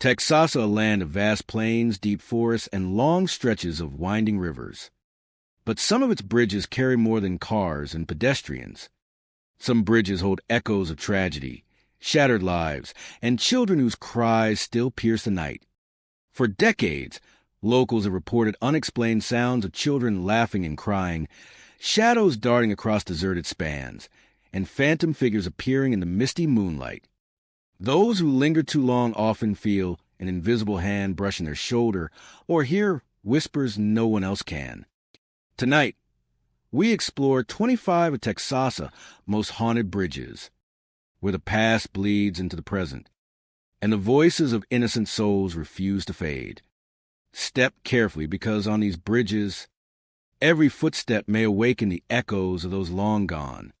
Texas, a land of vast plains, deep forests, and long stretches of winding rivers. But some of its bridges carry more than cars and pedestrians. Some bridges hold echoes of tragedy, shattered lives, and children whose cries still pierce the night. For decades, locals have reported unexplained sounds of children laughing and crying, shadows darting across deserted spans, and phantom figures appearing in the misty moonlight. Those who linger too long often feel an invisible hand brushing their shoulder or hear whispers no one else can. Tonight, we explore 25 of Texas' most haunted bridges, where the past bleeds into the present, and the voices of innocent souls refuse to fade. Step carefully, because on these bridges, every footstep may awaken the echoes of those long gone.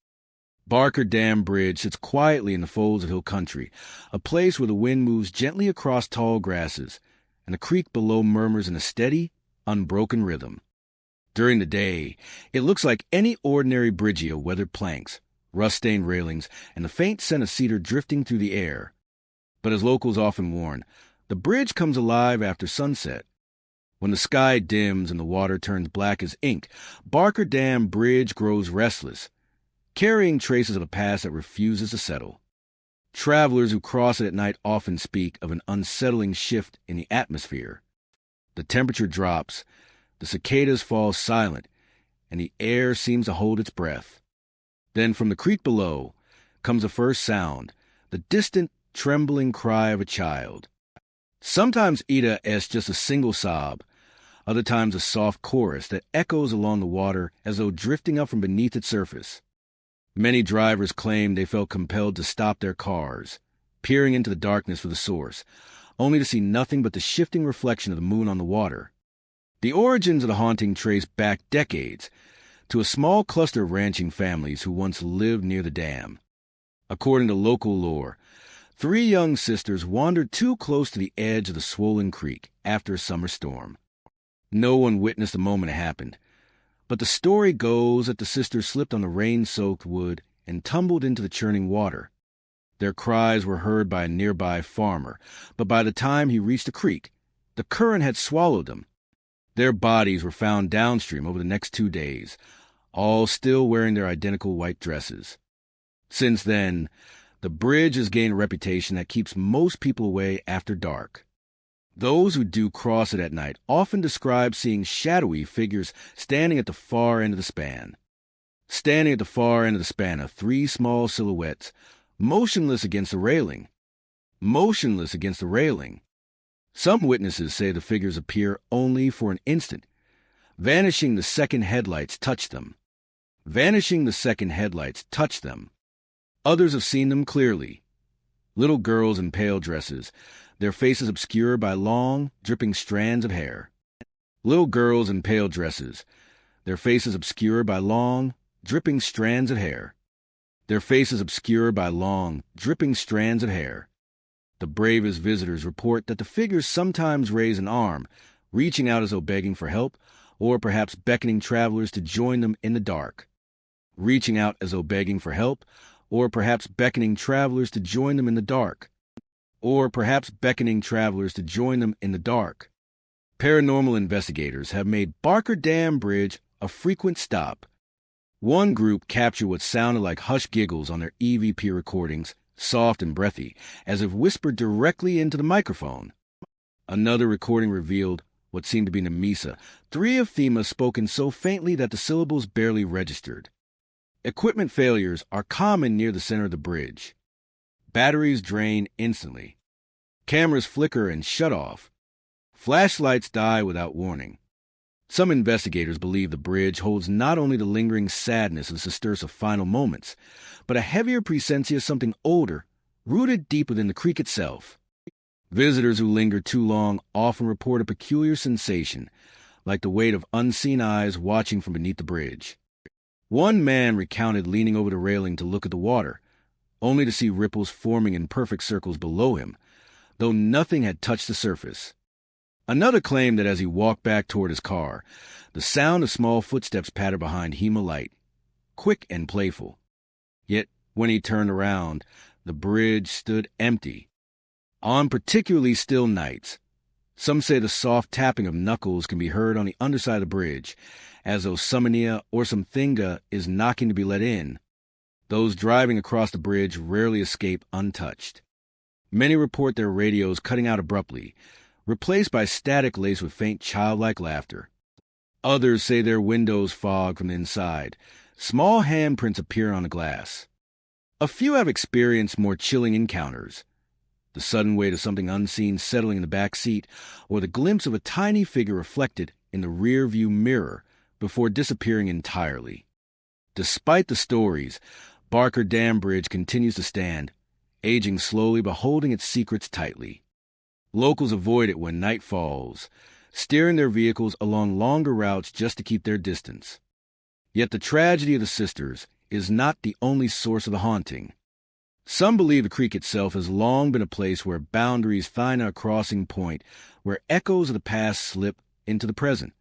Barker Dam Bridge sits quietly in the folds of hill country, a place where the wind moves gently across tall grasses, and the creek below murmurs in a steady, unbroken rhythm. During the day, it looks like any ordinary bridge of weathered planks, rust-stained railings, and the faint scent of cedar drifting through the air. But as locals often warn, the bridge comes alive after sunset. When the sky dims and the water turns black as ink, Barker Dam Bridge grows restless, carrying traces of a past that refuses to settle. Travelers who cross it at night often speak of an unsettling shift in the atmosphere. The temperature drops, the cicadas fall silent, and the air seems to hold its breath. Then from the creek below comes the first sound, the distant, trembling cry of a child. Sometimes it's just a single sob, other times a soft chorus that echoes along the water as though drifting up from beneath its surface. Many drivers claim they felt compelled to stop their cars, peering into the darkness for the source, only to see nothing but the shifting reflection of the moon on the water. The origins of the haunting trace back decades to a small cluster of ranching families who once lived near the dam. According to local lore, 3 young sisters wandered too close to the edge of the swollen creek after a summer storm. No one witnessed the moment it happened, but the story goes that the sisters slipped on the rain-soaked wood and tumbled into the churning water. Their cries were heard by a nearby farmer, but by the time he reached the creek, the current had swallowed them. Their bodies were found downstream over the next 2 days, all still wearing their identical white dresses. Since then, the bridge has gained a reputation that keeps most people away after dark. Those who do cross it at night often describe seeing shadowy figures standing at the far end of the span. Standing at the far end of the span are 3 small silhouettes, motionless against the railing. Motionless against the railing. Some witnesses say the figures appear only for an instant, vanishing the second headlights touch them. Vanishing the second headlights touch them. Others have seen them clearly. Little girls in pale dresses, their faces obscured by long, dripping strands of hair. Little girls in pale dresses, their faces obscured by long, dripping strands of hair. Their faces obscured by long, dripping strands of hair. The bravest visitors report that the figures sometimes raise an arm, reaching out as though begging for help, or perhaps beckoning travelers to join them in the dark. Reaching out as though begging for help, or perhaps beckoning travelers to join them in the dark. Or perhaps beckoning travelers to join them in the dark. Paranormal investigators have made Barker Dam Bridge a frequent stop. One group captured what sounded like hushed giggles on their EVP recordings, soft and breathy, as if whispered directly into the microphone. Another recording revealed what seemed to be Nemesa, 3 of Thema spoken so faintly that the syllables barely registered. Equipment failures are common near the center of the bridge. Batteries drain instantly. Cameras flicker and shut off. Flashlights die without warning. Some investigators believe the bridge holds not only the lingering sadness of Sister's final moments, but a heavier presentient of something older, rooted deep within the creek itself. Visitors who linger too long often report a peculiar sensation, like the weight of unseen eyes watching from beneath the bridge. One man recounted leaning over the railing to look at the water, only to see ripples forming in perfect circles below him, though nothing had touched the surface. Another claimed that as he walked back toward his car, the sound of small footsteps pattered behind him light, quick and playful. Yet, when he turned around, the bridge stood empty. On particularly still nights, some say the soft tapping of knuckles can be heard on the underside of the bridge, as though Summonia or Somethingga is knocking to be let in. Those driving across the bridge rarely escape untouched. Many report their radios cutting out abruptly, replaced by static laced with faint childlike laughter. Others say their windows fog from the inside. Small handprints appear on the glass. A few have experienced more chilling encounters. The sudden weight of something unseen settling in the back seat, or the glimpse of a tiny figure reflected in the rear-view mirror before disappearing entirely. Despite the stories, Barker Dam Bridge continues to stand, aging slowly but holding its secrets tightly. Locals avoid it when night falls, steering their vehicles along longer routes just to keep their distance. Yet the tragedy of the sisters is not the only source of the haunting. Some believe the creek itself has long been a place where boundaries find a crossing point, where echoes of the past slip into the present.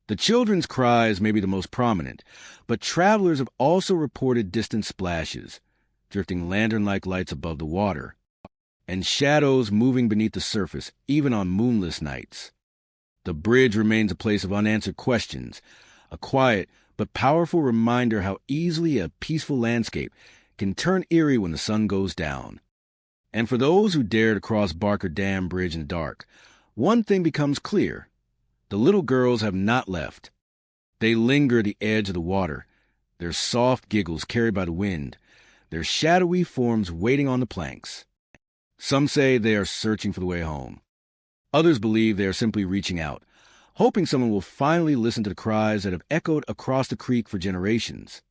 The children's cries may be the most prominent, but travelers have also reported distant splashes, drifting lantern-like lights above the water, and shadows moving beneath the surface, even on moonless nights. The bridge remains a place of unanswered questions, a quiet but powerful reminder how easily a peaceful landscape can turn eerie when the sun goes down. And for those who dare to cross Barker Dam Bridge in the dark, one thing becomes clear. The little girls have not left. They linger at the edge of the water, their soft giggles carried by the wind, their shadowy forms waiting on the planks. Some say they are searching for the way home. Others believe they are simply reaching out, hoping someone will finally listen to the cries that have echoed across the creek for generations.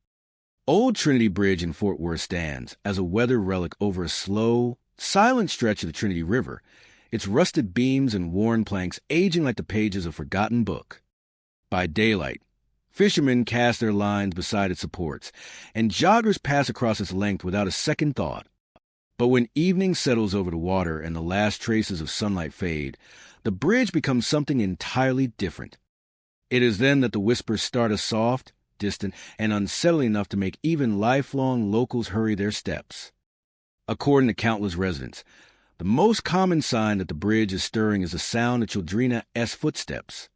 Old Trinity Bridge in Fort Worth stands as a weathered relic over a slow, silent stretch of the Trinity River, its rusted beams and worn planks aging like the pages of a forgotten book. By daylight, fishermen cast their lines beside its supports, and joggers pass across its length without a second thought. But when evening settles over the water and the last traces of sunlight fade, the bridge becomes something entirely different. It is then that the whispers start as soft, distant, and unsettling enough to make even lifelong locals hurry their steps. According to countless residents, the most common sign that the bridge is stirring is the sound of Childrina-esque footsteps.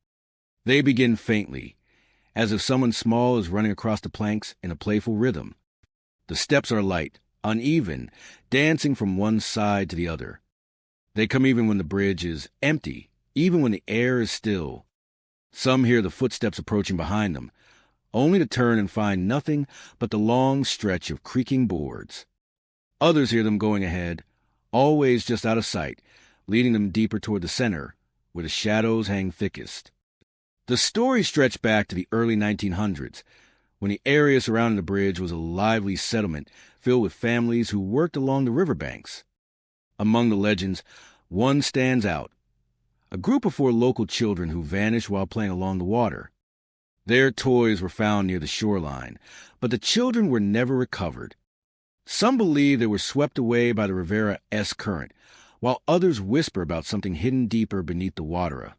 They begin faintly, as if someone small is running across the planks in a playful rhythm. The steps are light, uneven, dancing from one side to the other. They come even when the bridge is empty, even when the air is still. Some hear the footsteps approaching behind them, only to turn and find nothing but the long stretch of creaking boards. Others hear them going ahead, always just out of sight, leading them deeper toward the center, where the shadows hang thickest. The stories stretch back to the early 1900s, when the area surrounding the bridge was a lively settlement filled with families who worked along the riverbanks. Among the legends, one stands out: a group of 4 local children who vanished while playing along the water. Their toys were found near the shoreline, but the children were never recovered. Some believe they were swept away by the Rivera-esque current, while others whisper about something hidden deeper beneath the water,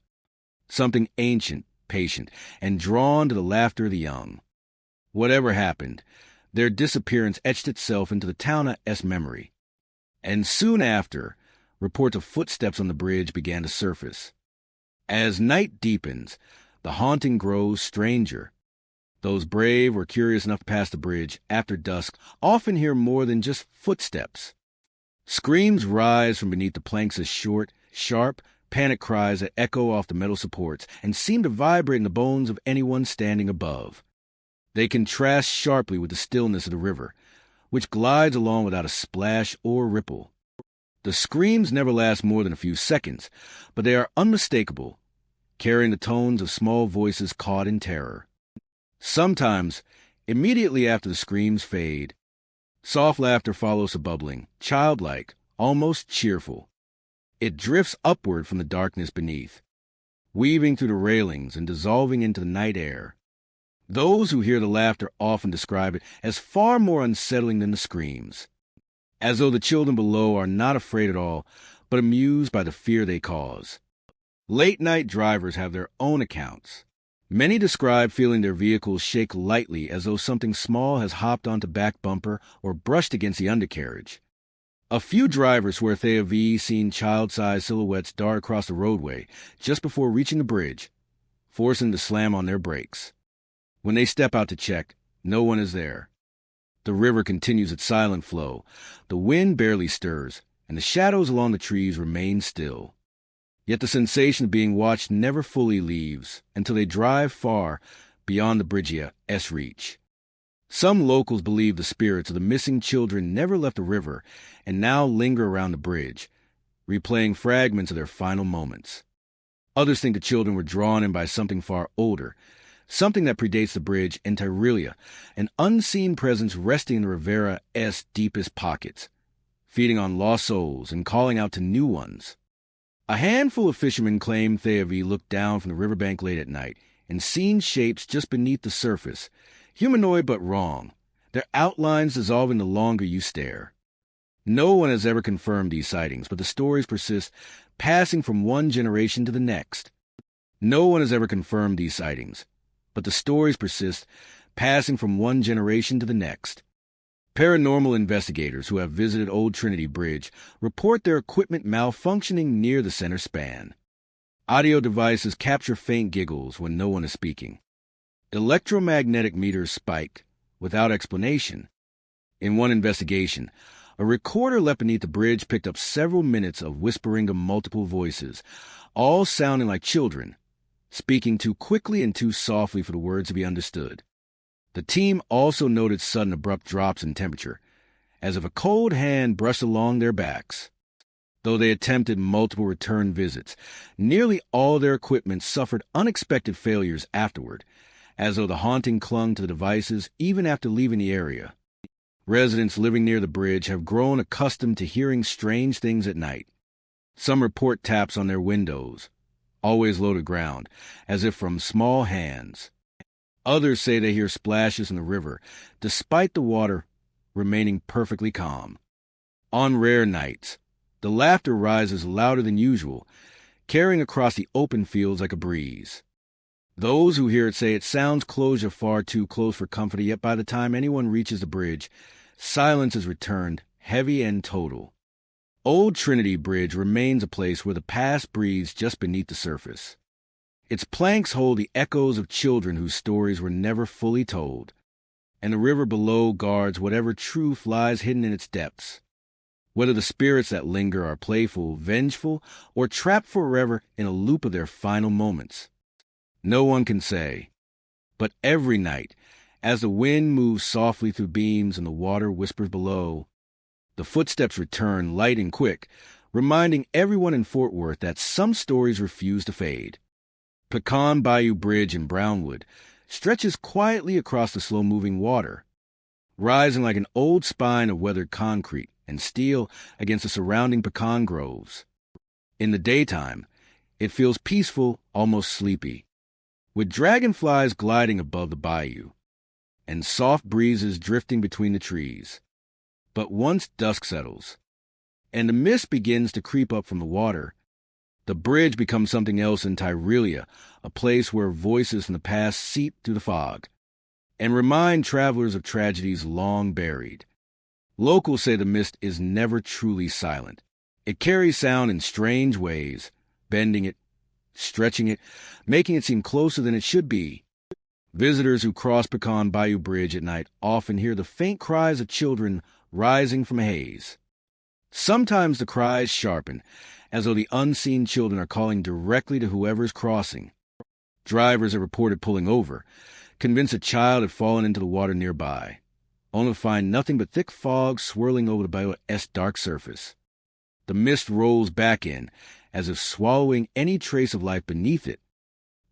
something ancient, patient, and drawn to the laughter of the young. Whatever happened, their disappearance etched itself into the town-esque memory. And soon after, reports of footsteps on the bridge began to surface. As night deepens, the haunting grows stranger. Those brave or curious enough to pass the bridge after dusk often hear more than just footsteps. Screams rise from beneath the planks as short, sharp, panic cries that echo off the metal supports and seem to vibrate in the bones of anyone standing above. They contrast sharply with the stillness of the river, which glides along without a splash or ripple. The screams never last more than a few seconds, but they are unmistakable, carrying the tones of small voices caught in terror. Sometimes, immediately after the screams fade, soft laughter follows the bubbling, childlike, almost cheerful. It drifts upward from the darkness beneath, weaving through the railings and dissolving into the night air. Those who hear the laughter often describe it as far more unsettling than the screams, as though the children below are not afraid at all, but amused by the fear they cause. Late-night drivers have their own accounts. Many describe feeling their vehicles shake lightly as though something small has hopped onto back bumper or brushed against the undercarriage. A few drivers swear they have seen child-sized silhouettes dart across the roadway just before reaching the bridge, forcing them to slam on their brakes. When they step out to check, no one is there. The river continues its silent flow. The wind barely stirs, and the shadows along the trees remain still. Yet the sensation of being watched never fully leaves until they drive far beyond the bridge's reach. Some locals believe the spirits of the missing children never left the river and now linger around the bridge, replaying fragments of their final moments. Others think the children were drawn in by something far older, something that predates the bridge in Tyrelia, an unseen presence resting in the Rivera's deepest pockets, feeding on lost souls and calling out to new ones. A handful of fishermen claim they have looked down from the riverbank late at night and seen shapes just beneath the surface, humanoid but wrong, their outlines dissolving the longer you stare. No one has ever confirmed these sightings, but the stories persist, passing from one generation to the next. No one has ever confirmed these sightings, but the stories persist, passing from one generation to the next. Paranormal investigators who have visited Old Trinity Bridge report their equipment malfunctioning near the center span. Audio devices capture faint giggles when no one is speaking. Electromagnetic meters spike without explanation. In one investigation, a recorder left beneath the bridge picked up several minutes of whispering of multiple voices, all sounding like children, speaking too quickly and too softly for the words to be understood. The team also noted sudden abrupt drops in temperature, as if a cold hand brushed along their backs. Though they attempted multiple return visits, nearly all their equipment suffered unexpected failures afterward, as though the haunting clung to the devices even after leaving the area. Residents living near the bridge have grown accustomed to hearing strange things at night. Some report taps on their windows, always low to ground, as if from small hands. Others say they hear splashes in the river, despite the water remaining perfectly calm. On rare nights, the laughter rises louder than usual, carrying across the open fields like a breeze. Those who hear it say it sounds closure far too close for comfort, yet by the time anyone reaches the bridge, silence is returned, heavy and total. Old Trinity Bridge remains a place where the past breathes just beneath the surface. Its planks hold the echoes of children whose stories were never fully told, and the river below guards whatever truth lies hidden in its depths. Whether the spirits that linger are playful, vengeful, or trapped forever in a loop of their final moments, no one can say. But every night, as the wind moves softly through beams and the water whispers below, the footsteps return light and quick, reminding everyone in Fort Worth that some stories refuse to fade. Pecan Bayou Bridge in Brownwood stretches quietly across the slow-moving water, rising like an old spine of weathered concrete and steel against the surrounding pecan groves. In the daytime, it feels peaceful, almost sleepy, with dragonflies gliding above the bayou and soft breezes drifting between the trees. But once dusk settles, and the mist begins to creep up from the water, the bridge becomes something else in Tyrelia, a place where voices from the past seep through the fog and remind travelers of tragedies long buried. Locals say the mist is never truly silent. It carries sound in strange ways, bending it, stretching it, making it seem closer than it should be. Visitors who cross Pecan Bayou Bridge at night often hear the faint cries of children rising from a haze. Sometimes the cries sharpen, as though the unseen children are calling directly to whoever is crossing. Drivers have reported pulling over, convinced a child had fallen into the water nearby, only to find nothing but thick fog swirling over the bayou's dark surface. The mist rolls back in, as if swallowing any trace of life beneath it.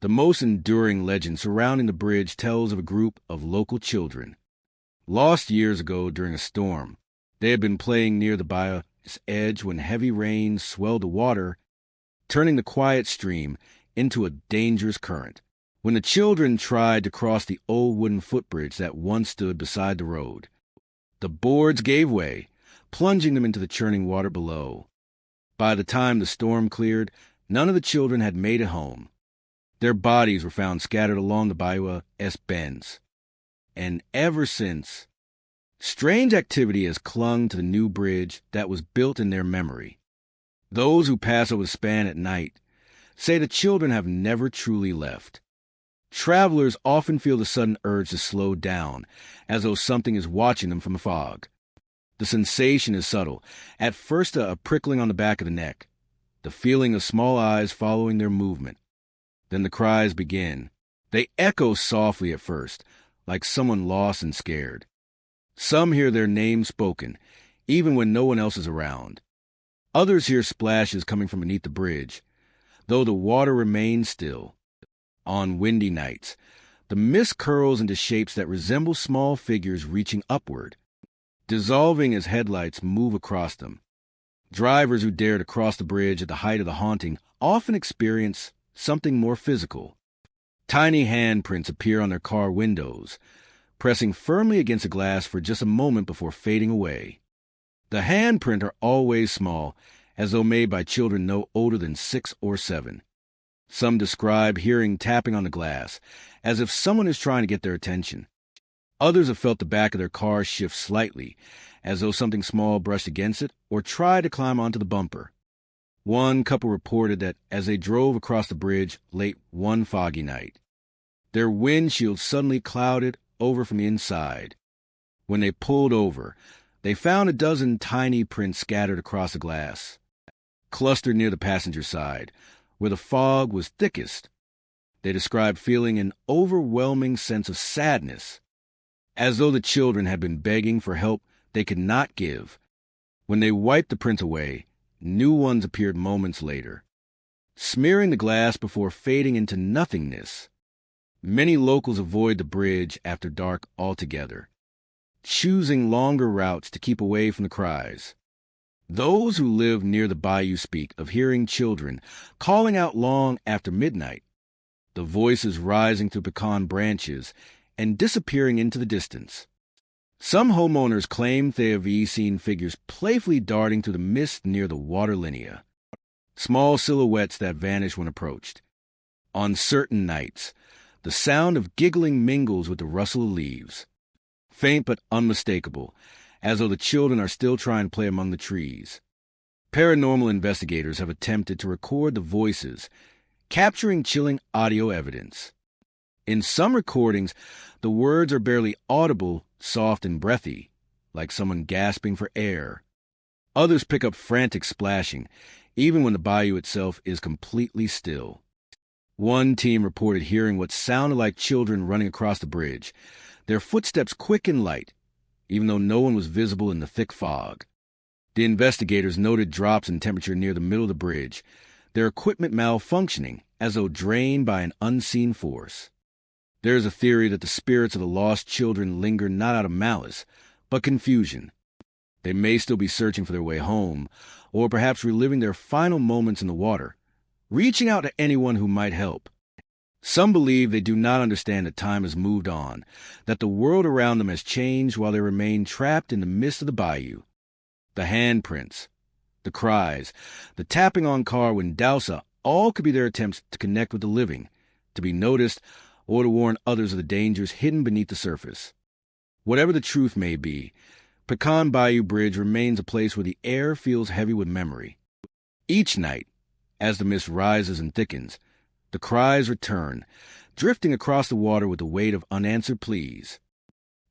The most enduring legend surrounding the bridge tells of a group of local children, lost years ago during a storm. They had been playing near the bayou's edge when heavy rain swelled the water, turning the quiet stream into a dangerous current. When the children tried to cross the old wooden footbridge that once stood beside the road, the boards gave way, plunging them into the churning water below. By the time the storm cleared, none of the children had made it home. Their bodies were found scattered along the bayou's bends. And ever since, Strange activity has clung to the new bridge that was built in their memory. Those who pass over the span at night say the children have never truly left. Travelers often feel the sudden urge to slow down, as though something is watching them from the fog. The sensation is subtle. At first, a prickling on the back of the neck, the feeling of small eyes following their movement. Then the cries begin. They echo softly at first, like someone lost and scared. Some hear their name spoken, even when no one else is around. Others hear splashes coming from beneath the bridge, though the water remains still. On windy nights, the mist curls into shapes that resemble small figures reaching upward, dissolving as headlights move across them. Drivers who dare to cross the bridge at the height of the haunting often experience something more physical. Tiny handprints appear on their car windows, pressing firmly against the glass for just a moment before fading away. The handprints are always small, as though made by children no older than 6 or 7. Some describe hearing tapping on the glass, as if someone is trying to get their attention. Others have felt the back of their car shift slightly, as though something small brushed against it or tried to climb onto the bumper. One couple reported that as they drove across the bridge late one foggy night, their windshield suddenly clouded over from the inside. When they pulled over, they found a dozen tiny prints scattered across the glass, clustered near the passenger side, where the fog was thickest. They described feeling an overwhelming sense of sadness, as though the children had been begging for help they could not give. When they wiped the prints away, new ones appeared moments later, smearing the glass before fading into nothingness. Many locals avoid the bridge after dark altogether, choosing longer routes to keep away from the cries. Those who live near the bayou speak of hearing children calling out long after midnight, the voices rising through pecan branches and disappearing into the distance. Some homeowners claim they have seen figures playfully darting through the mist near the water linear, small silhouettes that vanish when approached. On certain nights, the sound of giggling mingles with the rustle of leaves, faint but unmistakable, as though the children are still trying to play among the trees. Paranormal investigators have attempted to record the voices, capturing chilling audio evidence. In some recordings, the words are barely audible, soft and breathy, like someone gasping for air. Others pick up frantic splashing, even when the bayou itself is completely still. One team reported hearing what sounded like children running across the bridge, their footsteps quick and light, even though no one was visible in the thick fog. The investigators noted drops in temperature near the middle of the bridge, their equipment malfunctioning as though drained by an unseen force. There is a theory that the spirits of the lost children linger not out of malice, but confusion. They may still be searching for their way home, or perhaps reliving their final moments in the water, reaching out to anyone who might help. Some believe they do not understand that time has moved on, that the world around them has changed while they remain trapped in the midst of the bayou. The handprints, the cries, the tapping on car windows, all could be their attempts to connect with the living, to be noticed, or to warn others of the dangers hidden beneath the surface. Whatever the truth may be, Pecan Bayou Bridge remains a place where the air feels heavy with memory. Each night, as the mist rises and thickens, the cries return, drifting across the water with the weight of unanswered pleas.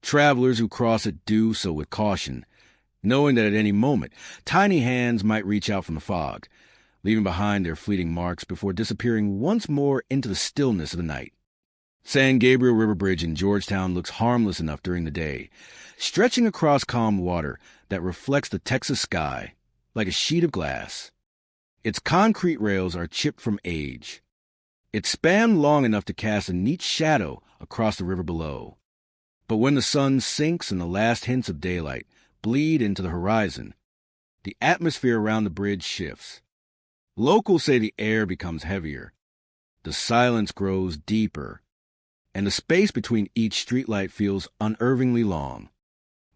Travelers who cross it do so with caution, knowing that at any moment, tiny hands might reach out from the fog, leaving behind their fleeting marks before disappearing once more into the stillness of the night. San Gabriel River Bridge in Georgetown looks harmless enough during the day, stretching across calm water that reflects the Texas sky like a sheet of glass. Its concrete rails are chipped from age. It spanned long enough to cast a neat shadow across the river below. But when the sun sinks and the last hints of daylight bleed into the horizon, the atmosphere around the bridge shifts. Locals say the air becomes heavier, the silence grows deeper, and the space between each streetlight feels unnervingly long.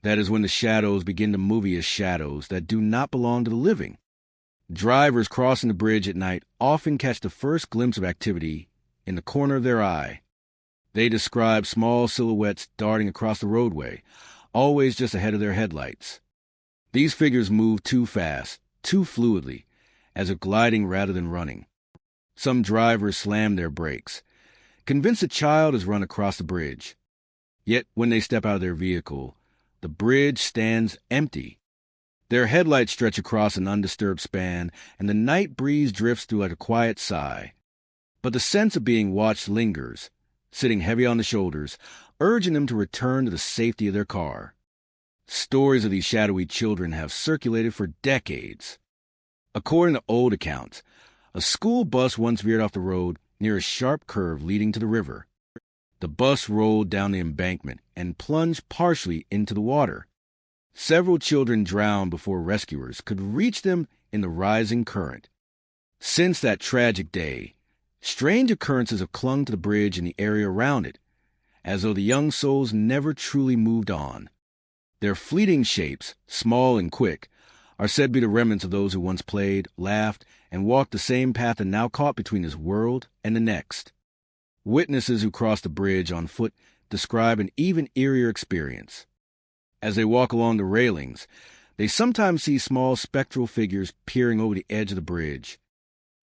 That is when the shadows begin to move as shadows that do not belong to the living. Drivers crossing the bridge at night often catch the first glimpse of activity in the corner of their eye. They describe small silhouettes darting across the roadway, always just ahead of their headlights. These figures move too fast, too fluidly, as if gliding rather than running. Some drivers slam their brakes, convinced a child has run across the bridge. Yet when they step out of their vehicle, the bridge stands empty. Their headlights stretch across an undisturbed span, and the night breeze drifts through like a quiet sigh. But the sense of being watched lingers, sitting heavy on the shoulders, urging them to return to the safety of their car. Stories of these shadowy children have circulated for decades. According to old accounts, a school bus once veered off the road near a sharp curve leading to the river. The bus rolled down the embankment and plunged partially into the water. Several children drowned before rescuers could reach them in the rising current. Since that tragic day, strange occurrences have clung to the bridge and the area around it, as though the young souls never truly moved on. Their fleeting shapes, small and quick, are said to be the remnants of those who once played, laughed, and walked the same path and now caught between this world and the next. Witnesses who cross the bridge on foot describe an even eerier experience. As they walk along the railings, they sometimes see small spectral figures peering over the edge of the bridge.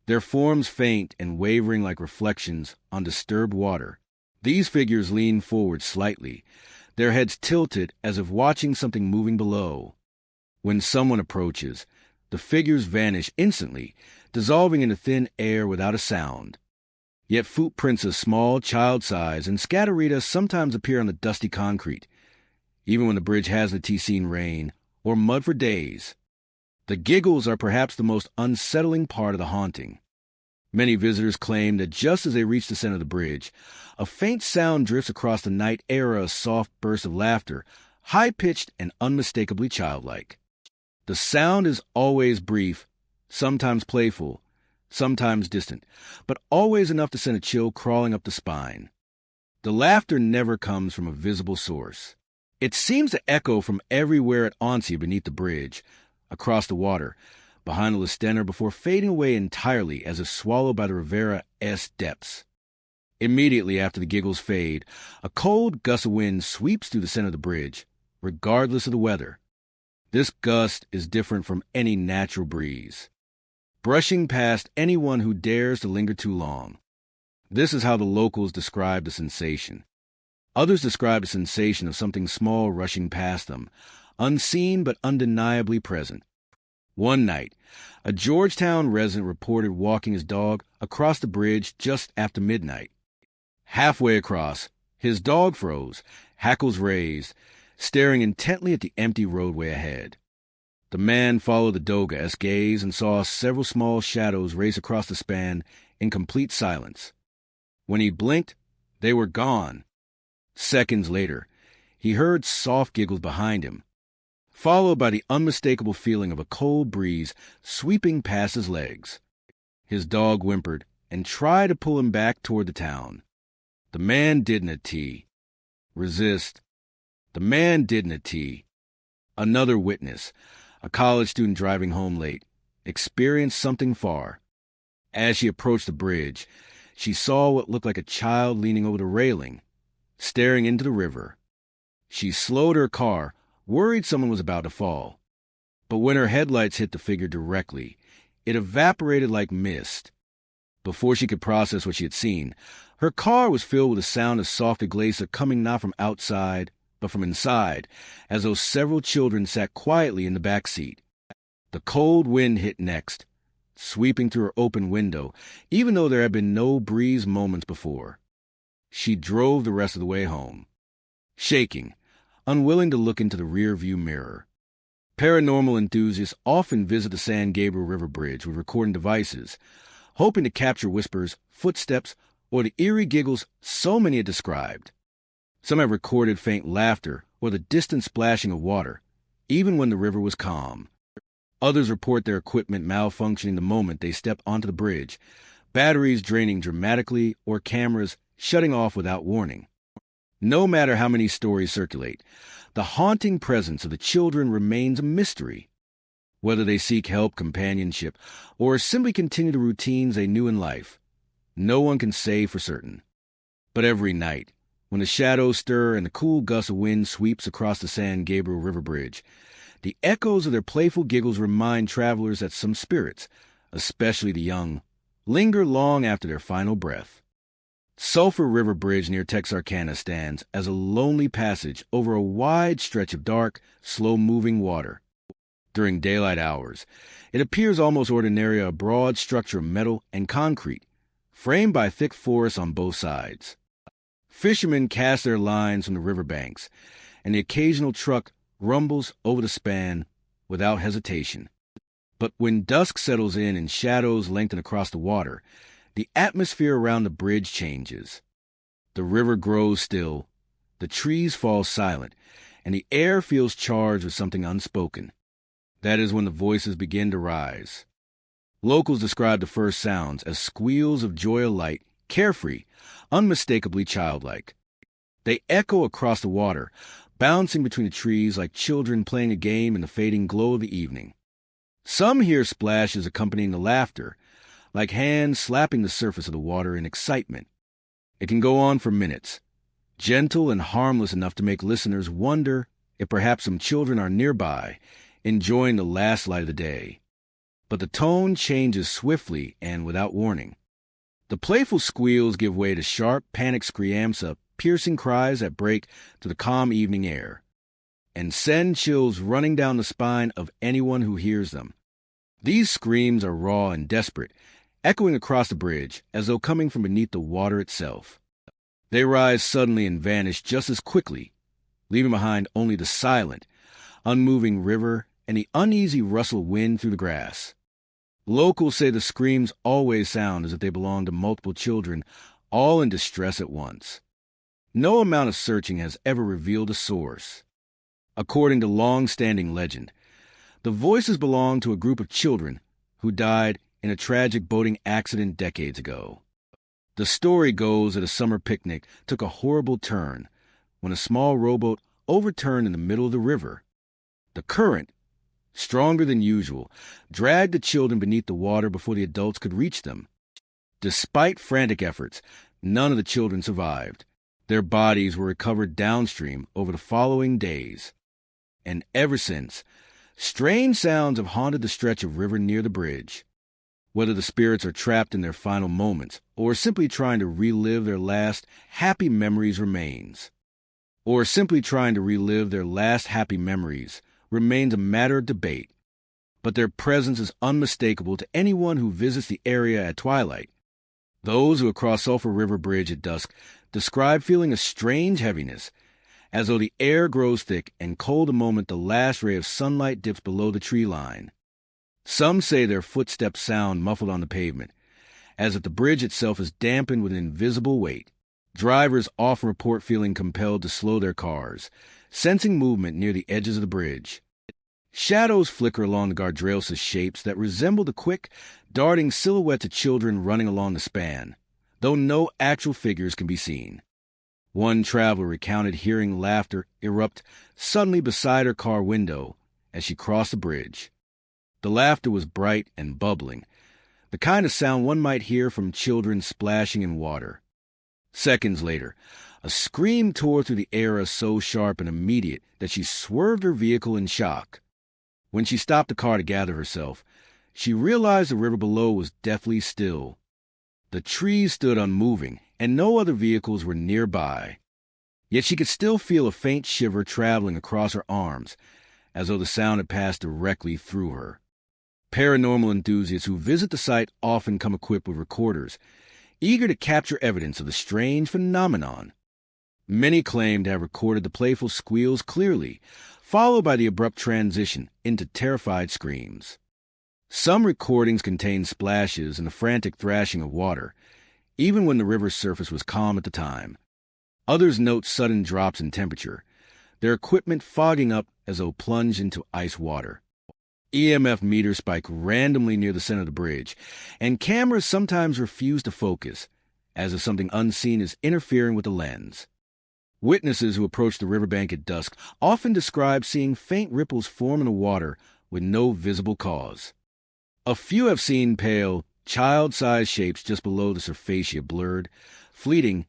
Their forms faint and wavering like reflections on disturbed water. These figures lean forward slightly, their heads tilted as if watching something moving below. When someone approaches, the figures vanish instantly, dissolving into thin air without a sound. Yet footprints of small, child-size and scatteritas sometimes appear on the dusty concrete, even when the bridge hasn't seen rain or mud for days. The giggles are perhaps the most unsettling part of the haunting. Many visitors claim that just as they reach the center of the bridge, a faint sound drifts across the night air, a soft burst of laughter, high-pitched and unmistakably childlike. The sound is always brief, sometimes playful, sometimes distant, but always enough to send a chill crawling up the spine. The laughter never comes from a visible source. It seems to echo from everywhere at Onsia beneath the bridge, across the water, behind the Listener, before fading away entirely as if swallowed by the Rivera's depths. Immediately after the giggles fade, a cold gust of wind sweeps through the center of the bridge, regardless of the weather. This gust is different from any natural breeze, brushing past anyone who dares to linger too long. This is how the locals describe the sensation. Others describe the sensation of something small rushing past them, unseen but undeniably present. One night, a Georgetown resident reported walking his dog across the bridge just after midnight. Halfway across, his dog froze, hackles raised, staring intently at the empty roadway ahead. The man followed the doga's gaze and saw several small shadows race across the span in complete silence. When he blinked, they were gone. Seconds later, he heard soft giggles behind him, followed by the unmistakable feeling of a cold breeze sweeping past his legs. His dog whimpered and tried to pull him back toward the town. The man didn't resist. The man didn't. Another witness, a college student driving home late, experienced something far. As she approached the bridge, she saw what looked like a child leaning over the railing, staring into the river. She slowed her car, worried someone was about to fall. But when her headlights hit the figure directly, it evaporated like mist. Before she could process what she had seen, her car was filled with a sound of soft glacier coming not from outside, but from inside, as though several children sat quietly in the back seat. The cold wind hit next, sweeping through her open window, even though there had been no breeze moments before. She drove the rest of the way home, shaking, unwilling to look into the rear-view mirror. Paranormal enthusiasts often visit the San Gabriel River Bridge with recording devices, hoping to capture whispers, footsteps, or the eerie giggles so many had described. Some have recorded faint laughter or the distant splashing of water, even when the river was calm. Others report their equipment malfunctioning the moment they step onto the bridge, batteries draining dramatically or cameras shutting off without warning. No matter how many stories circulate, the haunting presence of the children remains a mystery. Whether they seek help, companionship, or simply continue the routines they knew in life, no one can say for certain. But every night, When the shadows stir and the cool gust of wind sweeps across the San Gabriel River Bridge, the echoes of their playful giggles remind travelers that some spirits, especially the young, linger long after their final breath. Sulphur River Bridge near Texarkana stands as a lonely passage over a wide stretch of dark, slow-moving water. During daylight hours, it appears almost ordinary, a broad structure of metal and concrete, framed by thick forests on both sides. Fishermen cast their lines from the riverbanks, and the occasional truck rumbles over the span without hesitation. But when dusk settles in and shadows lengthen across the water, the atmosphere around the bridge changes. The river grows still, the trees fall silent, and the air feels charged with something unspoken. That is when the voices begin to rise. Locals describe the first sounds as squeals of joyous light, carefree, unmistakably childlike. They echo across the water, bouncing between the trees like children playing a game in the fading glow of the evening. Some hear splashes accompanying the laughter, like hands slapping the surface of the water in excitement. It can go on for minutes, gentle and harmless enough to make listeners wonder if perhaps some children are nearby, enjoying the last light of the day. But the tone changes swiftly and without warning. The playful squeals give way to sharp, panicked screams of piercing cries that break to the calm evening air, and send chills running down the spine of anyone who hears them. These screams are raw and desperate, echoing across the bridge as though coming from beneath the water itself. They rise suddenly and vanish just as quickly, leaving behind only the silent, unmoving river and the uneasy rustle of wind through the grass. Locals say the screams always sound as if they belong to multiple children, all in distress at once. No amount of searching has ever revealed a source. According to long-standing legend, the voices belong to a group of children who died in a tragic boating accident decades ago. The story goes that a summer picnic took a horrible turn when a small rowboat overturned in the middle of the river. The current, stronger than usual, dragged the children beneath the water before the adults could reach them. Despite frantic efforts, none of the children survived. Their bodies were recovered downstream over the following days. And ever since, strange sounds have haunted the stretch of river near the bridge. Whether the spirits are trapped in their final moments or simply trying to relive their last happy memories remains a matter of debate, but their presence is unmistakable to anyone who visits the area at twilight. Those who cross Sulphur River Bridge at dusk describe feeling a strange heaviness, as though the air grows thick and cold the moment the last ray of sunlight dips below the tree line. Some say their footsteps sound muffled on the pavement, as if the bridge itself is dampened with an invisible weight. Drivers often report feeling compelled to slow their cars, sensing movement near the edges of the bridge. Shadows flicker along the guardrails as shapes that resemble the quick, darting silhouettes of children running along the span, though no actual figures can be seen. One traveler recounted hearing laughter erupt suddenly beside her car window as she crossed the bridge. The laughter was bright and bubbling, the kind of sound one might hear from children splashing in water. Seconds later, a scream tore through the air so sharp and immediate that she swerved her vehicle in shock. When she stopped the car to gather herself, she realized the river below was deathly still. The trees stood unmoving, and no other vehicles were nearby. Yet she could still feel a faint shiver traveling across her arms, as though the sound had passed directly through her. Paranormal enthusiasts who visit the site often come equipped with recorders, eager to capture evidence of the strange phenomenon. Many claim to have recorded the playful squeals clearly, followed by the abrupt transition into terrified screams. Some recordings contain splashes and the frantic thrashing of water, even when the river's surface was calm at the time. Others note sudden drops in temperature, their equipment fogging up as though plunged into ice water. EMF meters spike randomly near the center of the bridge, and cameras sometimes refuse to focus, as if something unseen is interfering with the lens. Witnesses who approach the riverbank at dusk often describe seeing faint ripples form in the water with no visible cause. A few have seen pale, child-sized shapes just below the surface blurred, fleeting,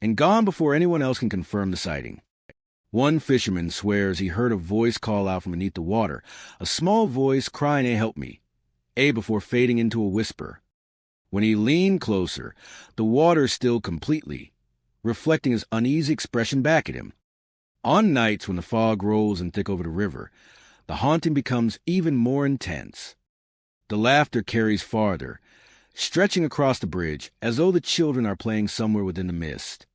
and gone before anyone else can confirm the sighting. One fisherman swears he heard a voice call out from beneath the water, a small voice crying, "Hey, help me," before fading into a whisper. When he leaned closer, the water stilled completely, reflecting his uneasy expression back at him. On nights when the fog rolls in thick over the river, the haunting becomes even more intense. The laughter carries farther, stretching across the bridge as though the children are playing somewhere within the mist.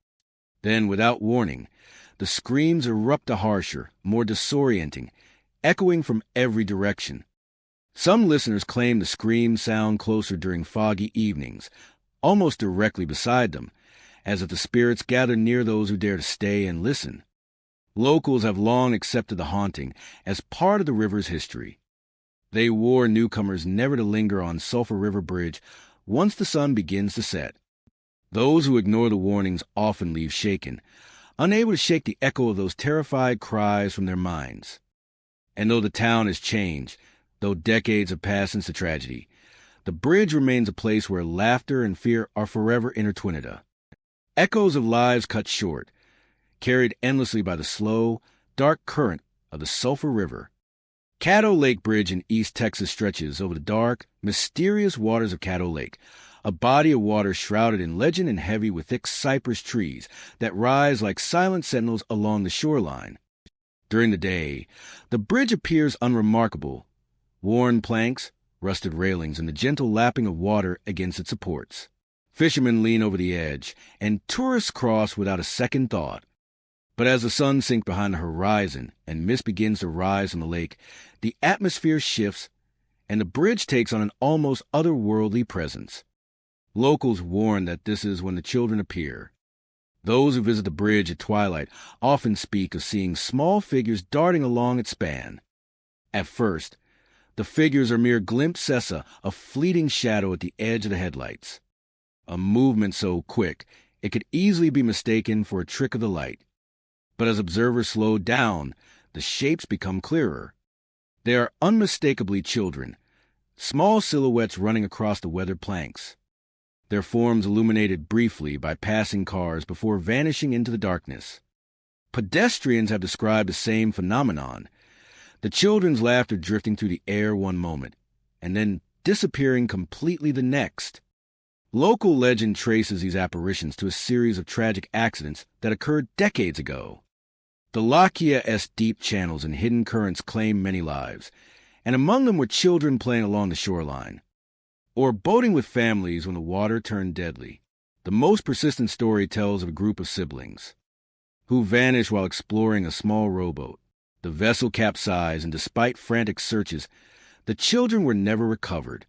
Then, without warning, the screams erupt harsher, more disorienting, echoing from every direction. Some listeners claim the screams sound closer during foggy evenings, almost directly beside them, as if the spirits gather near those who dare to stay and listen. Locals have long accepted the haunting as part of the river's history. They warn newcomers never to linger on Sulphur River Bridge once the sun begins to set. Those who ignore the warnings often leave shaken, unable to shake the echo of those terrified cries from their minds. And though the town has changed, though decades have passed since the tragedy, the bridge remains a place where laughter and fear are forever intertwined. Echoes of lives cut short, carried endlessly by the slow, dark current of the Sulphur River. Caddo Lake Bridge in East Texas stretches over the dark, mysterious waters of Caddo Lake, a body of water shrouded in legend and heavy with thick cypress trees that rise like silent sentinels along the shoreline. During the day, the bridge appears unremarkable, worn planks, rusted railings, and the gentle lapping of water against its supports. Fishermen lean over the edge, and tourists cross without a second thought. But as the sun sinks behind the horizon and mist begins to rise from the lake, the atmosphere shifts, and the bridge takes on an almost otherworldly presence. Locals warn that this is when the children appear. Those who visit the bridge at twilight often speak of seeing small figures darting along its span. At first, the figures are mere glimpses, a fleeting shadow at the edge of the headlights. A movement so quick, it could easily be mistaken for a trick of the light. But as observers slow down, the shapes become clearer. They are unmistakably children, small silhouettes running across the weathered planks, their forms illuminated briefly by passing cars before vanishing into the darkness. Pedestrians have described the same phenomenon, the children's laughter drifting through the air one moment, and then disappearing completely the next. Local legend traces these apparitions to a series of tragic accidents that occurred decades ago. The Lakia-esque deep channels and hidden currents claimed many lives, and among them were children playing along the shoreline, or boating with families when the water turned deadly. The most persistent story tells of a group of siblings who vanished while exploring a small rowboat. The vessel capsized, and despite frantic searches, the children were never recovered.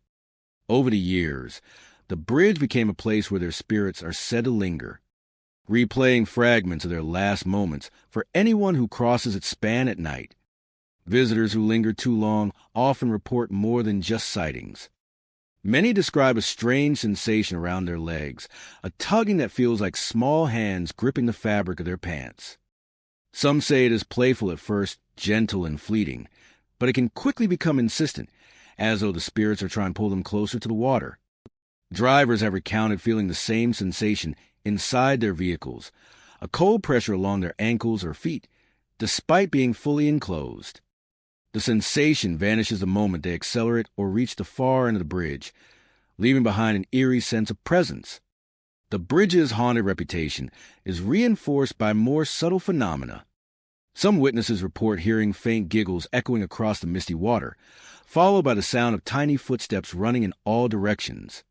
Over the years, the bridge became a place where their spirits are said to linger, replaying fragments of their last moments for anyone who crosses its span at night. Visitors who linger too long often report more than just sightings. Many describe a strange sensation around their legs, a tugging that feels like small hands gripping the fabric of their pants. Some say it is playful at first, gentle and fleeting, but it can quickly become insistent, as though the spirits are trying to pull them closer to the water. Drivers have recounted feeling the same sensation inside their vehicles, a cold pressure along their ankles or feet, despite being fully enclosed. The sensation vanishes the moment they accelerate or reach the far end of the bridge, leaving behind an eerie sense of presence. The bridge's haunted reputation is reinforced by more subtle phenomena. Some witnesses report hearing faint giggles echoing across the misty water, followed by the sound of tiny footsteps running in all directions.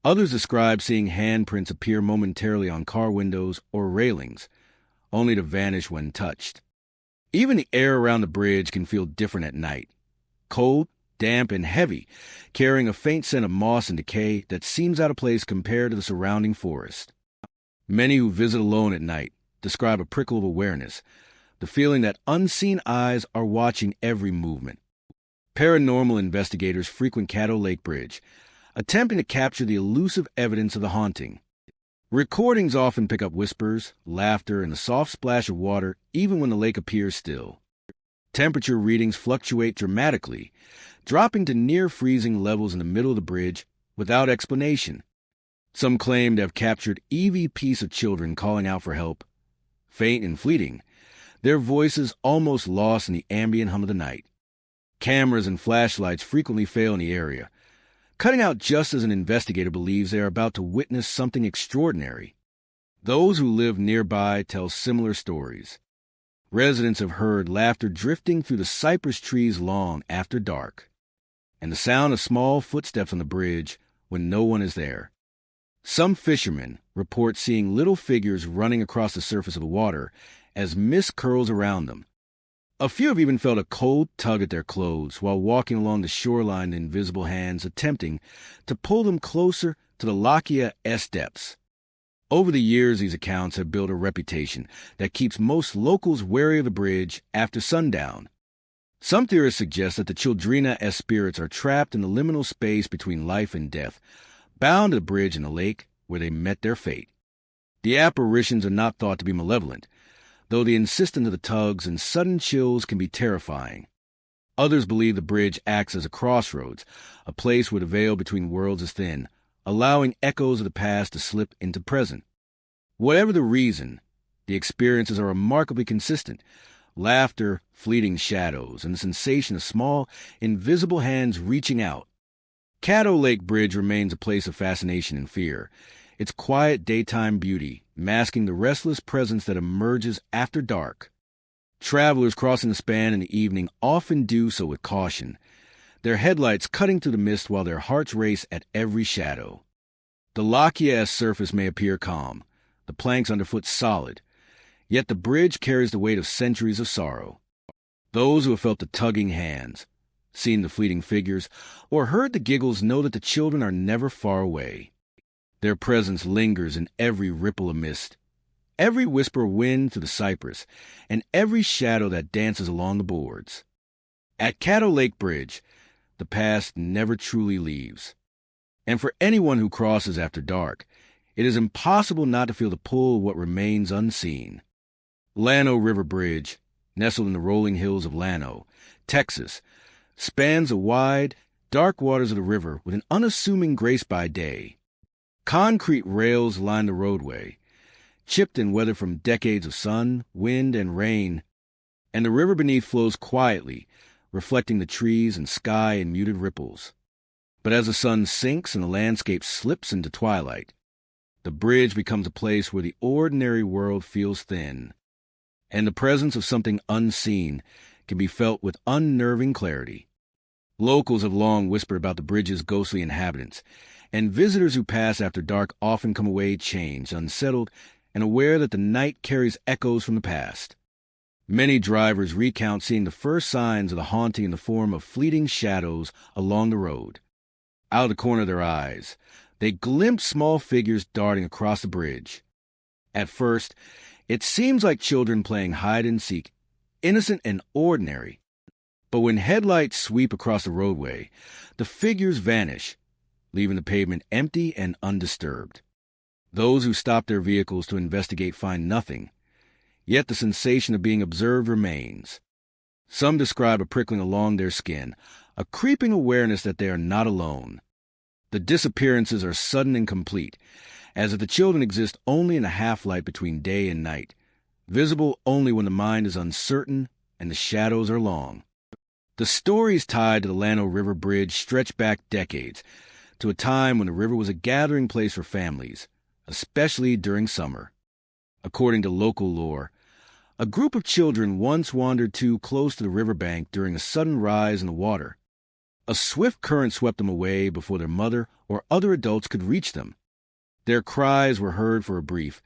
Others describe seeing handprints appear momentarily on car windows or railings, only to vanish when touched. Even the air around the bridge can feel different at night. Cold, damp, and heavy, carrying a faint scent of moss and decay that seems out of place compared to the surrounding forest. Many who visit alone at night describe a prickle of awareness, the feeling that unseen eyes are watching every movement. Paranormal investigators frequent Caddo Lake Bridge, attempting to capture the elusive evidence of the haunting. Recordings often pick up whispers, laughter, and the soft splash of water even when the lake appears still. Temperature readings fluctuate dramatically, dropping to near freezing levels in the middle of the bridge without explanation. Some claim to have captured EVPs of children calling out for help. Faint and fleeting, their voices almost lost in the ambient hum of the night. Cameras and flashlights frequently fail in the area, cutting out just as an investigator believes they are about to witness something extraordinary. Those who live nearby tell similar stories. Residents have heard laughter drifting through the cypress trees long after dark, and the sound of small footsteps on the bridge when no one is there. Some fishermen report seeing little figures running across the surface of the water as mist curls around them. A few have even felt a cold tug at their clothes while walking along the shoreline, invisible hands attempting to pull them closer to the Lakia S depths. Over the years, these accounts have built a reputation that keeps most locals wary of the bridge after sundown. Some theorists suggest that the Childrina S spirits are trapped in the liminal space between life and death, bound to the bridge and the lake where they met their fate. The apparitions are not thought to be malevolent, though the insistence of the tugs and sudden chills can be terrifying. Others believe the bridge acts as a crossroads, a place where the veil between worlds is thin, allowing echoes of the past to slip into the present. Whatever the reason, the experiences are remarkably consistent. Laughter, fleeting shadows, and the sensation of small, invisible hands reaching out. Caddo Lake Bridge remains a place of fascination and fear, its quiet daytime beauty masking the restless presence that emerges after dark. Travelers crossing the span in the evening often do so with caution, their headlights cutting through the mist while their hearts race at every shadow. The Lakia surface may appear calm, the planks underfoot solid, yet the bridge carries the weight of centuries of sorrow. Those who have felt the tugging hands, seen the fleeting figures, or heard the giggles know that the children are never far away. Their presence lingers in every ripple of mist, every whisper of wind through the cypress, and every shadow that dances along the boards. At Caddo Lake Bridge, the past never truly leaves. And for anyone who crosses after dark, it is impossible not to feel the pull of what remains unseen. Llano River Bridge, nestled in the rolling hills of Llano, Texas, spans the wide, dark waters of the river with an unassuming grace by day. Concrete rails line the roadway, chipped and weathered from decades of sun, wind, and rain, and the river beneath flows quietly, reflecting the trees and sky in muted ripples. But as the sun sinks and the landscape slips into twilight, the bridge becomes a place where the ordinary world feels thin, and the presence of something unseen can be felt with unnerving clarity. Locals have long whispered about the bridge's ghostly inhabitants, and visitors who pass after dark often come away changed, unsettled, and aware that the night carries echoes from the past. Many drivers recount seeing the first signs of the haunting in the form of fleeting shadows along the road. Out of the corner of their eyes, they glimpse small figures darting across the bridge. At first, it seems like children playing hide-and-seek, innocent and ordinary. But when headlights sweep across the roadway, the figures vanish, leaving the pavement empty and undisturbed. Those who stop their vehicles to investigate find nothing, yet the sensation of being observed remains. Some describe a prickling along their skin, a creeping awareness that they are not alone. The disappearances are sudden and complete, as if the children exist only in a half-light between day and night, visible only when the mind is uncertain and the shadows are long. The stories tied to the Llano River Bridge stretch back decades, to a time when the river was a gathering place for families, especially during summer. According to local lore, a group of children once wandered too close to the riverbank during a sudden rise in the water. A swift current swept them away before their mother or other adults could reach them. Their cries were heard for a brief,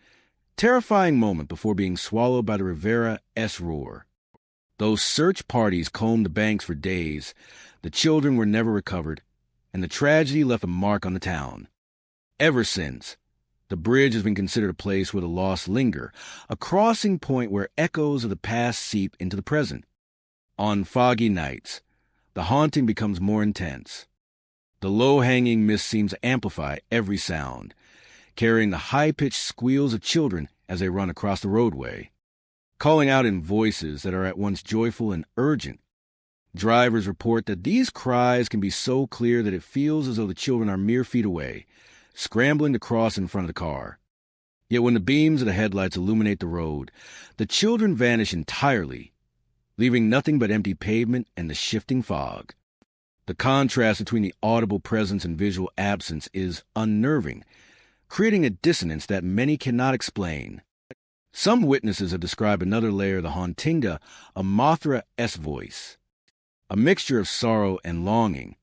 terrifying moment before being swallowed by the Rivera's roar. Though search parties combed the banks for days, the children were never recovered, and the tragedy left a mark on the town. Ever since, the bridge has been considered a place where the lost linger, a crossing point where echoes of the past seep into the present. On foggy nights, the haunting becomes more intense. The low-hanging mist seems to amplify every sound, carrying the high-pitched squeals of children as they run across the roadway, calling out in voices that are at once joyful and urgent. Drivers report that these cries can be so clear that it feels as though the children are mere feet away, scrambling to cross in front of the car. Yet when the beams of the headlights illuminate the road, the children vanish entirely, leaving nothing but empty pavement and the shifting fog. The contrast between the audible presence and visual absence is unnerving, creating a dissonance that many cannot explain. Some witnesses have described another layer of the hauntinga, a Mothra-esque voice, a mixture of sorrow and longing.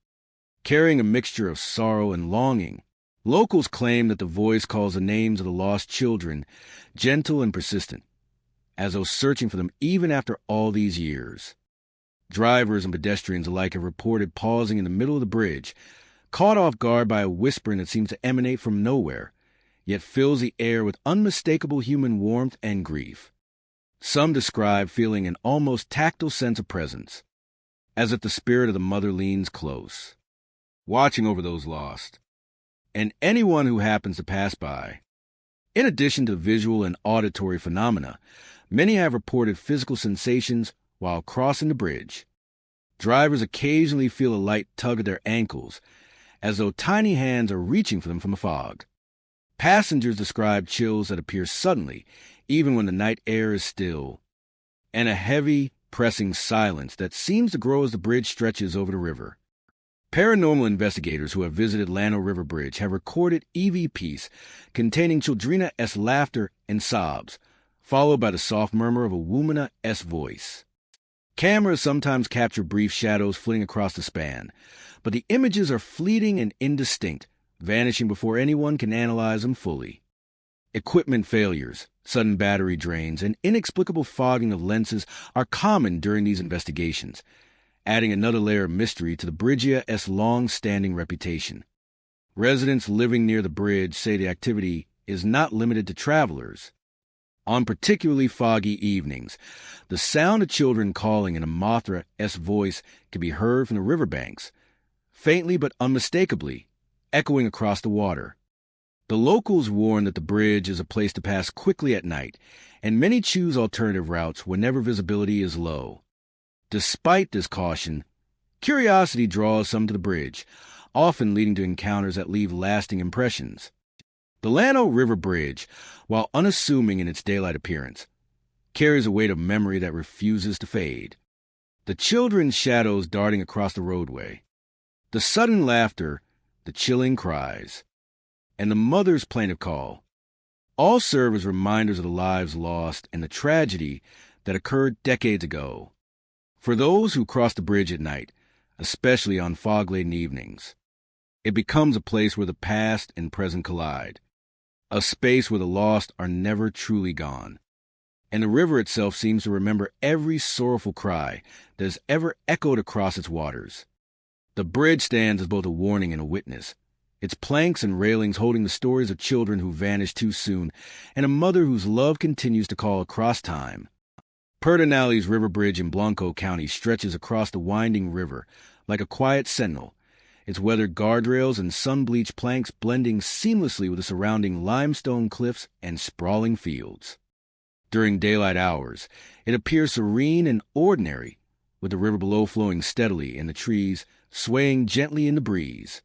Carrying a mixture of sorrow and longing, locals claim that the voice calls the names of the lost children, gentle and persistent, as though searching for them even after all these years. Drivers and pedestrians alike have reported pausing in the middle of the bridge, caught off guard by a whispering that seems to emanate from nowhere, yet fills the air with unmistakable human warmth and grief. Some describe feeling an almost tactile sense of presence, as if the spirit of the mother leans close, watching over those lost, and anyone who happens to pass by. In addition to visual and auditory phenomena, many have reported physical sensations while crossing the bridge. Drivers occasionally feel a light tug at their ankles, as though tiny hands are reaching for them from the fog. Passengers describe chills that appear suddenly, even when the night air is still, and a heavy, pressing silence that seems to grow as the bridge stretches over the river. Paranormal investigators who have visited Llano River Bridge have recorded EVPs containing Childrena-esque laughter and sobs, followed by the soft murmur of a Womana-esque voice. Cameras sometimes capture brief shadows flitting across the span, but the images are fleeting and indistinct, vanishing before anyone can analyze them fully. Equipment failures, sudden battery drains, and inexplicable fogging of lenses are common during these investigations, adding another layer of mystery to the Bridgia-esque long-standing reputation. Residents living near the bridge say the activity is not limited to travelers. On particularly foggy evenings, the sound of children calling in a Mothra-esque voice can be heard from the riverbanks, faintly but unmistakably, echoing across the water. The locals warn that the bridge is a place to pass quickly at night, and many choose alternative routes whenever visibility is low. Despite this caution, curiosity draws some to the bridge, often leading to encounters that leave lasting impressions. The Llano River Bridge, while unassuming in its daylight appearance, carries a weight of memory that refuses to fade. The children's shadows darting across the roadway, the sudden laughter, the chilling cries, and the mother's plaintive call, all serve as reminders of the lives lost and the tragedy that occurred decades ago. For those who cross the bridge at night, especially on fog-laden evenings, it becomes a place where the past and present collide, a space where the lost are never truly gone. And the river itself seems to remember every sorrowful cry that has ever echoed across its waters. The bridge stands as both a warning and a witness, its planks and railings holding the stories of children who vanished too soon and a mother whose love continues to call across time. Pedernales River Bridge in Blanco County stretches across the winding river like a quiet sentinel, its weathered guardrails and sun-bleached planks blending seamlessly with the surrounding limestone cliffs and sprawling fields. During daylight hours, it appears serene and ordinary, with the river below flowing steadily and the trees swaying gently in the breeze.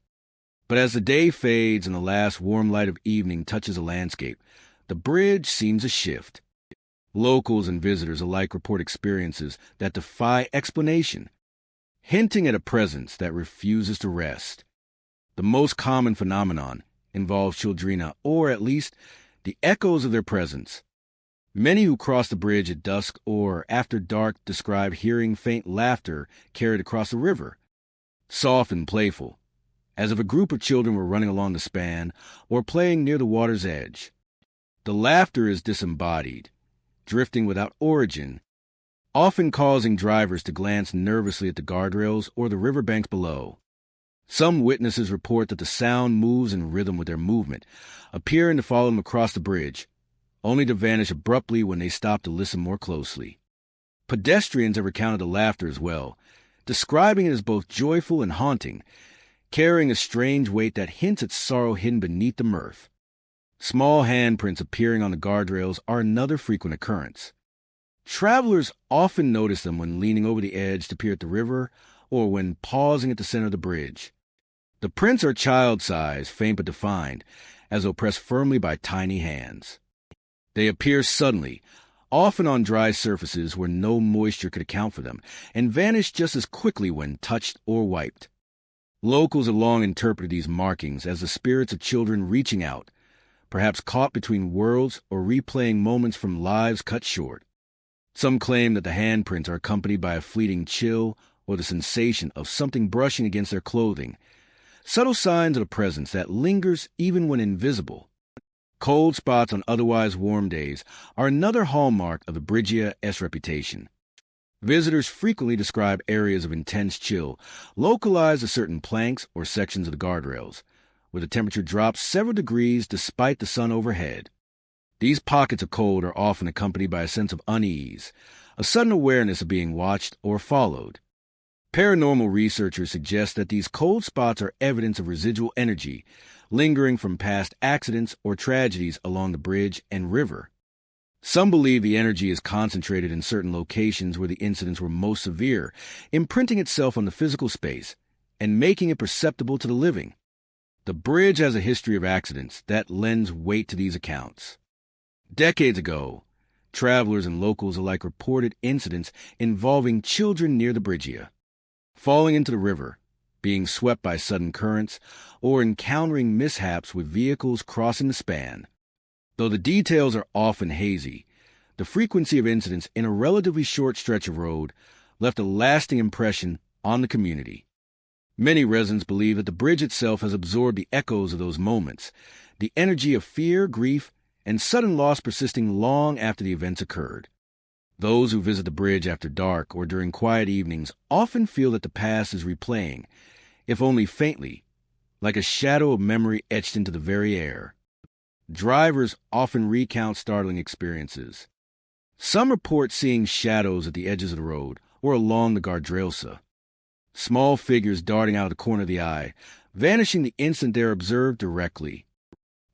But as the day fades and the last warm light of evening touches the landscape, the bridge seems to shift. Locals and visitors alike report experiences that defy explanation, hinting at a presence that refuses to rest. The most common phenomenon involves Childrena, or at least the echoes of their presence. Many who cross the bridge at dusk or after dark describe hearing faint laughter carried across the river, soft and playful, as if a group of children were running along the span or playing near the water's edge. The laughter is disembodied, drifting without origin, often causing drivers to glance nervously at the guardrails or the riverbanks below. Some witnesses report that the sound moves in rhythm with their movement, appearing to follow them across the bridge, only to vanish abruptly when they stop to listen more closely. Pedestrians have recounted the laughter as well, describing it as both joyful and haunting, carrying a strange weight that hints at sorrow hidden beneath the mirth. Small handprints appearing on the guardrails are another frequent occurrence. Travelers often notice them when leaning over the edge to peer at the river or when pausing at the center of the bridge. The prints are child-sized, faint but defined, as though pressed firmly by tiny hands. They appear suddenly, often on dry surfaces where no moisture could account for them, and vanish just as quickly when touched or wiped. Locals have long interpreted these markings as the spirits of children reaching out, perhaps caught between worlds or replaying moments from lives cut short. Some claim that the handprints are accompanied by a fleeting chill or the sensation of something brushing against their clothing, subtle signs of a presence that lingers even when invisible. Cold spots on otherwise warm days are another hallmark of the Bridgia's reputation. Visitors frequently describe areas of intense chill, localized to certain planks or sections of the guardrails, where the temperature drops several degrees despite the sun overhead. These pockets of cold are often accompanied by a sense of unease, a sudden awareness of being watched or followed. Paranormal researchers suggest that these cold spots are evidence of residual energy, lingering from past accidents or tragedies along the bridge and river. Some believe the energy is concentrated in certain locations where the incidents were most severe, imprinting itself on the physical space and making it perceptible to the living. The bridge has a history of accidents that lends weight to these accounts. Decades ago, travelers and locals alike reported incidents involving children near the Bridgia, falling into the river, being swept by sudden currents, or encountering mishaps with vehicles crossing the span. Though the details are often hazy, the frequency of incidents in a relatively short stretch of road left a lasting impression on the community. Many residents believe that the bridge itself has absorbed the echoes of those moments, the energy of fear, grief, and sudden loss persisting long after the events occurred. Those who visit the bridge after dark or during quiet evenings often feel that the past is replaying, if only faintly, like a shadow of memory etched into the very air. Drivers often recount startling experiences. Some report seeing shadows at the edges of the road or along the guardrailsa, small figures darting out of the corner of the eye, vanishing the instant they are observed directly.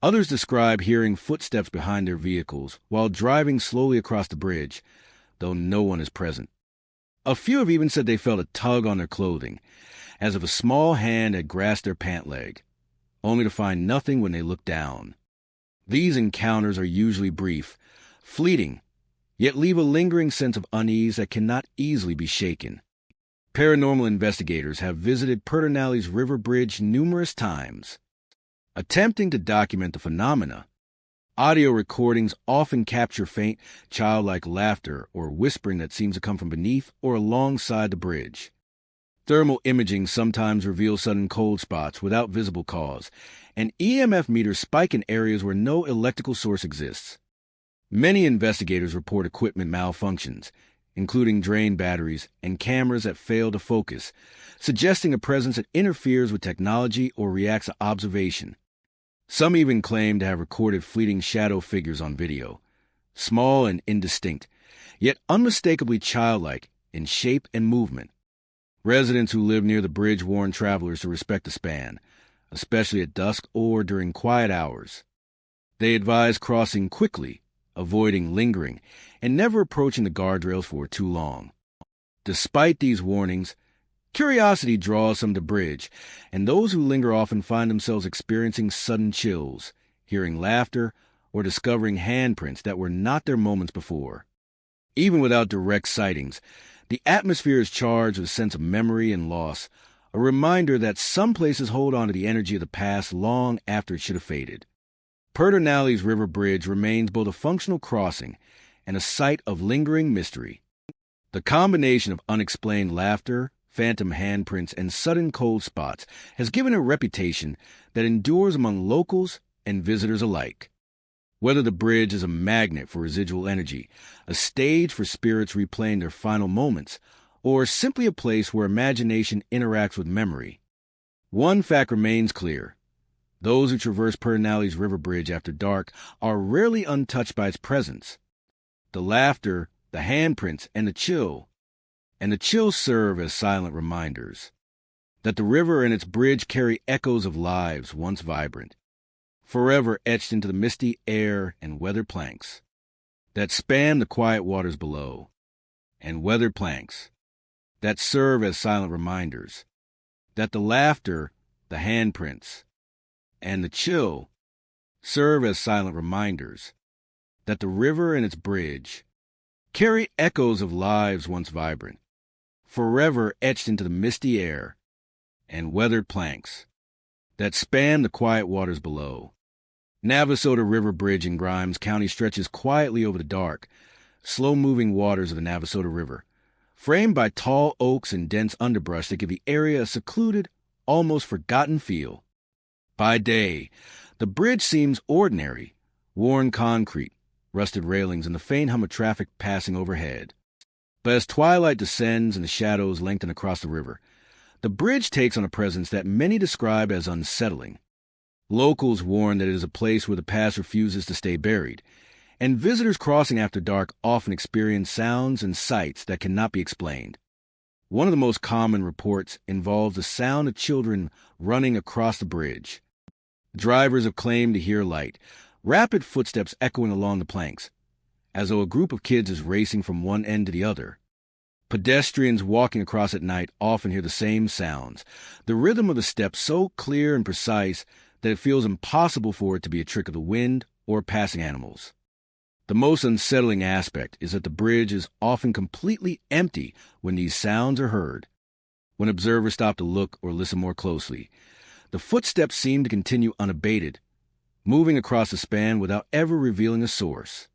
Others describe hearing footsteps behind their vehicles while driving slowly across the bridge, though no one is present. A few have even said they felt a tug on their clothing, as if a small hand had grasped their pant leg, only to find nothing when they looked down. These encounters are usually brief, fleeting, yet leave a lingering sense of unease that cannot easily be shaken. Paranormal investigators have visited Paranormal's river bridge numerous times. Attempting to document the phenomena, audio recordings often capture faint, childlike laughter or whispering that seems to come from beneath or alongside the bridge. Thermal imaging sometimes reveals sudden cold spots without visible cause, and EMF meters spike in areas where no electrical source exists. Many investigators report equipment malfunctions, including drain batteries and cameras that fail to focus, suggesting a presence that interferes with technology or reacts to observation. Some even claim to have recorded fleeting shadow figures on video, small and indistinct, yet unmistakably childlike in shape and movement. Residents who live near the bridge warn travelers to respect the span, especially at dusk or during quiet hours. They advise crossing quickly, avoiding lingering, and never approaching the guardrails for too long. Despite these warnings, curiosity draws some to the bridge, and those who linger often find themselves experiencing sudden chills, hearing laughter, or discovering handprints that were not there moments before. Even without direct sightings, the atmosphere is charged with a sense of memory and loss, a reminder that some places hold on to the energy of the past long after it should have faded. Paranormal's river bridge remains both a functional crossing and a site of lingering mystery. The combination of unexplained laughter, phantom handprints, and sudden cold spots has given it a reputation that endures among locals and visitors alike. Whether the bridge is a magnet for residual energy, a stage for spirits replaying their final moments, or simply a place where imagination interacts with memory, one fact remains clear. Those who traverse Paranormal's river bridge after dark are rarely untouched by its presence. The laughter, the handprints, and the chills serve as silent reminders that the river and its bridge carry echoes of lives once vibrant, forever etched into the misty air and weathered planks that span the quiet waters below, and weathered planks that serve as silent reminders that the laughter, the handprints, and the chill serve as silent reminders that the river and its bridge carry echoes of lives once vibrant, forever etched into the misty air and weathered planks that span the quiet waters below. Navasota River Bridge in Grimes County stretches quietly over the dark, slow-moving waters of the Navasota River, framed by tall oaks and dense underbrush that give the area a secluded, almost forgotten feel. By day, the bridge seems ordinary, worn concrete, rusted railings, and the faint hum of traffic passing overhead. But as twilight descends and the shadows lengthen across the river, the bridge takes on a presence that many describe as unsettling. Locals warn that it is a place where the past refuses to stay buried, and visitors crossing after dark often experience sounds and sights that cannot be explained. One of the most common reports involves the sound of children running across the bridge. Drivers have claimed to hear light, rapid footsteps echoing along the planks, as though a group of kids is racing from one end to the other. Pedestrians walking across at night often hear the same sounds, the rhythm of the steps so clear and precise that it feels impossible for it to be a trick of the wind or passing animals. The most unsettling aspect is that the bridge is often completely empty when these sounds are heard. When observers stop to look or listen more closely, the footsteps seem to continue unabated, moving across the span without ever revealing a source.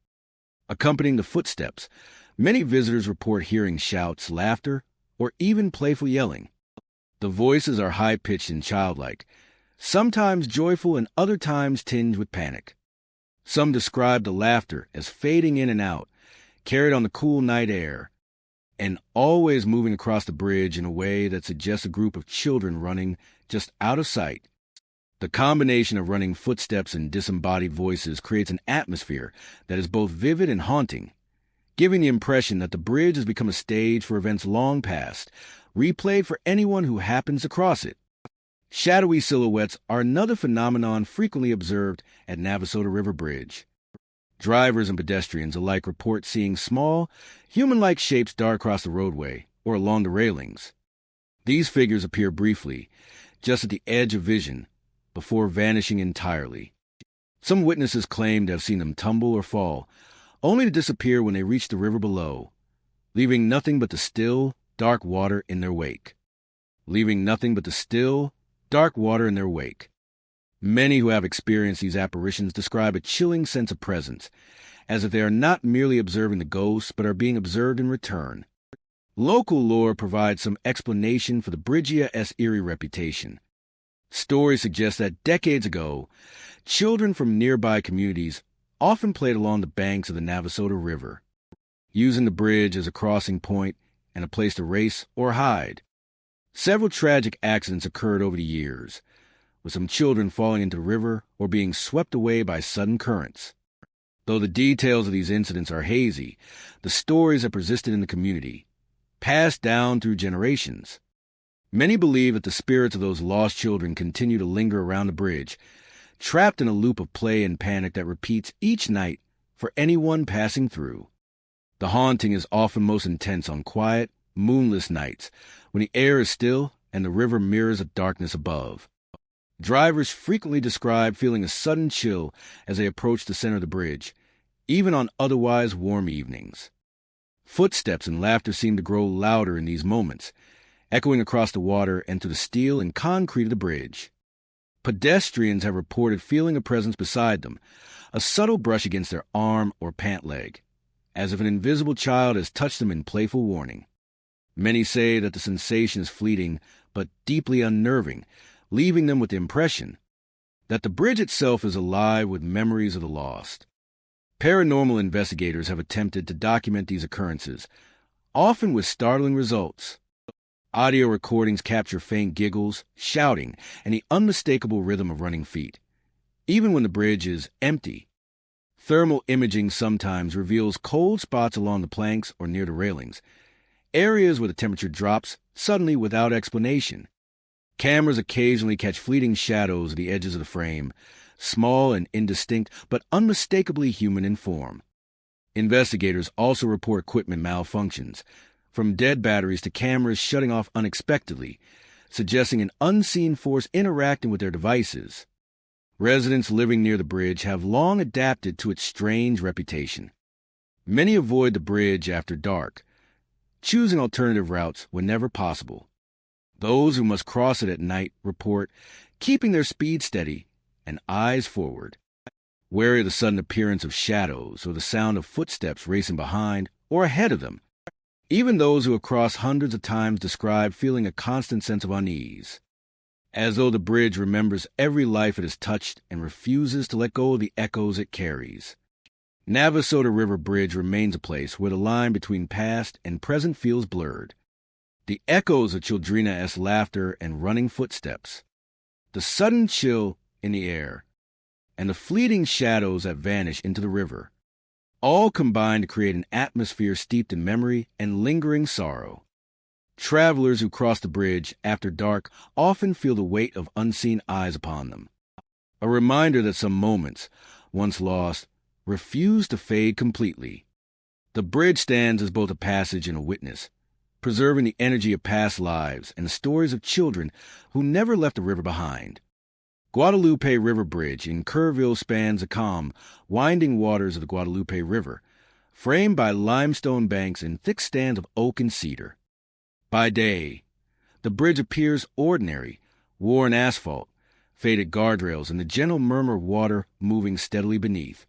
Accompanying the footsteps, many visitors report hearing shouts, laughter, or even playful yelling. The voices are high-pitched and childlike, sometimes joyful and other times tinged with panic. Some describe the laughter as fading in and out, carried on the cool night air, and always moving across the bridge in a way that suggests a group of children running just out of sight. The combination of running footsteps and disembodied voices creates an atmosphere that is both vivid and haunting, giving the impression that the bridge has become a stage for events long past, replayed for anyone who happens to cross it. Shadowy silhouettes are another phenomenon frequently observed at Navasota River Bridge. Drivers and pedestrians alike report seeing small, human-like shapes dart across the roadway or along the railings. These figures appear briefly, just at the edge of vision, before vanishing entirely. Some witnesses claim to have seen them tumble or fall, only to disappear when they reach the river below, leaving nothing but the still, dark water in their wake. Many who have experienced these apparitions describe a chilling sense of presence, as if they are not merely observing the ghosts, but are being observed in return. Local lore provides some explanation for the Bridge's eerie reputation. Stories suggest that decades ago, children from nearby communities often played along the banks of the Navasota River, using the bridge as a crossing point and a place to race or hide. Several tragic accidents occurred over the years, with some children falling into the river or being swept away by sudden currents. Though the details of these incidents are hazy, the stories have persisted in the community, passed down through generations. Many believe that the spirits of those lost children continue to linger around the bridge, trapped in a loop of play and panic that repeats each night for anyone passing through. The haunting is often most intense on quiet, moonless nights, when the air is still and the river mirrors the darkness above. Drivers frequently describe feeling a sudden chill as they approach the center of the bridge, even on otherwise warm evenings. Footsteps and laughter seem to grow louder in these moments, echoing across the water and through the steel and concrete of the bridge. Pedestrians have reported feeling a presence beside them, a subtle brush against their arm or pant leg, as if an invisible child has touched them in playful warning. Many say that the sensation is fleeting but deeply unnerving, leaving them with the impression that the bridge itself is alive with memories of the lost. Paranormal investigators have attempted to document these occurrences, often with startling results. Audio recordings capture faint giggles, shouting, and the unmistakable rhythm of running feet, even when the bridge is empty. Thermal imaging sometimes reveals cold spots along the planks or near the railings, areas where the temperature drops suddenly without explanation. Cameras occasionally catch fleeting shadows at the edges of the frame, small and indistinct, but unmistakably human in form. Investigators also report equipment malfunctions, from dead batteries to cameras shutting off unexpectedly, suggesting an unseen force interacting with their devices. Residents living near the bridge have long adapted to its strange reputation. Many avoid the bridge after dark, choosing alternative routes whenever possible. Those who must cross it at night report keeping their speed steady and eyes forward, wary of the sudden appearance of shadows or the sound of footsteps racing behind or ahead of them. Even those who have crossed hundreds of times describe feeling a constant sense of unease, as though the bridge remembers every life it has touched and refuses to let go of the echoes it carries. Navasota River Bridge remains a place where the line between past and present feels blurred. The echoes of Childrina-esque laughter and running footsteps, the sudden chill in the air, and the fleeting shadows that vanish into the river, all combine to create an atmosphere steeped in memory and lingering sorrow. Travelers who cross the bridge after dark often feel the weight of unseen eyes upon them, a reminder that some moments, once lost, refuse to fade completely. The bridge stands as both a passage and a witness, preserving the energy of past lives and the stories of children who never left the river behind. Guadalupe River Bridge in Kerrville spans the calm, winding waters of the Guadalupe River, framed by limestone banks and thick stands of oak and cedar. By day, the bridge appears ordinary, worn asphalt, faded guardrails, and the gentle murmur of water moving steadily beneath.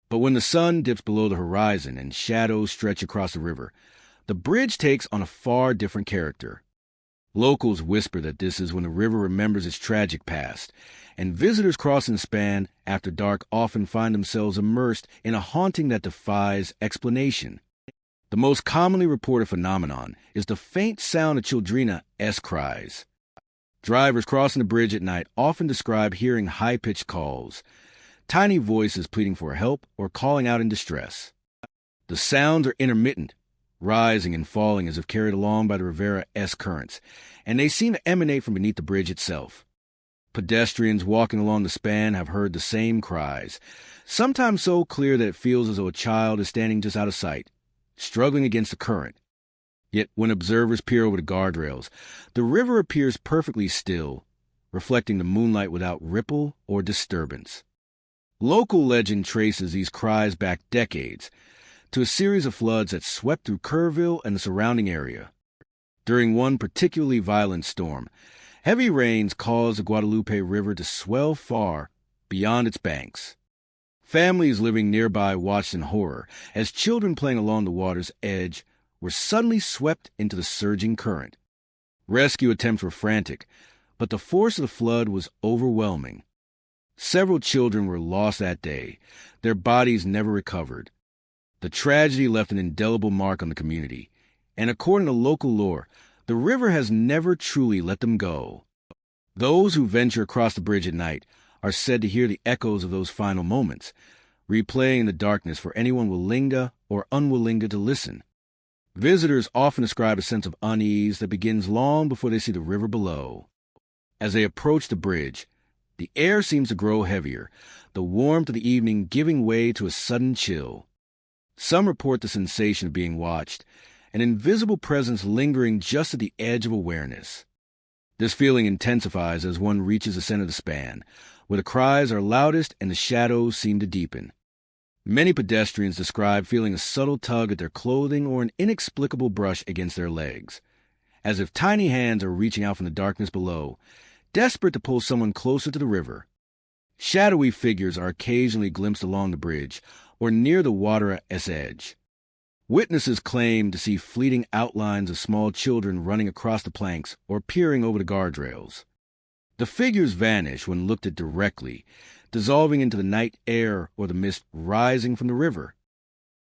But when the sun dips below the horizon and shadows stretch across the river, the bridge takes on a far different character. Locals whisper that this is when the river remembers its tragic past, and visitors crossing the span after dark often find themselves immersed in a haunting that defies explanation. The most commonly reported phenomenon is the faint sound of Childrina-esque cries. Drivers crossing the bridge at night often describe hearing high-pitched calls, tiny voices pleading for help or calling out in distress. The sounds are intermittent, rising and falling as if carried along by the Rivera-esque currents, and they seem to emanate from beneath the bridge itself. Pedestrians walking along the span have heard the same cries, sometimes so clear that it feels as though a child is standing just out of sight, struggling against the current. Yet when observers peer over the guardrails, the river appears perfectly still, reflecting the moonlight without ripple or disturbance. Local legend traces these cries back decades, to a series of floods that swept through Kerrville and the surrounding area. During one particularly violent storm, heavy rains caused the Guadalupe River to swell far beyond its banks. Families living nearby watched in horror as children playing along the water's edge were suddenly swept into the surging current. Rescue attempts were frantic, but the force of the flood was overwhelming. Several children were lost that day, their bodies never recovered. The tragedy left an indelible mark on the community, and according to local lore, the river has never truly let them go. Those who venture across the bridge at night are said to hear the echoes of those final moments, replaying in the darkness for anyone willinga or unwillinga to listen. Visitors often describe a sense of unease that begins long before they see the river below. As they approach the bridge, the air seems to grow heavier, the warmth of the evening giving way to a sudden chill. Some report the sensation of being watched, an invisible presence lingering just at the edge of awareness. This feeling intensifies as one reaches the center of the span, where the cries are loudest and the shadows seem to deepen. Many pedestrians describe feeling a subtle tug at their clothing or an inexplicable brush against their legs, as if tiny hands are reaching out from the darkness below, desperate to pull someone closer to the river. Shadowy figures are occasionally glimpsed along the bridge or near the water's edge. Witnesses claim to see fleeting outlines of small children running across the planks or peering over the guardrails. The figures vanish when looked at directly, dissolving into the night air or the mist rising from the river.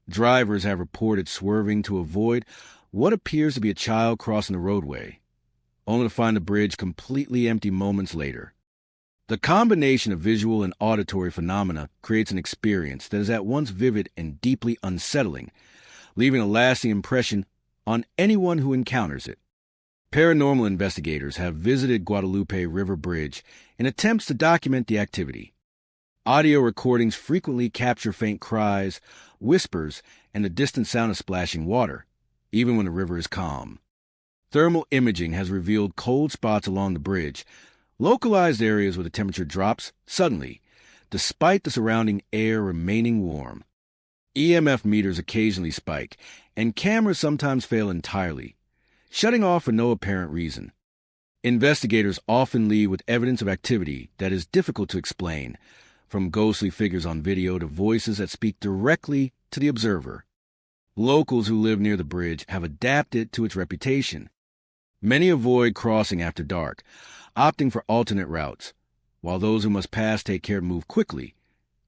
Drivers have reported swerving to avoid what appears to be a child crossing the roadway, only to find the bridge completely empty moments later. The combination of visual and auditory phenomena creates an experience that is at once vivid and deeply unsettling, leaving a lasting impression on anyone who encounters it. Paranormal investigators have visited Guadalupe River Bridge in attempts to document the activity. Audio recordings frequently capture faint cries, whispers, and the distant sound of splashing water, even when the river is calm. Thermal imaging has revealed cold spots along the bridge, localized areas where the temperature drops suddenly, despite the surrounding air remaining warm. EMF meters occasionally spike, and cameras sometimes fail entirely, shutting off for no apparent reason. Investigators often leave with evidence of activity that is difficult to explain, from ghostly figures on video to voices that speak directly to the observer. Locals who live near the bridge have adapted to its reputation. Many avoid crossing after dark, opting for alternate routes, while those who must pass take care to move quickly,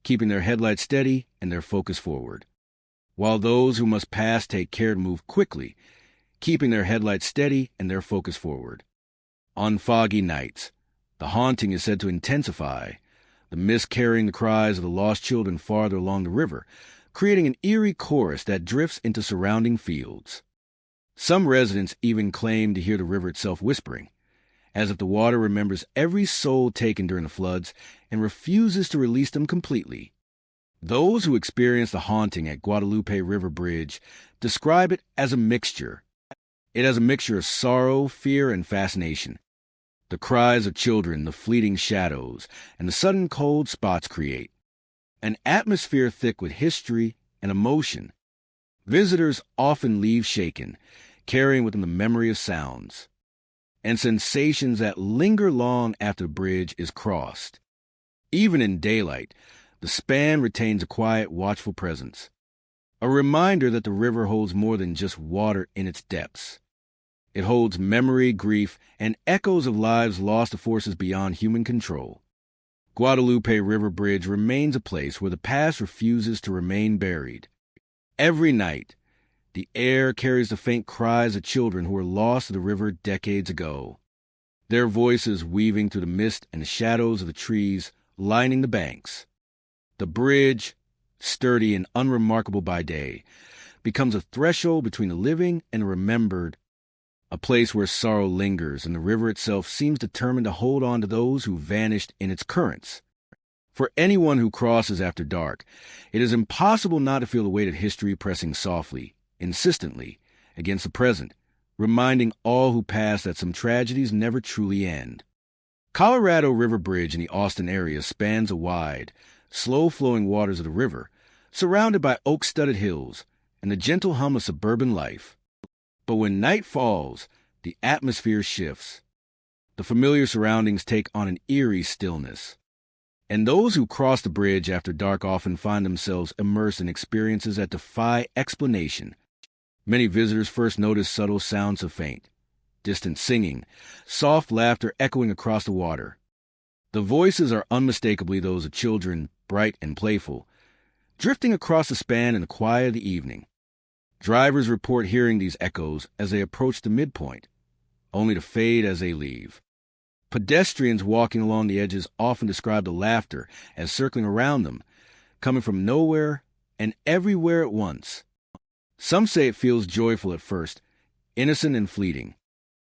keeping their headlights steady and their focus forward. On foggy nights, the haunting is said to intensify, the mist carrying the cries of the lost children farther along the river, creating an eerie chorus that drifts into surrounding fields. Some residents even claim to hear the river itself whispering, as if the water remembers every soul taken during the floods and refuses to release them completely. Those who experience the haunting at Guadalupe River Bridge describe it as a mixture. It has a mixture of sorrow, fear, and fascination. The cries of children, the fleeting shadows, and the sudden cold spots create an atmosphere thick with history and emotion. Visitors often leave shaken, carrying with them the memory of sounds and sensations that linger long after the bridge is crossed. Even in daylight, the span retains a quiet, watchful presence, a reminder that the river holds more than just water in its depths. It holds memory, grief, and echoes of lives lost to forces beyond human control. Guadalupe River Bridge remains a place where the past refuses to remain buried. Every night, the air carries the faint cries of children who were lost to the river decades ago, their voices weaving through the mist and the shadows of the trees lining the banks. The bridge, sturdy and unremarkable by day, becomes a threshold between the living and the remembered, a place where sorrow lingers and the river itself seems determined to hold on to those who vanished in its currents. For anyone who crosses after dark, it is impossible not to feel the weight of history pressing softly, insistently, against the present, reminding all who pass that some tragedies never truly end. Colorado River Bridge in the Austin area spans the wide, slow-flowing waters of the river, surrounded by oak-studded hills and the gentle hum of suburban life. But when night falls, the atmosphere shifts. The familiar surroundings take on an eerie stillness. And those who cross the bridge after dark often find themselves immersed in experiences that defy explanation. Many visitors first notice subtle sounds of faint, distant singing, soft laughter echoing across the water. The voices are unmistakably those of children, bright and playful, drifting across the span in the quiet of the evening. Drivers report hearing these echoes as they approach the midpoint, only to fade as they leave. Pedestrians walking along the edges often describe the laughter as circling around them, coming from nowhere and everywhere at once. Some say it feels joyful at first, innocent and fleeting,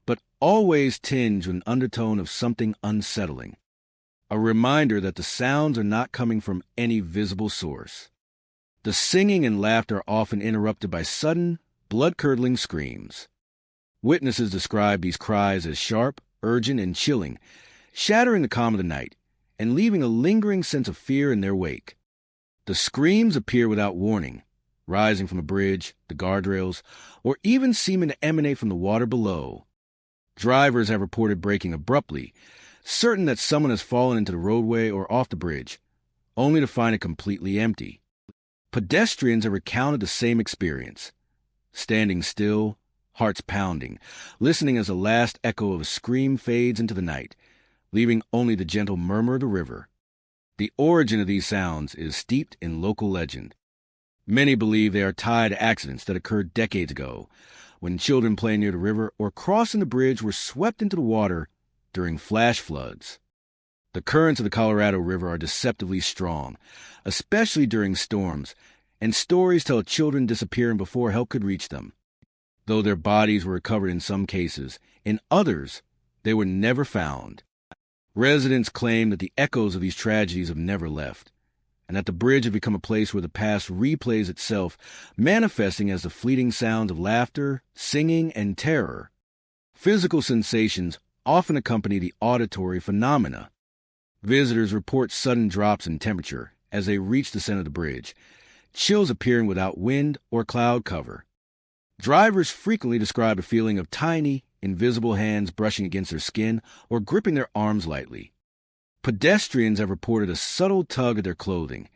but always tinged with an undertone of something unsettling, a reminder that the sounds are not coming from any visible source. The singing and laughter are often interrupted by sudden, blood-curdling screams. Witnesses describe these cries as sharp, urgent, and chilling, shattering the calm of the night and leaving a lingering sense of fear in their wake. The screams appear without warning, rising from the bridge, the guardrails, or even seeming to emanate from the water below. Drivers have reported braking abruptly, certain that someone has fallen into the roadway or off the bridge, only to find it completely empty. Pedestrians have recounted the same experience, standing still, hearts pounding, listening as the last echo of a scream fades into the night, leaving only the gentle murmur of the river. The origin of these sounds is steeped in local legend. Many believe they are tied to accidents that occurred decades ago, when children playing near the river or crossing the bridge were swept into the water during flash floods. The currents of the Colorado River are deceptively strong, especially during storms, and stories tell of children disappearing before help could reach them. Though their bodies were recovered in some cases, in others, they were never found. Residents claim that the echoes of these tragedies have never left, and that the bridge has become a place where the past replays itself, manifesting as the fleeting sounds of laughter, singing, and terror. Physical sensations often accompany the auditory phenomena. Visitors report sudden drops in temperature as they reach the center of the bridge, chills appearing without wind or cloud cover. Drivers frequently describe a feeling of tiny, invisible hands brushing against their skin or gripping their arms lightly. Pedestrians have reported a subtle tug at their clothing,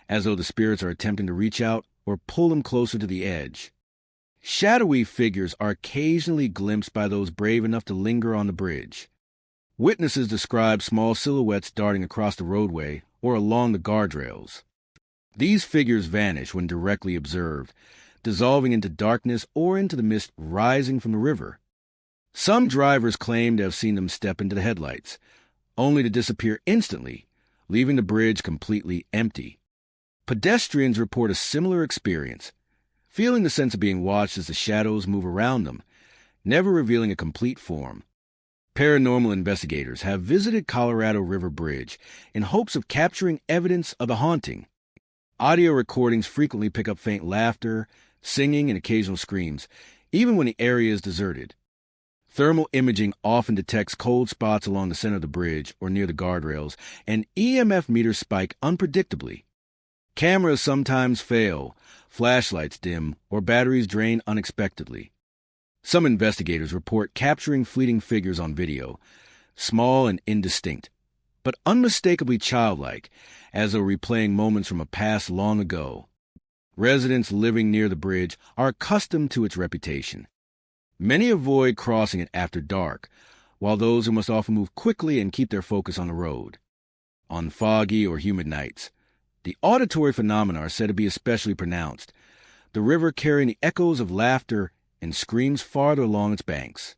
as though the spirits are attempting to reach out or pull them closer to the edge. Shadowy figures are occasionally glimpsed by those brave enough to linger on the bridge. Witnesses describe small silhouettes darting across the roadway or along the guardrails. These figures vanish when directly observed, dissolving into darkness or into the mist rising from the river. Some drivers claim to have seen them step into the headlights, only to disappear instantly, leaving the bridge completely empty. Pedestrians report a similar experience, feeling the sense of being watched as the shadows move around them, never revealing a complete form. Paranormal investigators have visited Colorado River Bridge in hopes of capturing evidence of the haunting. Audio recordings frequently pick up faint laughter, singing, and occasional screams, even when the area is deserted. Thermal imaging often detects cold spots along the center of the bridge or near the guardrails, and EMF meters spike unpredictably. Cameras sometimes fail, flashlights dim, or batteries drain unexpectedly. Some investigators report capturing fleeting figures on video, small and indistinct, but unmistakably childlike, as though replaying moments from a past long ago. Residents living near the bridge are accustomed to its reputation. Many avoid crossing it after dark, while those who must often move quickly and keep their focus on the road. On foggy or humid nights, the auditory phenomena are said to be especially pronounced, the river carrying the echoes of laughter and screams farther along its banks.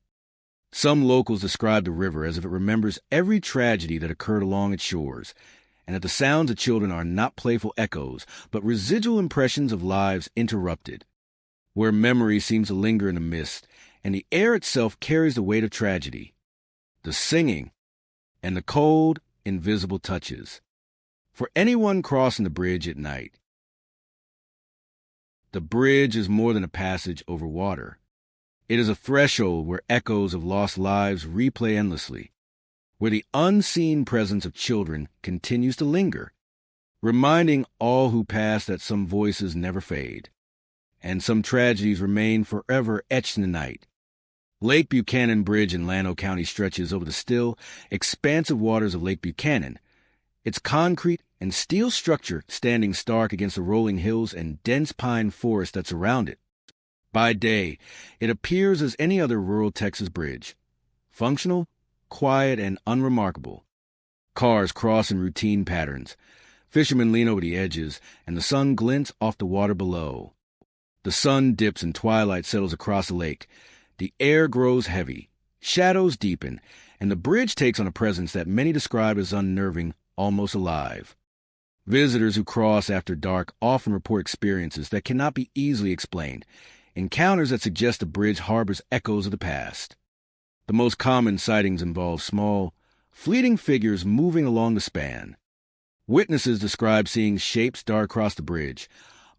Some locals describe the river as if it remembers every tragedy that occurred along its shores, and that the sounds of children are not playful echoes, but residual impressions of lives interrupted, where memory seems to linger in the mist, and the air itself carries the weight of tragedy, the singing, and the cold, invisible touches. For anyone crossing the bridge at night, the bridge is more than a passage over water. It is a threshold where echoes of lost lives replay endlessly, where the unseen presence of children continues to linger, reminding all who pass that some voices never fade, and some tragedies remain forever etched in the night. Lake Buchanan Bridge in Llano County stretches over the still, expansive waters of Lake Buchanan, its concrete and steel structure standing stark against the rolling hills and dense pine forest that surround it. By day, it appears as any other rural Texas bridge, functional, quiet, and unremarkable. Cars cross in routine patterns, fishermen lean over the edges, and the sun glints off the water below. The sun dips and twilight settles across the lake. The air grows heavy, shadows deepen, and the bridge takes on a presence that many describe as unnerving, almost alive. Visitors who cross after dark often report experiences that cannot be easily explained, encounters that suggest the bridge harbors echoes of the past. The most common sightings involve small, fleeting figures moving along the span. Witnesses describe seeing shapes dart across the bridge,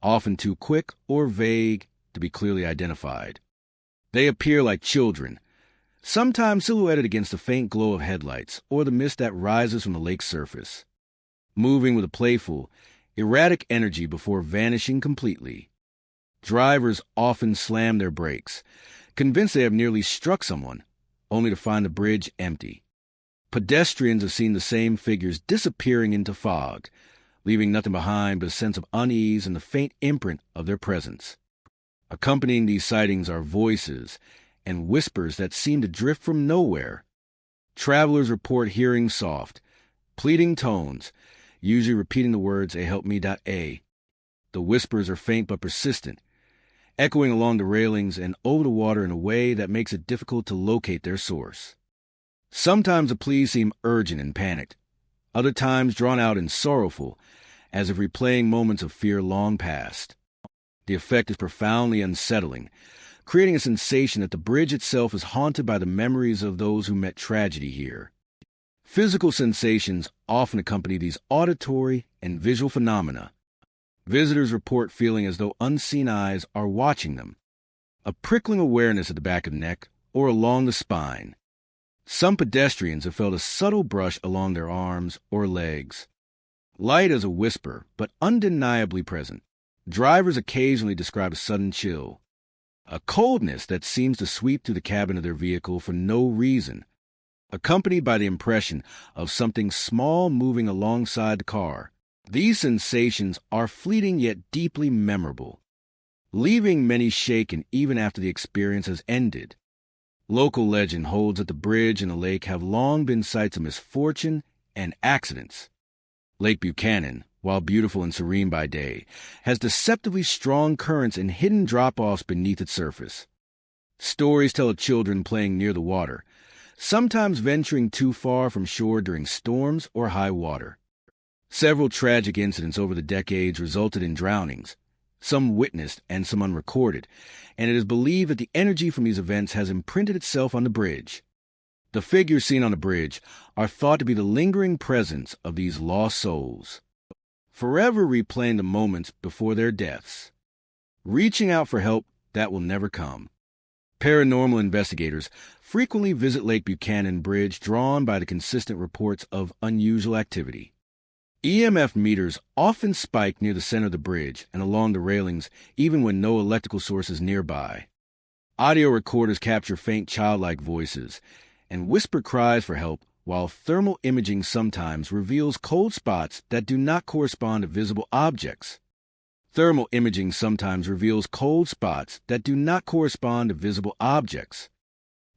often too quick or vague to be clearly identified. They appear like children, sometimes silhouetted against the faint glow of headlights or the mist that rises from the lake's surface, moving with a playful, erratic energy before vanishing completely. Drivers often slam their brakes, convinced they have nearly struck someone, only to find the bridge empty. Pedestrians have seen the same figures disappearing into fog, leaving nothing behind but a sense of unease and the faint imprint of their presence. Accompanying these sightings are voices and whispers that seem to drift from nowhere. Travelers report hearing soft, pleading tones, usually repeating the words "a help me." The whispers are faint but persistent, echoing along the railings and over the water in a way that makes it difficult to locate their source. Sometimes the pleas seem urgent and panicked, other times drawn out and sorrowful, as if replaying moments of fear long past. The effect is profoundly unsettling, creating a sensation that the bridge itself is haunted by the memories of those who met tragedy here. Physical sensations often accompany these auditory and visual phenomena. Visitors report feeling as though unseen eyes are watching them, a prickling awareness at the back of the neck or along the spine. Some pedestrians have felt a subtle brush along their arms or legs. Light as a whisper, but undeniably present. Drivers occasionally describe a sudden chill, a coldness that seems to sweep through the cabin of their vehicle for no reason, accompanied by the impression of something small moving alongside the car. These sensations are fleeting yet deeply memorable, leaving many shaken even after the experience has ended. Local legend holds that the bridge and the lake have long been sites of misfortune and accidents. Lake Buchanan, while beautiful and serene by day, has deceptively strong currents and hidden drop-offs beneath its surface. Stories tell of children playing near the water, sometimes venturing too far from shore during storms or high water. Several tragic incidents over the decades resulted in drownings, some witnessed and some unrecorded, and it is believed that the energy from these events has imprinted itself on the bridge. The figures seen on the bridge are thought to be the lingering presence of these lost souls, forever replaying the moments before their deaths, reaching out for help that will never come. Paranormal investigators frequently visit Lake Buchanan Bridge, drawn by the consistent reports of unusual activity. EMF meters often spike near the center of the bridge and along the railings, even when no electrical source is nearby. Audio recorders capture faint childlike voices and whisper cries for help, while thermal imaging sometimes reveals cold spots that do not correspond to visible objects. Thermal imaging sometimes reveals cold spots that do not correspond to visible objects.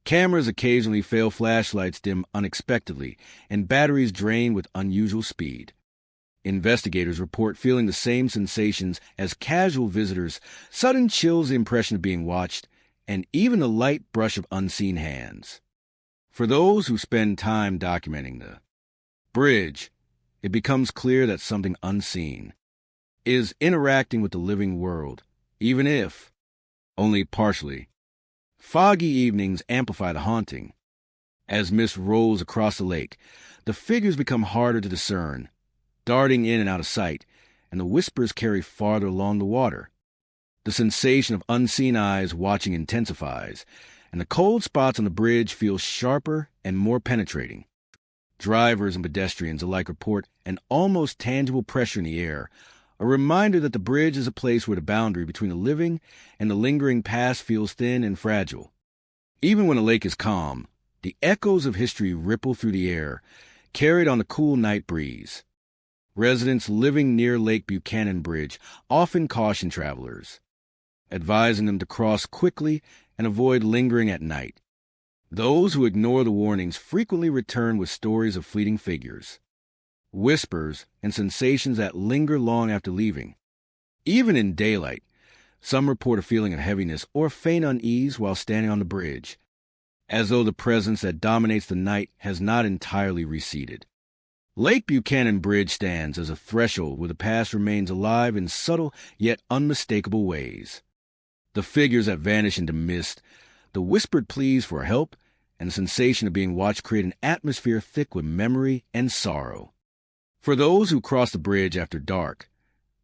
Cameras occasionally fail, flashlights dim unexpectedly, and batteries drain with unusual speed. Investigators report feeling the same sensations as casual visitors, sudden chills, the impression of being watched, and even a light brush of unseen hands. For those who spend time documenting the bridge, it becomes clear that something unseen is interacting with the living world, even if only partially. Foggy evenings amplify the haunting. As mist rolls across the lake, the figures become harder to discern, darting in and out of sight, and the whispers carry farther along the water. The sensation of unseen eyes watching intensifies, and the cold spots on the bridge feel sharper and more penetrating. Drivers and pedestrians alike report an almost tangible pressure in the air, a reminder that the bridge is a place where the boundary between the living and the lingering past feels thin and fragile. Even when the lake is calm, the echoes of history ripple through the air, carried on the cool night breeze. Residents living near Lake Buchanan Bridge often caution travelers, advising them to cross quickly and avoid lingering at night. Those who ignore the warnings frequently return with stories of fleeting figures, whispers, and sensations that linger long after leaving. Even in daylight, some report a feeling of heaviness or faint unease while standing on the bridge, as though the presence that dominates the night has not entirely receded. Lake Buchanan Bridge stands as a threshold where the past remains alive in subtle yet unmistakable ways. The figures that vanish into mist, the whispered pleas for help, and the sensation of being watched create an atmosphere thick with memory and sorrow. For those who cross the bridge after dark,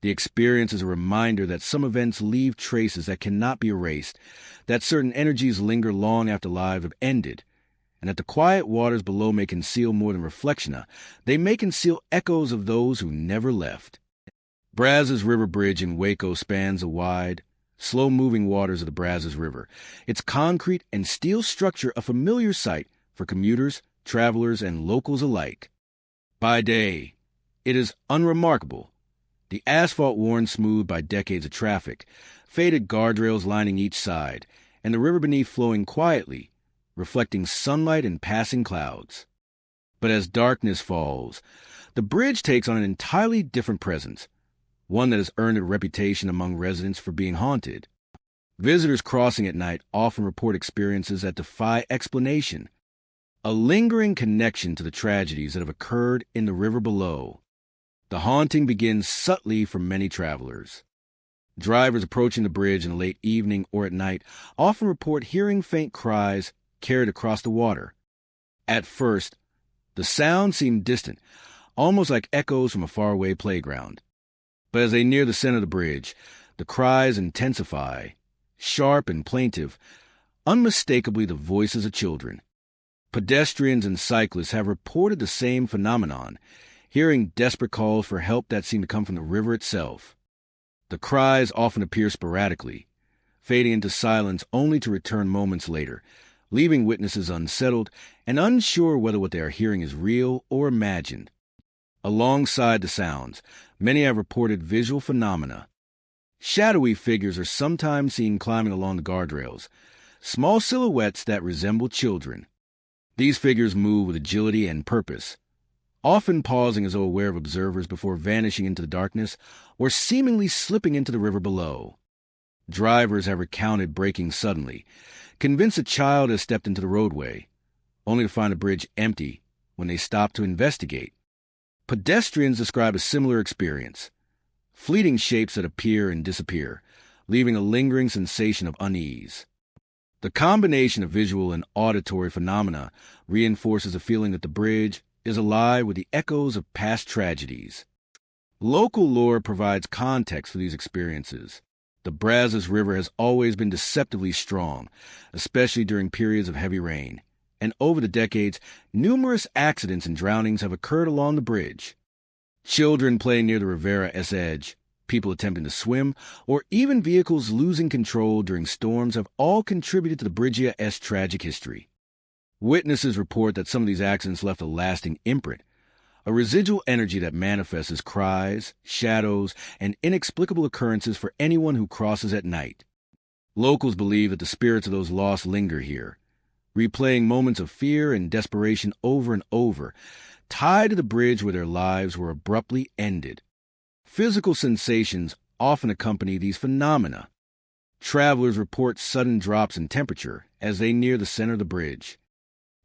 the experience is a reminder that some events leave traces that cannot be erased, that certain energies linger long after lives have ended, and that the quiet waters below may conceal more than reflection. They may conceal echoes of those who never left. Brazos River Bridge in Waco spans the wide, slow-moving waters of the Brazos River, its concrete and steel structure a familiar sight for commuters, travelers, and locals alike. By day, it is unremarkable. The asphalt worn smooth by decades of traffic, faded guardrails lining each side, and the river beneath flowing quietly, reflecting sunlight and passing clouds. But as darkness falls, the bridge takes on an entirely different presence, one that has earned a reputation among residents for being haunted. Visitors crossing at night often report experiences that defy explanation, a lingering connection to the tragedies that have occurred in the river below. The haunting begins subtly for many travelers. Drivers approaching the bridge in the late evening or at night often report hearing faint cries carried across the water. At first, the sounds seem distant, almost like echoes from a faraway playground. But as they near the center of the bridge, the cries intensify, sharp and plaintive, unmistakably the voices of children. Pedestrians and cyclists have reported the same phenomenon, hearing desperate calls for help that seem to come from the river itself. The cries often appear sporadically, fading into silence only to return moments later, leaving witnesses unsettled and unsure whether what they are hearing is real or imagined. Alongside the sounds, many have reported visual phenomena. Shadowy figures are sometimes seen climbing along the guardrails, small silhouettes that resemble children. These figures move with agility and purpose, often pausing as though aware of observers before vanishing into the darkness or seemingly slipping into the river below. Drivers have recounted braking suddenly, convinced a child has stepped into the roadway, only to find the bridge empty when they stop to investigate. Pedestrians describe a similar experience, fleeting shapes that appear and disappear, leaving a lingering sensation of unease. The combination of visual and auditory phenomena reinforces a feeling that the bridge is alive with the echoes of past tragedies. Local lore provides context for these experiences. The Brazos River has always been deceptively strong, especially during periods of heavy rain, and over the decades, numerous accidents and drownings have occurred along the bridge. Children playing near the Rivera's edge, people attempting to swim, or even vehicles losing control during storms have all contributed to the Bridge's tragic history. Witnesses report that some of these accidents left a lasting imprint, a residual energy that manifests as cries, shadows, and inexplicable occurrences for anyone who crosses at night. Locals believe that the spirits of those lost linger here, replaying moments of fear and desperation over and over, tied to the bridge where their lives were abruptly ended. Physical sensations often accompany these phenomena. Travelers report sudden drops in temperature as they near the center of the bridge,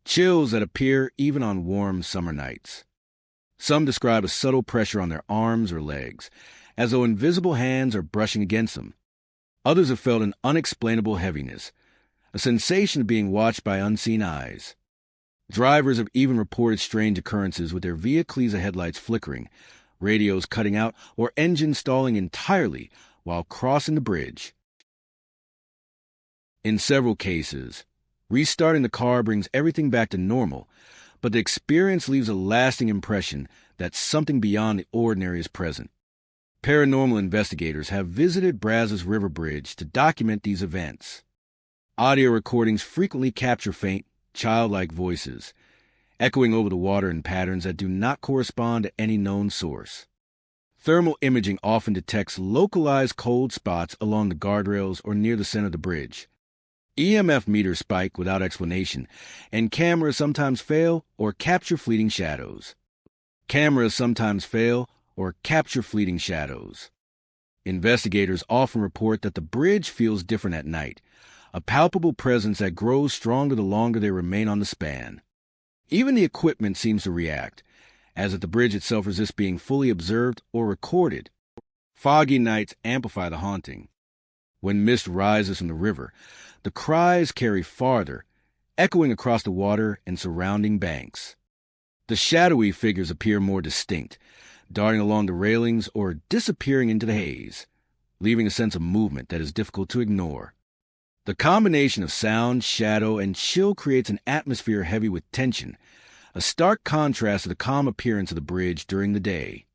chills that appear even on warm summer nights. Some describe a subtle pressure on their arms or legs, as though invisible hands are brushing against them. Others have felt an unexplainable heaviness, a sensation of being watched by unseen eyes. Drivers have even reported strange occurrences with their vehicles' headlights flickering, radios cutting out, or engines stalling entirely while crossing the bridge. In several cases, restarting the car brings everything back to normal, but the experience leaves a lasting impression that something beyond the ordinary is present. Paranormal investigators have visited Brazos River Bridge to document these events. Audio recordings frequently capture faint, childlike voices, echoing over the water in patterns that do not correspond to any known source. Thermal imaging often detects localized cold spots along the guardrails or near the center of the bridge. EMF meters spike without explanation, and cameras sometimes fail or capture fleeting shadows. Investigators often report that the bridge feels different at night, a palpable presence that grows stronger the longer they remain on the span. Even the equipment seems to react, as if the bridge itself resists being fully observed or recorded. Foggy nights amplify the haunting. When mist rises from the river, the cries carry farther, echoing across the water and surrounding banks. The shadowy figures appear more distinct, darting along the railings or disappearing into the haze, leaving a sense of movement that is difficult to ignore. The combination of sound, shadow, and chill creates an atmosphere heavy with tension, a stark contrast to the calm appearance of the bridge during the day.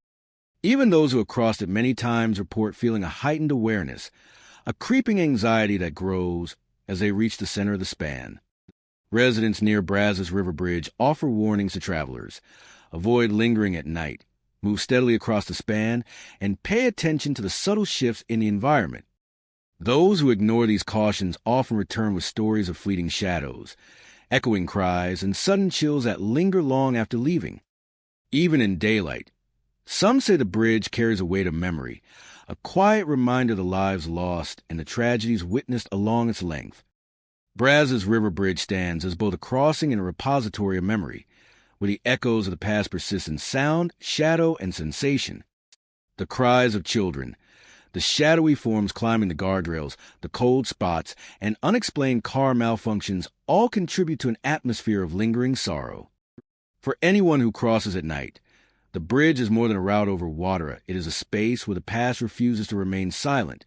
Even those who have crossed it many times report feeling a heightened awareness, a creeping anxiety that grows as they reach the center of the span. Residents near Brazos River Bridge offer warnings to travelers. Avoid lingering at night, move steadily across the span, and pay attention to the subtle shifts in the environment. Those who ignore these cautions often return with stories of fleeting shadows, echoing cries, and sudden chills that linger long after leaving. Even in daylight, some say the bridge carries a weight of memory, a quiet reminder of the lives lost and the tragedies witnessed along its length. Brazos River Bridge stands as both a crossing and a repository of memory, where the echoes of the past persist in sound, shadow, and sensation. The cries of children, the shadowy forms climbing the guardrails, the cold spots, and unexplained car malfunctions all contribute to an atmosphere of lingering sorrow. For anyone who crosses at night, the bridge is more than a route over water. It is a space where the past refuses to remain silent,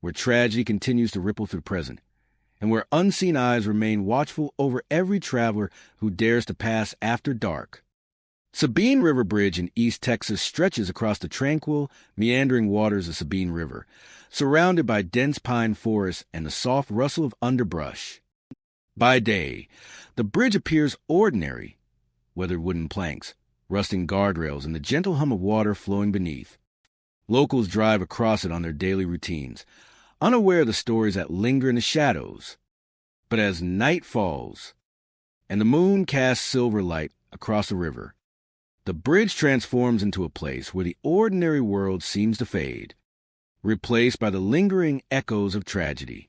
where tragedy continues to ripple through the present, and where unseen eyes remain watchful over every traveler who dares to pass after dark. Sabine River Bridge in East Texas stretches across the tranquil, meandering waters of Sabine River, surrounded by dense pine forests and the soft rustle of underbrush. By day, the bridge appears ordinary, weathered wooden planks, rusting guardrails, and the gentle hum of water flowing beneath. Locals drive across it on their daily routines, unaware of the stories that linger in the shadows. But as night falls, and the moon casts silver light across the river, the bridge transforms into a place where the ordinary world seems to fade, replaced by the lingering echoes of tragedy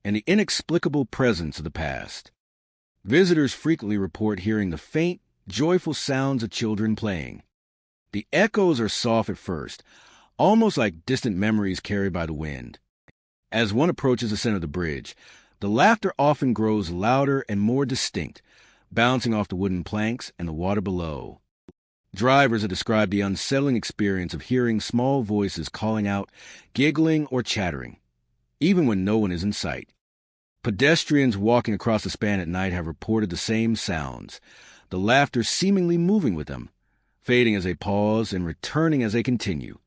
and the inexplicable presence of the past. Visitors frequently report hearing the faint, joyful sounds of children playing. The echoes are soft at first, almost like distant memories carried by the wind. As one approaches the center of the bridge, the laughter often grows louder and more distinct, bouncing off the wooden planks and the water below. Drivers have described the unsettling experience of hearing small voices calling out, giggling, or chattering, even when no one is in sight. Pedestrians walking across the span at night have reported the same sounds, the laughter seemingly moving with them, fading as they pause and returning as they continue.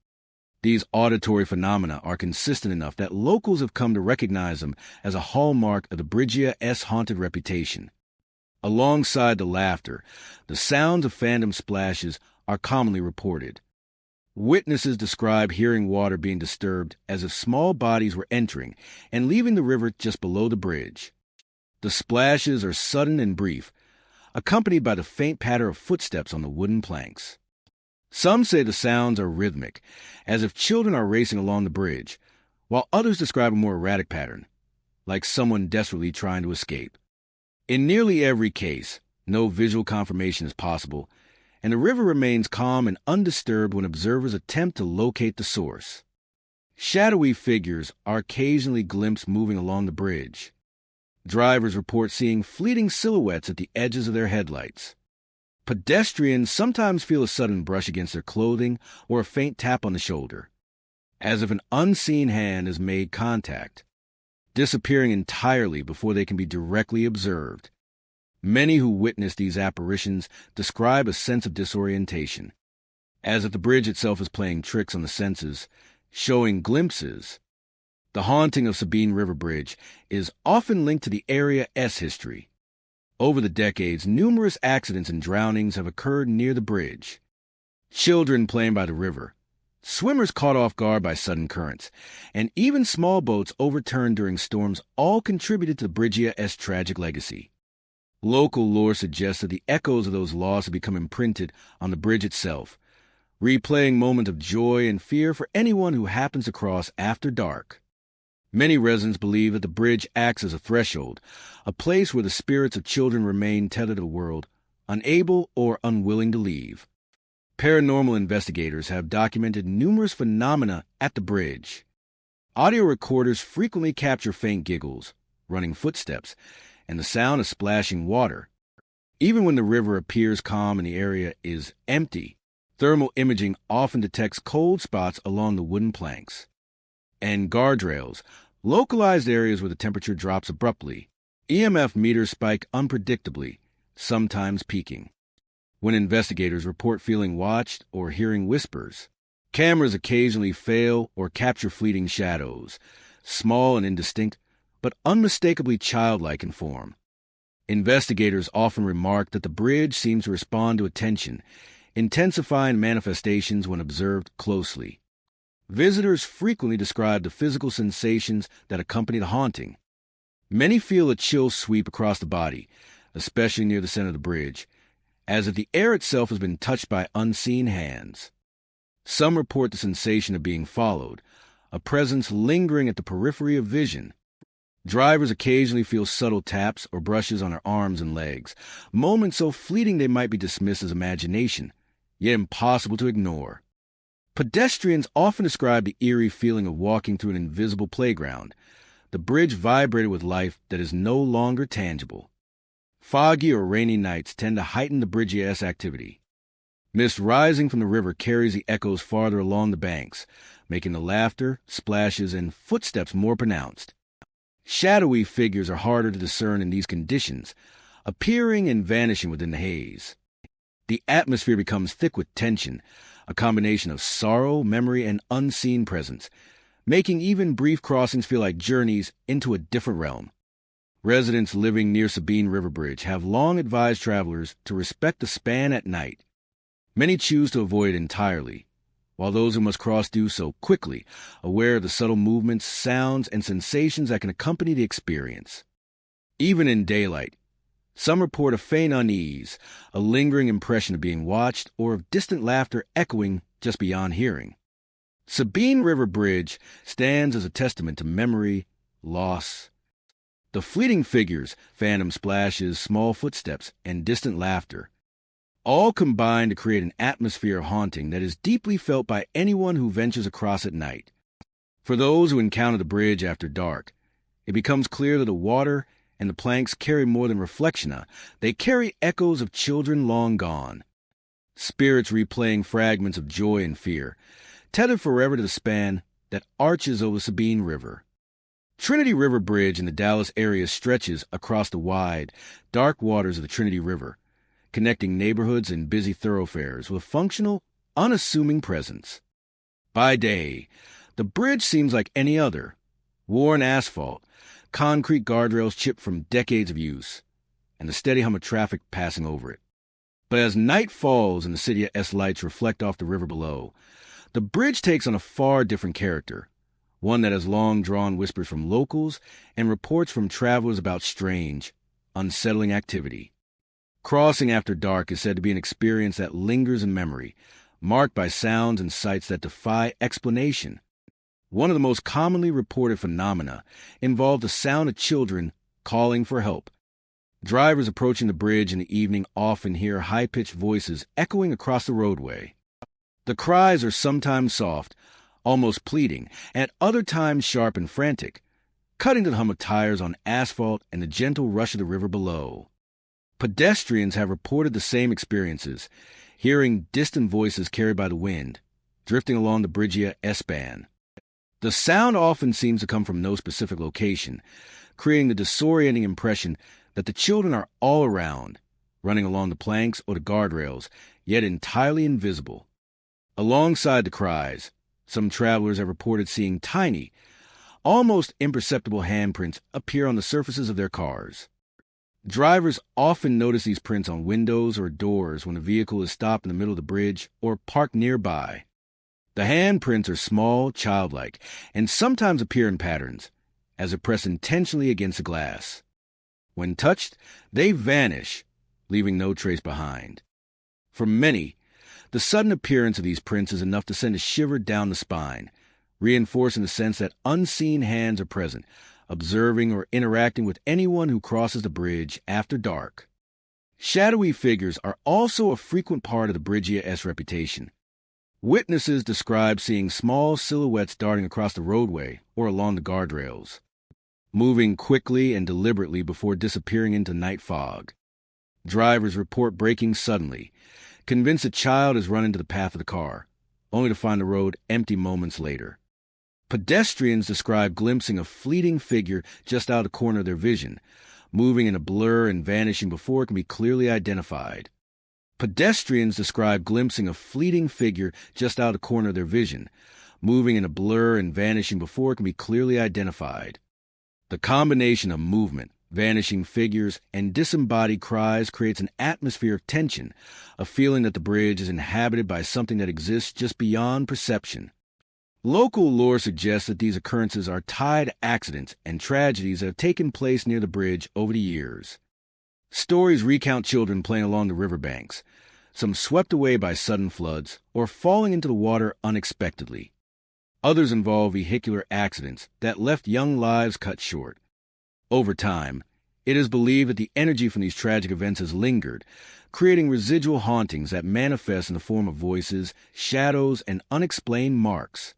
These auditory phenomena are consistent enough that locals have come to recognize them as a hallmark of the Bridge's haunted reputation. Alongside the laughter, the sounds of phantom splashes are commonly reported. Witnesses describe hearing water being disturbed as if small bodies were entering and leaving the river just below the bridge. The splashes are sudden and brief, accompanied by the faint patter of footsteps on the wooden planks. Some say the sounds are rhythmic, as if children are racing along the bridge, while others describe a more erratic pattern, like someone desperately trying to escape. In nearly every case, no visual confirmation is possible, and the river remains calm and undisturbed when observers attempt to locate the source. Shadowy figures are occasionally glimpsed moving along the bridge. Drivers report seeing fleeting silhouettes at the edges of their headlights. Pedestrians sometimes feel a sudden brush against their clothing or a faint tap on the shoulder, as if an unseen hand has made contact, disappearing entirely before they can be directly observed. Many who witness these apparitions describe a sense of disorientation, as if the bridge itself is playing tricks on the senses, showing glimpses. The haunting of Sabine River Bridge is often linked to the area's history. Over the decades, numerous accidents and drownings have occurred near the bridge. Children playing by the river, swimmers caught off guard by sudden currents, and even small boats overturned during storms all contributed to the Bridge's tragic legacy. Local lore suggests that the echoes of those lost have become imprinted on the bridge itself, replaying moments of joy and fear for anyone who happens to cross after dark. Many residents believe that the bridge acts as a threshold, a place where the spirits of children remain tethered to the world, unable or unwilling to leave. Paranormal investigators have documented numerous phenomena at the bridge. Audio recorders frequently capture faint giggles, running footsteps, and the sound of splashing water. Even when the river appears calm and the area is empty, thermal imaging often detects cold spots along the wooden planks. And guardrails, localized areas where the temperature drops abruptly. EMF meters spike unpredictably, sometimes peaking. When investigators report feeling watched or hearing whispers, cameras occasionally fail or capture fleeting shadows, small and indistinct, but unmistakably childlike in form. Investigators often remark that the bridge seems to respond to attention, intensifying manifestations when observed closely. Visitors frequently describe the physical sensations that accompany the haunting. Many feel a chill sweep across the body, especially near the center of the bridge, as if the air itself has been touched by unseen hands. Some report the sensation of being followed, a presence lingering at the periphery of vision. Drivers occasionally feel subtle taps or brushes on their arms and legs, moments so fleeting they might be dismissed as imagination, yet impossible to ignore. Pedestrians often describe the eerie feeling of walking through an invisible playground. The bridge vibrated with life that is no longer tangible. Foggy or rainy nights tend to heighten the Bridge's activity. Mist rising from the river carries the echoes farther along the banks, making the laughter, splashes, and footsteps more pronounced. Shadowy figures are harder to discern in these conditions, appearing and vanishing within the haze. The atmosphere becomes thick with tension, a combination of sorrow, memory, and unseen presence, making even brief crossings feel like journeys into a different realm. Residents living near Sabine River Bridge have long advised travelers to respect the span at night. Many choose to avoid it entirely, while those who must cross do so quickly, aware of the subtle movements, sounds, and sensations that can accompany the experience. Even in daylight, some report a faint unease, a lingering impression of being watched, or of distant laughter echoing just beyond hearing. Sabine River Bridge stands as a testament to memory, loss. The fleeting figures, phantom splashes, small footsteps, and distant laughter all combine to create an atmosphere of haunting that is deeply felt by anyone who ventures across at night. For those who encounter the bridge after dark, it becomes clear that the water and the planks carry more than reflection. They carry echoes of children long gone, spirits replaying fragments of joy and fear, tethered forever to the span that arches over Sabine River. Trinity River Bridge in the Dallas area stretches across the wide, dark waters of the Trinity River, connecting neighborhoods and busy thoroughfares with a functional, unassuming presence. By day, the bridge seems like any other: worn asphalt, concrete guardrails chipped from decades of use, and the steady hum of traffic passing over it. But as night falls and the City S lights reflect off the river below, the bridge takes on a far different character, one that has long drawn whispers from locals and reports from travelers about strange, unsettling activity. Crossing after dark is said to be an experience that lingers in memory, marked by sounds and sights that defy explanation. One of the most commonly reported phenomena involved the sound of children calling for help. Drivers approaching the bridge in the evening often hear high-pitched voices echoing across the roadway. The cries are sometimes soft, almost pleading, and at other times sharp and frantic, cutting to the hum of tires on asphalt and the gentle rush of the river below. Pedestrians have reported the same experiences, hearing distant voices carried by the wind, drifting along the Bridgia S-Bahn. The sound often seems to come from no specific location, creating the disorienting impression that the children are all around, running along the planks or the guardrails, yet entirely invisible. Alongside the cries, some travelers have reported seeing tiny, almost imperceptible handprints appear on the surfaces of their cars. Drivers often notice these prints on windows or doors when a vehicle is stopped in the middle of the bridge or parked nearby. The handprints are small, childlike, and sometimes appear in patterns, as if pressed intentionally against the glass. When touched, they vanish, leaving no trace behind. For many, the sudden appearance of these prints is enough to send a shiver down the spine, reinforcing the sense that unseen hands are present, observing or interacting with anyone who crosses the bridge after dark. Shadowy figures are also a frequent part of the Bridgia S reputation. Witnesses describe seeing small silhouettes darting across the roadway or along the guardrails, moving quickly and deliberately before disappearing into night fog. Drivers report braking suddenly, convinced a child has run into the path of the car, only to find the road empty moments later. Pedestrians describe glimpsing a fleeting figure just out of the corner of their vision, moving in a blur and vanishing before it can be clearly identified. Pedestrians describe glimpsing a fleeting figure just out of the corner of their vision, moving in a blur and vanishing before it can be clearly identified. The combination of movement, vanishing figures, and disembodied cries creates an atmosphere of tension, a feeling that the bridge is inhabited by something that exists just beyond perception. Local lore suggests that these occurrences are tied to accidents and tragedies that have taken place near the bridge over the years. Stories recount children playing along the riverbanks, some swept away by sudden floods or falling into the water unexpectedly. Others involve vehicular accidents that left young lives cut short. Over time, it is believed that the energy from these tragic events has lingered, creating residual hauntings that manifest in the form of voices, shadows, and unexplained marks.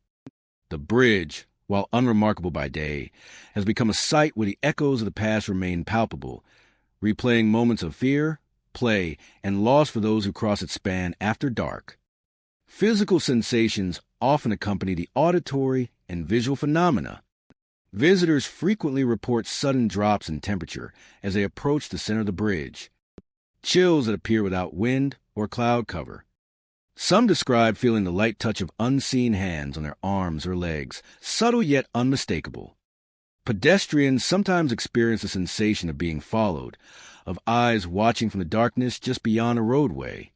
The bridge, while unremarkable by day, has become a site where the echoes of the past remain palpable, replaying moments of fear, play, and loss for those who cross its span after dark. Physical sensations often accompany the auditory and visual phenomena. Visitors frequently report sudden drops in temperature as they approach the center of the bridge, chills that appear without wind or cloud cover. Some describe feeling the light touch of unseen hands on their arms or legs, subtle yet unmistakable. Pedestrians sometimes experience the sensation of being followed, of eyes watching from the darkness just beyond a roadway.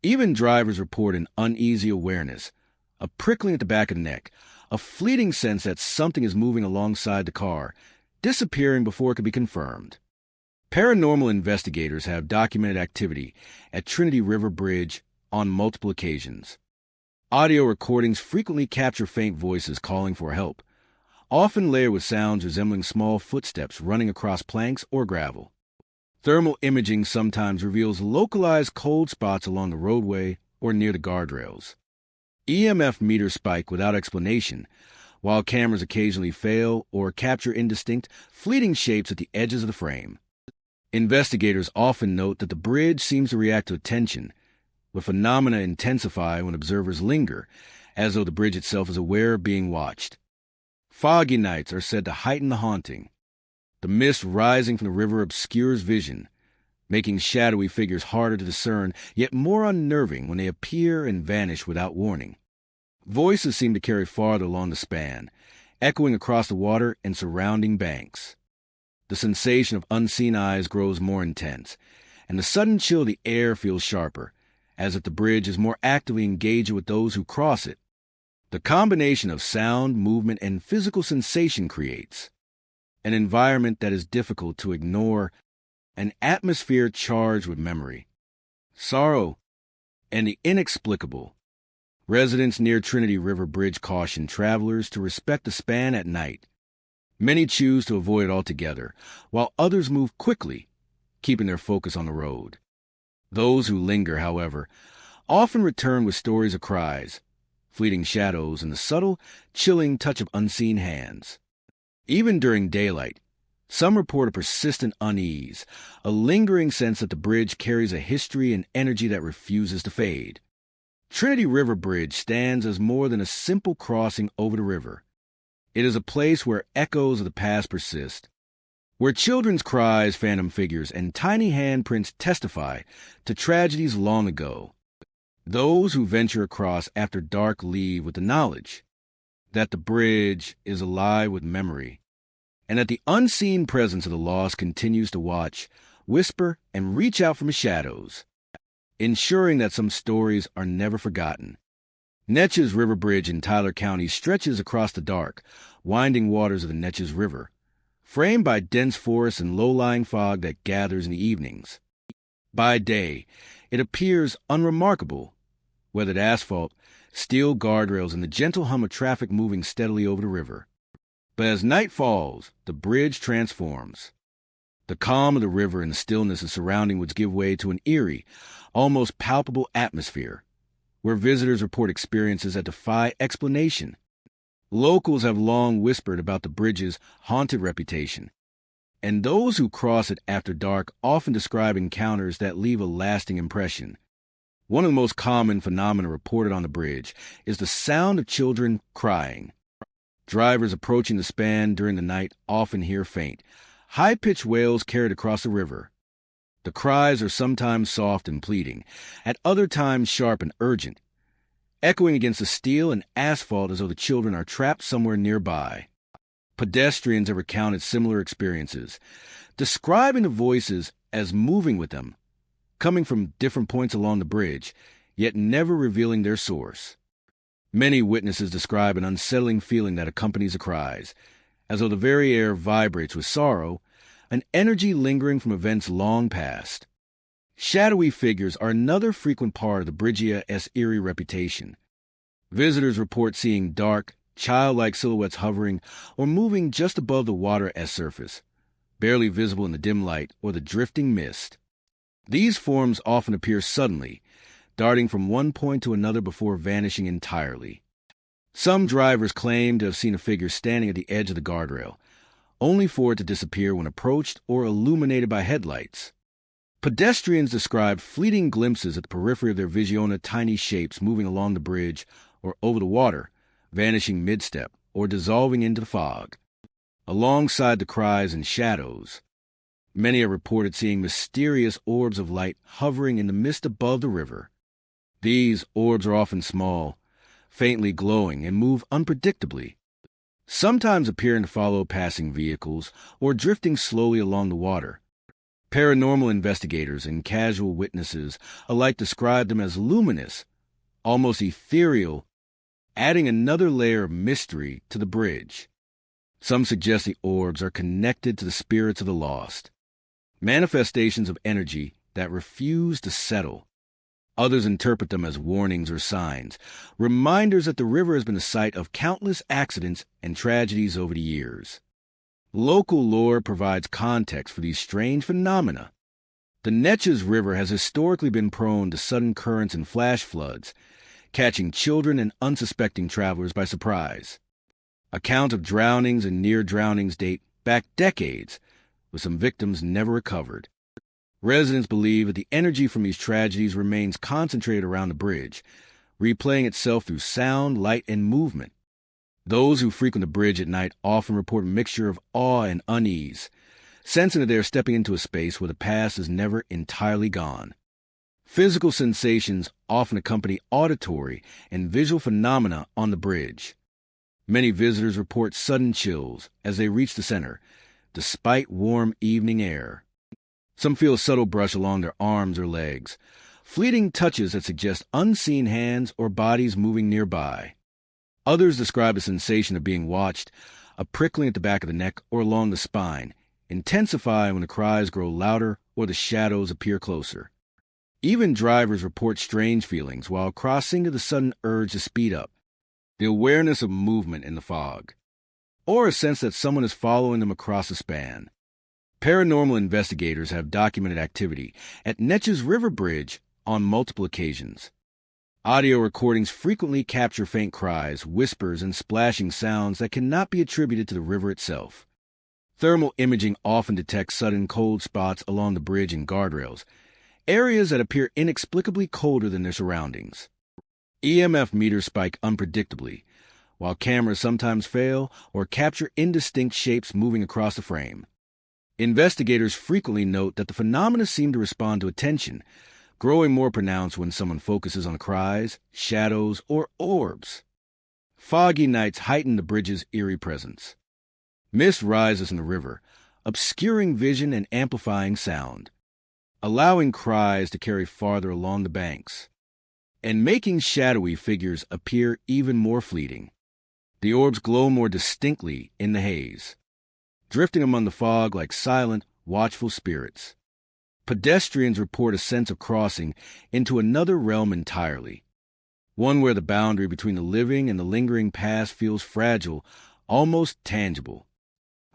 Even drivers report an uneasy awareness, a prickling at the back of the neck, a fleeting sense that something is moving alongside the car, disappearing before it can be confirmed. Paranormal investigators have documented activity at Trinity River Bridge on multiple occasions. Audio recordings frequently capture faint voices calling for help, often layered with sounds resembling small footsteps running across planks or gravel. Thermal imaging sometimes reveals localized cold spots along the roadway or near the guardrails. EMF meters spike without explanation, while cameras occasionally fail or capture indistinct, fleeting shapes at the edges of the frame. Investigators often note that the bridge seems to react to attention, with phenomena intensify when observers linger, as though the bridge itself is aware of being watched. Foggy nights are said to heighten the haunting. The mist rising from the river obscures vision, making shadowy figures harder to discern, yet more unnerving when they appear and vanish without warning. Voices seem to carry farther along the span, echoing across the water and surrounding banks. The sensation of unseen eyes grows more intense, and the sudden chill of the air feels sharper, as if the bridge is more actively engaging with those who cross it. The combination of sound, movement, and physical sensation creates an environment that is difficult to ignore, an atmosphere charged with memory, sorrow, and the inexplicable. Residents near Trinity River Bridge caution travelers to respect the span at night. Many choose to avoid it altogether, while others move quickly, keeping their focus on the road. Those who linger, however, often return with stories of cries, fleeting shadows, and the subtle, chilling touch of unseen hands. Even during daylight, some report a persistent unease, a lingering sense that the bridge carries a history and energy that refuses to fade. Trinity River Bridge stands as more than a simple crossing over the river. It is a place where echoes of the past persist, where children's cries, phantom figures, and tiny handprints testify to tragedies long ago. Those who venture across after dark leave with the knowledge that the bridge is alive with memory, and that the unseen presence of the lost continues to watch, whisper, and reach out from the shadows, ensuring that some stories are never forgotten. Neches River Bridge in Tyler County stretches across the dark, winding waters of the Neches River, framed by dense forests and low-lying fog that gathers in the evenings. By day, it appears unremarkable, weathered asphalt, steel guardrails, and the gentle hum of traffic moving steadily over the river. But as night falls, the bridge transforms. The calm of the river and the stillness of surrounding woods give way to an eerie, almost palpable atmosphere, where visitors report experiences that defy explanation. Locals have long whispered about the bridge's haunted reputation, and those who cross it after dark often describe encounters that leave a lasting impression. One of the most common phenomena reported on the bridge is the sound of children crying. Drivers approaching the span during the night often hear faint, high-pitched wails carried across the river. The cries are sometimes soft and pleading, at other times sharp and urgent, echoing against the steel and asphalt as though the children are trapped somewhere nearby. Pedestrians have recounted similar experiences, describing the voices as moving with them, coming from different points along the bridge, yet never revealing their source. Many witnesses describe an unsettling feeling that accompanies the cries, as though the very air vibrates with sorrow, an energy lingering from events long past. Shadowy figures are another frequent part of the Bridge's eerie reputation. Visitors report seeing dark, childlike silhouettes hovering or moving just above the water's surface, barely visible in the dim light or the drifting mist. These forms often appear suddenly, darting from one point to another before vanishing entirely. Some drivers claim to have seen a figure standing at the edge of the guardrail, only for it to disappear when approached or illuminated by headlights. Pedestrians describe fleeting glimpses at the periphery of their vision of tiny shapes moving along the bridge or over the water, vanishing mid-step or dissolving into the fog. Alongside the cries and shadows, many are reported seeing mysterious orbs of light hovering in the mist above the river. These orbs are often small, faintly glowing, and move unpredictably, sometimes appearing to follow passing vehicles or drifting slowly along the water. Paranormal investigators and casual witnesses alike describe them as luminous, almost ethereal, adding another layer of mystery to the bridge. Some suggest the orbs are connected to the spirits of the lost, manifestations of energy that refuse to settle. Others interpret them as warnings or signs, reminders that the river has been the site of countless accidents and tragedies over the years. Local lore provides context for these strange phenomena. The Neches River has historically been prone to sudden currents and flash floods, catching children and unsuspecting travelers by surprise. Accounts of drownings and near drownings date back decades, with some victims never recovered. Residents believe that the energy from these tragedies remains concentrated around the bridge, replaying itself through sound, light, and movement. Those who frequent the bridge at night often report a mixture of awe and unease, sensing that they are stepping into a space where the past is never entirely gone. Physical sensations often accompany auditory and visual phenomena on the bridge. Many visitors report sudden chills as they reach the center, despite warm evening air. Some feel a subtle brush along their arms or legs, fleeting touches that suggest unseen hands or bodies moving nearby. Others describe a sensation of being watched, a prickling at the back of the neck or along the spine, intensifying when the cries grow louder or the shadows appear closer. Even drivers report strange feelings while crossing to the sudden urge to speed up, the awareness of movement in the fog, or a sense that someone is following them across a span. Paranormal investigators have documented activity at Neches River Bridge on multiple occasions. Audio recordings frequently capture faint cries, whispers, and splashing sounds that cannot be attributed to the river itself. Thermal imaging often detects sudden cold spots along the bridge and guardrails, areas that appear inexplicably colder than their surroundings. EMF meters spike unpredictably, while cameras sometimes fail or capture indistinct shapes moving across the frame. Investigators frequently note that the phenomena seem to respond to attention, growing more pronounced when someone focuses on cries, shadows, or orbs. Foggy nights heighten the bridge's eerie presence. Mist rises in the river, obscuring vision and amplifying sound, allowing cries to carry farther along the banks, and making shadowy figures appear even more fleeting. The orbs glow more distinctly in the haze, drifting among the fog like silent, watchful spirits. Pedestrians report a sense of crossing into another realm entirely, one where the boundary between the living and the lingering past feels fragile, almost tangible.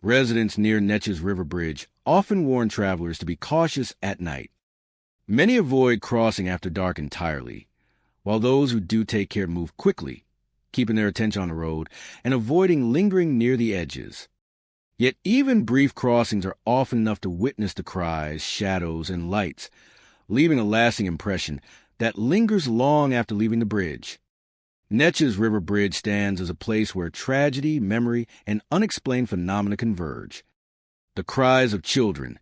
Residents near Neches River Bridge often warn travelers to be cautious at night. Many avoid crossing after dark entirely, while those who do take care move quickly, keeping their attention on the road and avoiding lingering near the edges. Yet even brief crossings are often enough to witness the cries, shadows, and lights, leaving a lasting impression that lingers long after leaving the bridge. Neches River Bridge stands as a place where tragedy, memory, and unexplained phenomena converge. The cries of children,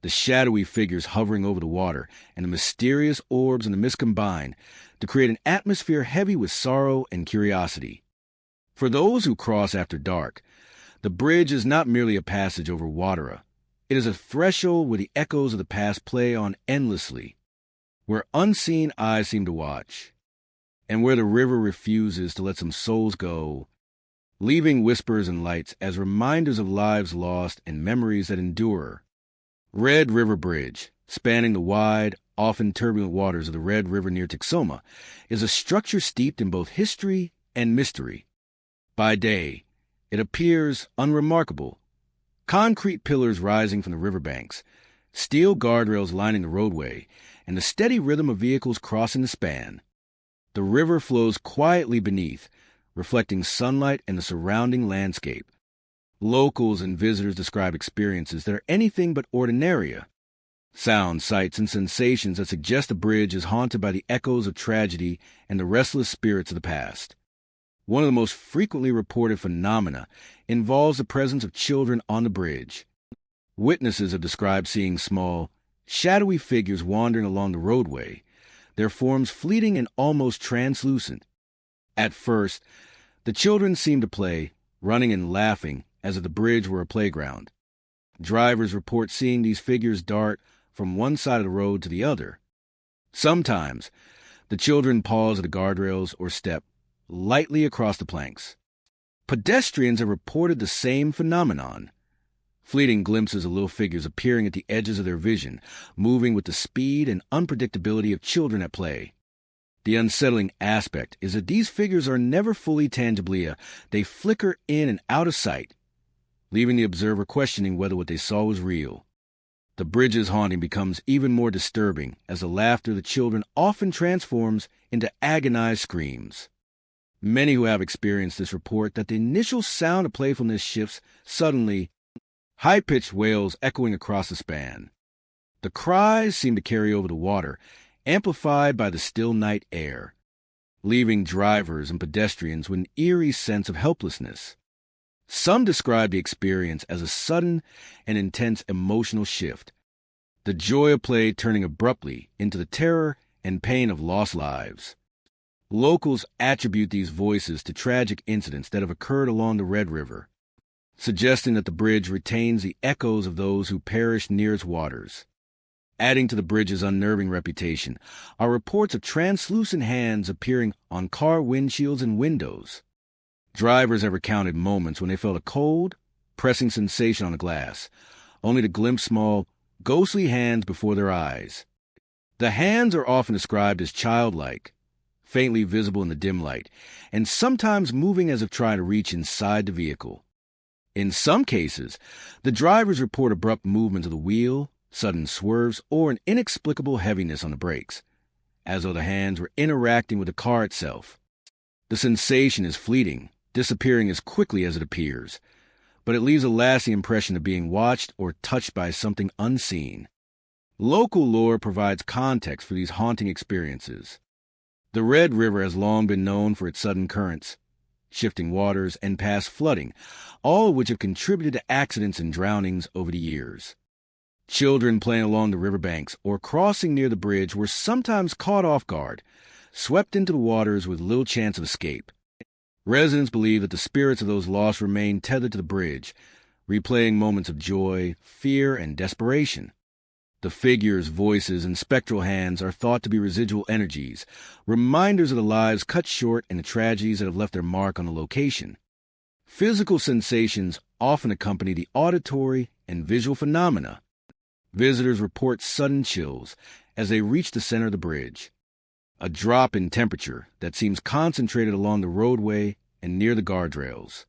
the shadowy figures hovering over the water, and the mysterious orbs in the mist combine to create an atmosphere heavy with sorrow and curiosity. For those who cross after dark, the bridge is not merely a passage over water. It is a threshold where the echoes of the past play on endlessly, where unseen eyes seem to watch, and where the river refuses to let some souls go, leaving whispers and lights as reminders of lives lost and memories that endure. Red River Bridge, spanning the wide, often turbulent waters of the Red River near Texoma, is a structure steeped in both history and mystery. By day, it appears unremarkable. Concrete pillars rising from the riverbanks, steel guardrails lining the roadway, and the steady rhythm of vehicles crossing the span. The river flows quietly beneath, reflecting sunlight and the surrounding landscape. Locals and visitors describe experiences that are anything but ordinary. Sounds, sights, and sensations that suggest the bridge is haunted by the echoes of tragedy and the restless spirits of the past. One of the most frequently reported phenomena involves the presence of children on the bridge. Witnesses have described seeing small, shadowy figures wandering along the roadway, their forms fleeting and almost translucent. At first, the children seemed to play, running and laughing as if the bridge were a playground. Drivers report seeing these figures dart from one side of the road to the other. Sometimes, the children pause at the guardrails or step lightly across the planks. Pedestrians have reported the same phenomenon. Fleeting glimpses of little figures appearing at the edges of their vision, moving with the speed and unpredictability of children at play. The unsettling aspect is that these figures are never fully tangible. They flicker in and out of sight, leaving the observer questioning whether what they saw was real. The bridge's haunting becomes even more disturbing as the laughter of the children often transforms into agonized screams. Many who have experienced this report that the initial sound of playfulness shifts suddenly, high-pitched wails echoing across the span. The cries seem to carry over the water, amplified by the still night air, leaving drivers and pedestrians with an eerie sense of helplessness. Some describe the experience as a sudden and intense emotional shift, the joy of play turning abruptly into the terror and pain of lost lives. Locals attribute these voices to tragic incidents that have occurred along the Red River, suggesting that the bridge retains the echoes of those who perished near its waters. Adding to the bridge's unnerving reputation are reports of translucent hands appearing on car windshields and windows. Drivers have recounted moments when they felt a cold, pressing sensation on the glass, only to glimpse small, ghostly hands before their eyes. The hands are often described as childlike, faintly visible in the dim light, and sometimes moving as if trying to reach inside the vehicle. In some cases, the drivers report abrupt movements of the wheel, sudden swerves, or an inexplicable heaviness on the brakes, as though the hands were interacting with the car itself. The sensation is fleeting, disappearing as quickly as it appears, but it leaves a lasting impression of being watched or touched by something unseen. Local lore provides context for these haunting experiences. The Red River has long been known for its sudden currents, shifting waters, and past flooding, all of which have contributed to accidents and drownings over the years. Children playing along the riverbanks or crossing near the bridge were sometimes caught off guard, swept into the waters with little chance of escape. Residents believe that the spirits of those lost remain tethered to the bridge, replaying moments of joy, fear, and desperation. The figures, voices, and spectral hands are thought to be residual energies, reminders of the lives cut short and the tragedies that have left their mark on the location. Physical sensations often accompany the auditory and visual phenomena. Visitors report sudden chills as they reach the center of the bridge, a drop in temperature that seems concentrated along the roadway and near the guardrails.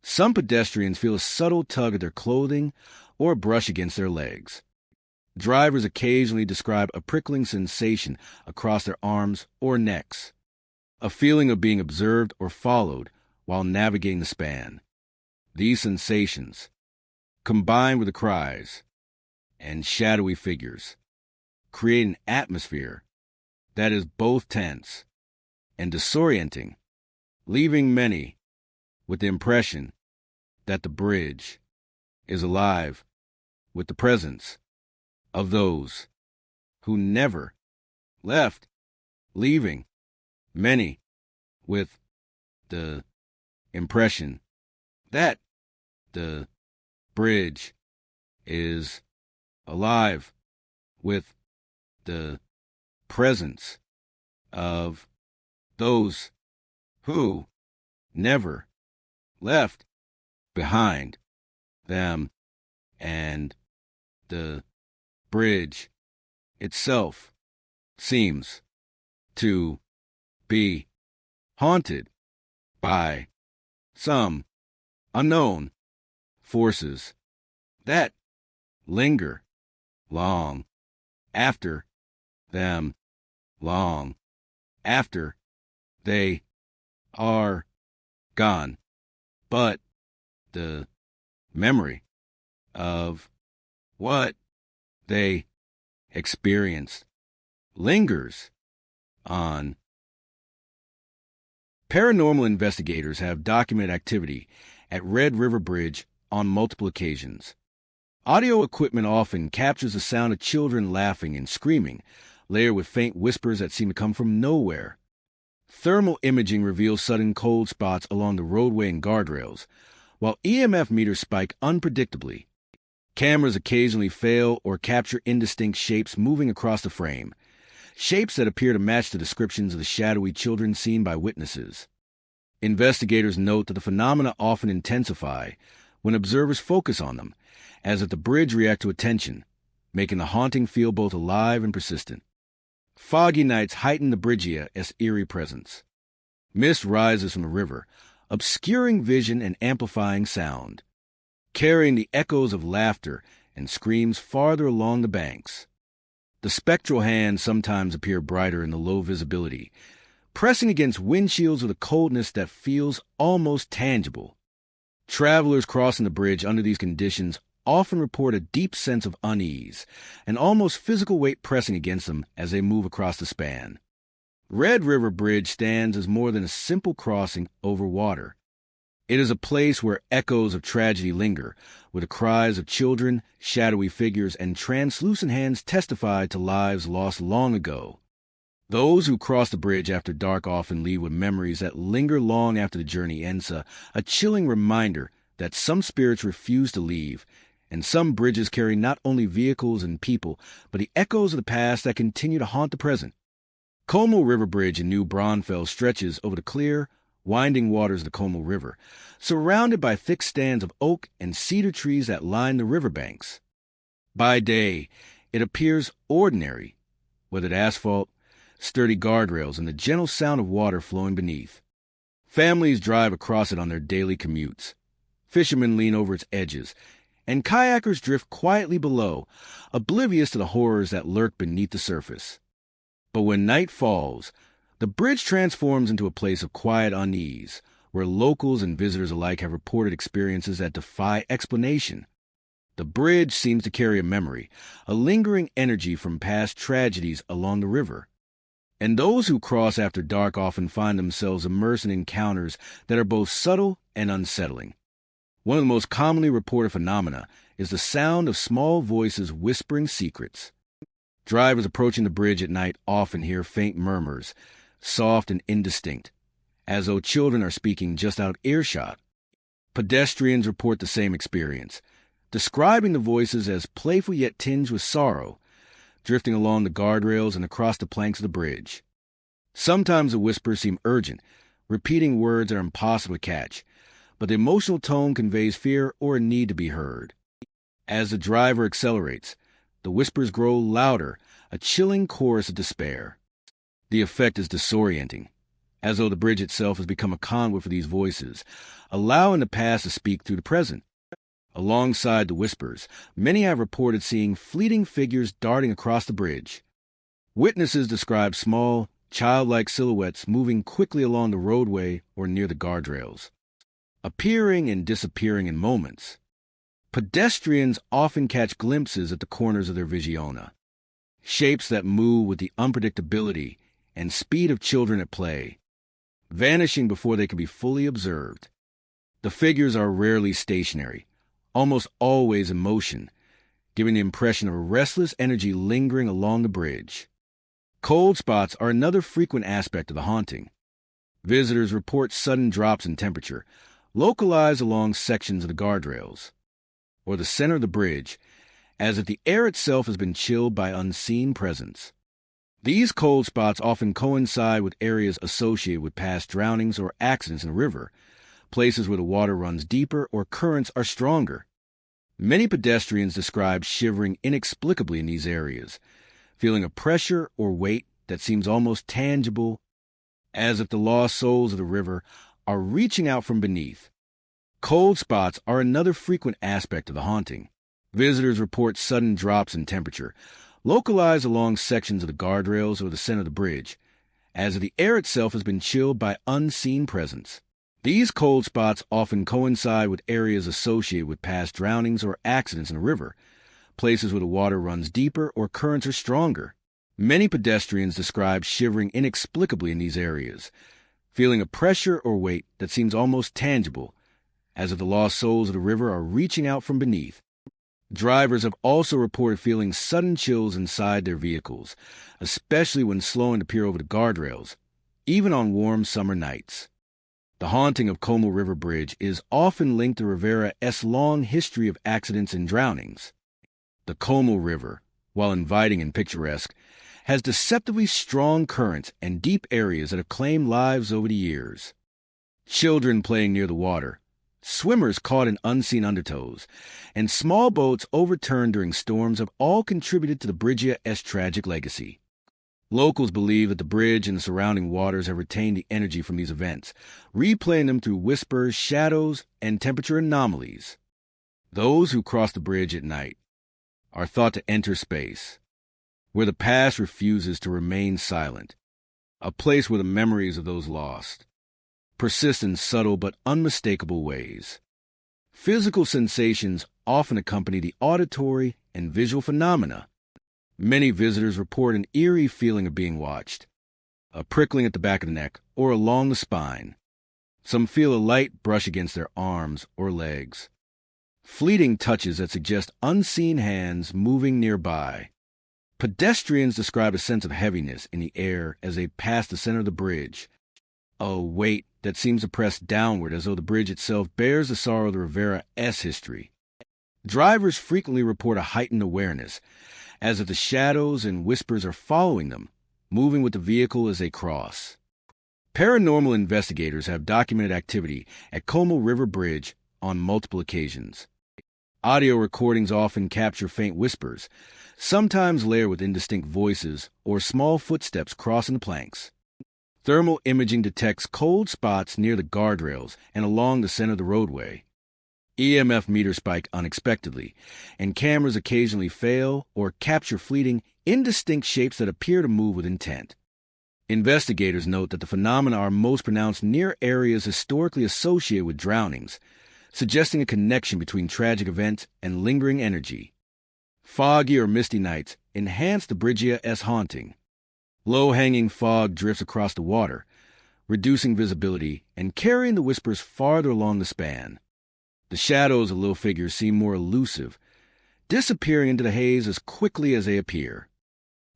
Some pedestrians feel a subtle tug at their clothing or a brush against their legs. Drivers occasionally describe a prickling sensation across their arms or necks, a feeling of being observed or followed while navigating the span. These sensations, combined with the cries and shadowy figures, create an atmosphere that is both tense and disorienting, leaving many with the impression that the bridge is alive with the presence of those who never left, leaving many with the impression that the bridge is alive with the presence of those who never left behind them, and the bridge itself seems to be haunted by some unknown forces that linger long after them, long after they are gone. But the memory of what they experienced lingers on Paranormal investigators have documented activity at Red River Bridge on multiple occasions. Audio equipment often captures the sound of children laughing and screaming, layered with faint whispers that seem to come from nowhere. Thermal imaging reveals sudden cold spots along the roadway and guardrails, while EMF meters spike unpredictably. Cameras occasionally fail or capture indistinct shapes moving across the frame, shapes that appear to match the descriptions of the shadowy children seen by witnesses. Investigators note that the phenomena often intensify when observers focus on them, as if the bridge reacts to attention, making the haunting feel both alive and persistent. Foggy nights heighten the bridge's eerie presence. Mist rises from the river, obscuring vision and amplifying sound, carrying the echoes of laughter and screams farther along the banks. The spectral hands sometimes appear brighter in the low visibility, pressing against windshields with a coldness that feels almost tangible. Travelers crossing the bridge under these conditions often report a deep sense of unease, an almost physical weight pressing against them as they move across the span. Red River Bridge stands as more than a simple crossing over water. It is a place where echoes of tragedy linger, where the cries of children, shadowy figures, and translucent hands testify to lives lost long ago. Those who cross the bridge after dark often leave with memories that linger long after the journey ends, a chilling reminder that some spirits refuse to leave, and some bridges carry not only vehicles and people, but the echoes of the past that continue to haunt the present. Como River Bridge in New Braunfels stretches over the clear, winding waters of the Como River, surrounded by thick stands of oak and cedar trees that line the riverbanks. By day, it appears ordinary, weathered asphalt, sturdy guardrails, and the gentle sound of water flowing beneath. Families drive across it on their daily commutes. Fishermen lean over its edges, and kayakers drift quietly below, oblivious to the horrors that lurk beneath the surface. But when night falls, the bridge transforms into a place of quiet unease, where locals and visitors alike have reported experiences that defy explanation. The bridge seems to carry a memory, a lingering energy from past tragedies along the river. And those who cross after dark often find themselves immersed in encounters that are both subtle and unsettling. One of the most commonly reported phenomena is the sound of small voices whispering secrets. Drivers approaching the bridge at night often hear faint murmurs, soft and indistinct, as though children are speaking just out earshot. Pedestrians report the same experience, describing the voices as playful yet tinged with sorrow, drifting along the guardrails and across the planks of the bridge. Sometimes the whispers seem urgent, repeating words that are impossible to catch, but the emotional tone conveys fear or a need to be heard. As the driver accelerates, the whispers grow louder, a chilling chorus of despair. The effect is disorienting, as though the bridge itself has become a conduit for these voices, allowing the past to speak through the present. Alongside the whispers, many have reported seeing fleeting figures darting across the bridge. Witnesses describe small, childlike silhouettes moving quickly along the roadway or near the guardrails, appearing and disappearing in moments. Pedestrians often catch glimpses at the corners of their visiona, shapes that move with the unpredictability and speed of children at play, vanishing before they can be fully observed. The figures are rarely stationary, almost always in motion, giving the impression of a restless energy lingering along the bridge. Cold spots are another frequent aspect of the haunting. Visitors report sudden drops in temperature, localized along sections of the guardrails, or the center of the bridge, as if the air itself has been chilled by unseen presence. These cold spots often coincide with areas associated with past drownings or accidents in the river, places where the water runs deeper or currents are stronger. Many pedestrians describe shivering inexplicably in these areas, feeling a pressure or weight that seems almost tangible, as if the lost souls of the river are reaching out from beneath. Cold spots are another frequent aspect of the haunting. Visitors report sudden drops in temperature, localized along sections of the guardrails or the center of the bridge, as if the air itself has been chilled by unseen presence. These cold spots often coincide with areas associated with past drownings or accidents in the river, places where the water runs deeper or currents are stronger. Many pedestrians describe shivering inexplicably in these areas, feeling a pressure or weight that seems almost tangible, as if the lost souls of the river are reaching out from beneath. Drivers have also reported feeling sudden chills inside their vehicles, especially when slowing to peer over the guardrails, even on warm summer nights. The haunting of Como River Bridge is often linked to Rivera's long history of accidents and drownings. The Como River, while inviting and picturesque, has deceptively strong currents and deep areas that have claimed lives over the years. Children playing near the water, swimmers caught in unseen undertows, and small boats overturned during storms have all contributed to the bridge's tragic legacy. Locals believe that the bridge and the surrounding waters have retained the energy from these events, replaying them through whispers, shadows, and temperature anomalies. Those who cross the bridge at night are thought to enter space, where the past refuses to remain silent, a place where the memories of those lost persist in subtle but unmistakable ways. Physical sensations often accompany the auditory and visual phenomena. Many visitors report an eerie feeling of being watched, a prickling at the back of the neck or along the spine. Some feel a light brush against their arms or legs, fleeting touches that suggest unseen hands moving nearby. Pedestrians describe a sense of heaviness in the air as they pass the center of the bridge, a weight that seems to press downward as though the bridge itself bears the sorrow of the Rivera's history. Drivers frequently report a heightened awareness, as if the shadows and whispers are following them, moving with the vehicle as they cross. Paranormal investigators have documented activity at Como River Bridge on multiple occasions. Audio recordings often capture faint whispers, sometimes layered with indistinct voices or small footsteps crossing the planks. Thermal imaging detects cold spots near the guardrails and along the center of the roadway. EMF meters spike unexpectedly, and cameras occasionally fail or capture fleeting, indistinct shapes that appear to move with intent. Investigators note that the phenomena are most pronounced near areas historically associated with drownings, suggesting a connection between tragic events and lingering energy. Foggy or misty nights enhance the bridge's haunting. Low-hanging fog drifts across the water, reducing visibility and carrying the whispers farther along the span. The shadows of little figures seem more elusive, disappearing into the haze as quickly as they appear.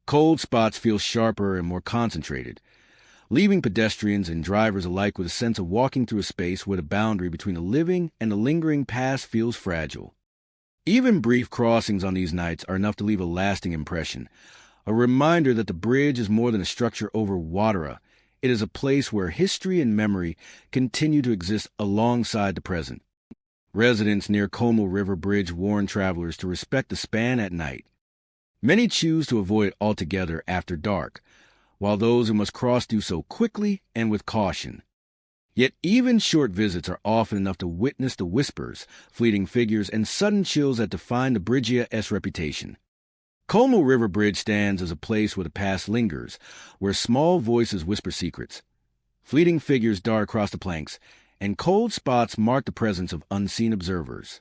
Cold spots feel sharper and more concentrated, leaving pedestrians and drivers alike with a sense of walking through a space where the boundary between the living and the lingering past feels fragile. Even brief crossings on these nights are enough to leave a lasting impression, a reminder that the bridge is more than a structure over water. It is a place where history and memory continue to exist alongside the present. Residents near Como River Bridge warn travelers to respect the span at night. Many choose to avoid it altogether after dark, while those who must cross do so quickly and with caution. Yet even short visits are often enough to witness the whispers, fleeting figures, and sudden chills that define the bridge's reputation. Como River Bridge stands as a place where the past lingers, where small voices whisper secrets, fleeting figures dart across the planks, and cold spots mark the presence of unseen observers.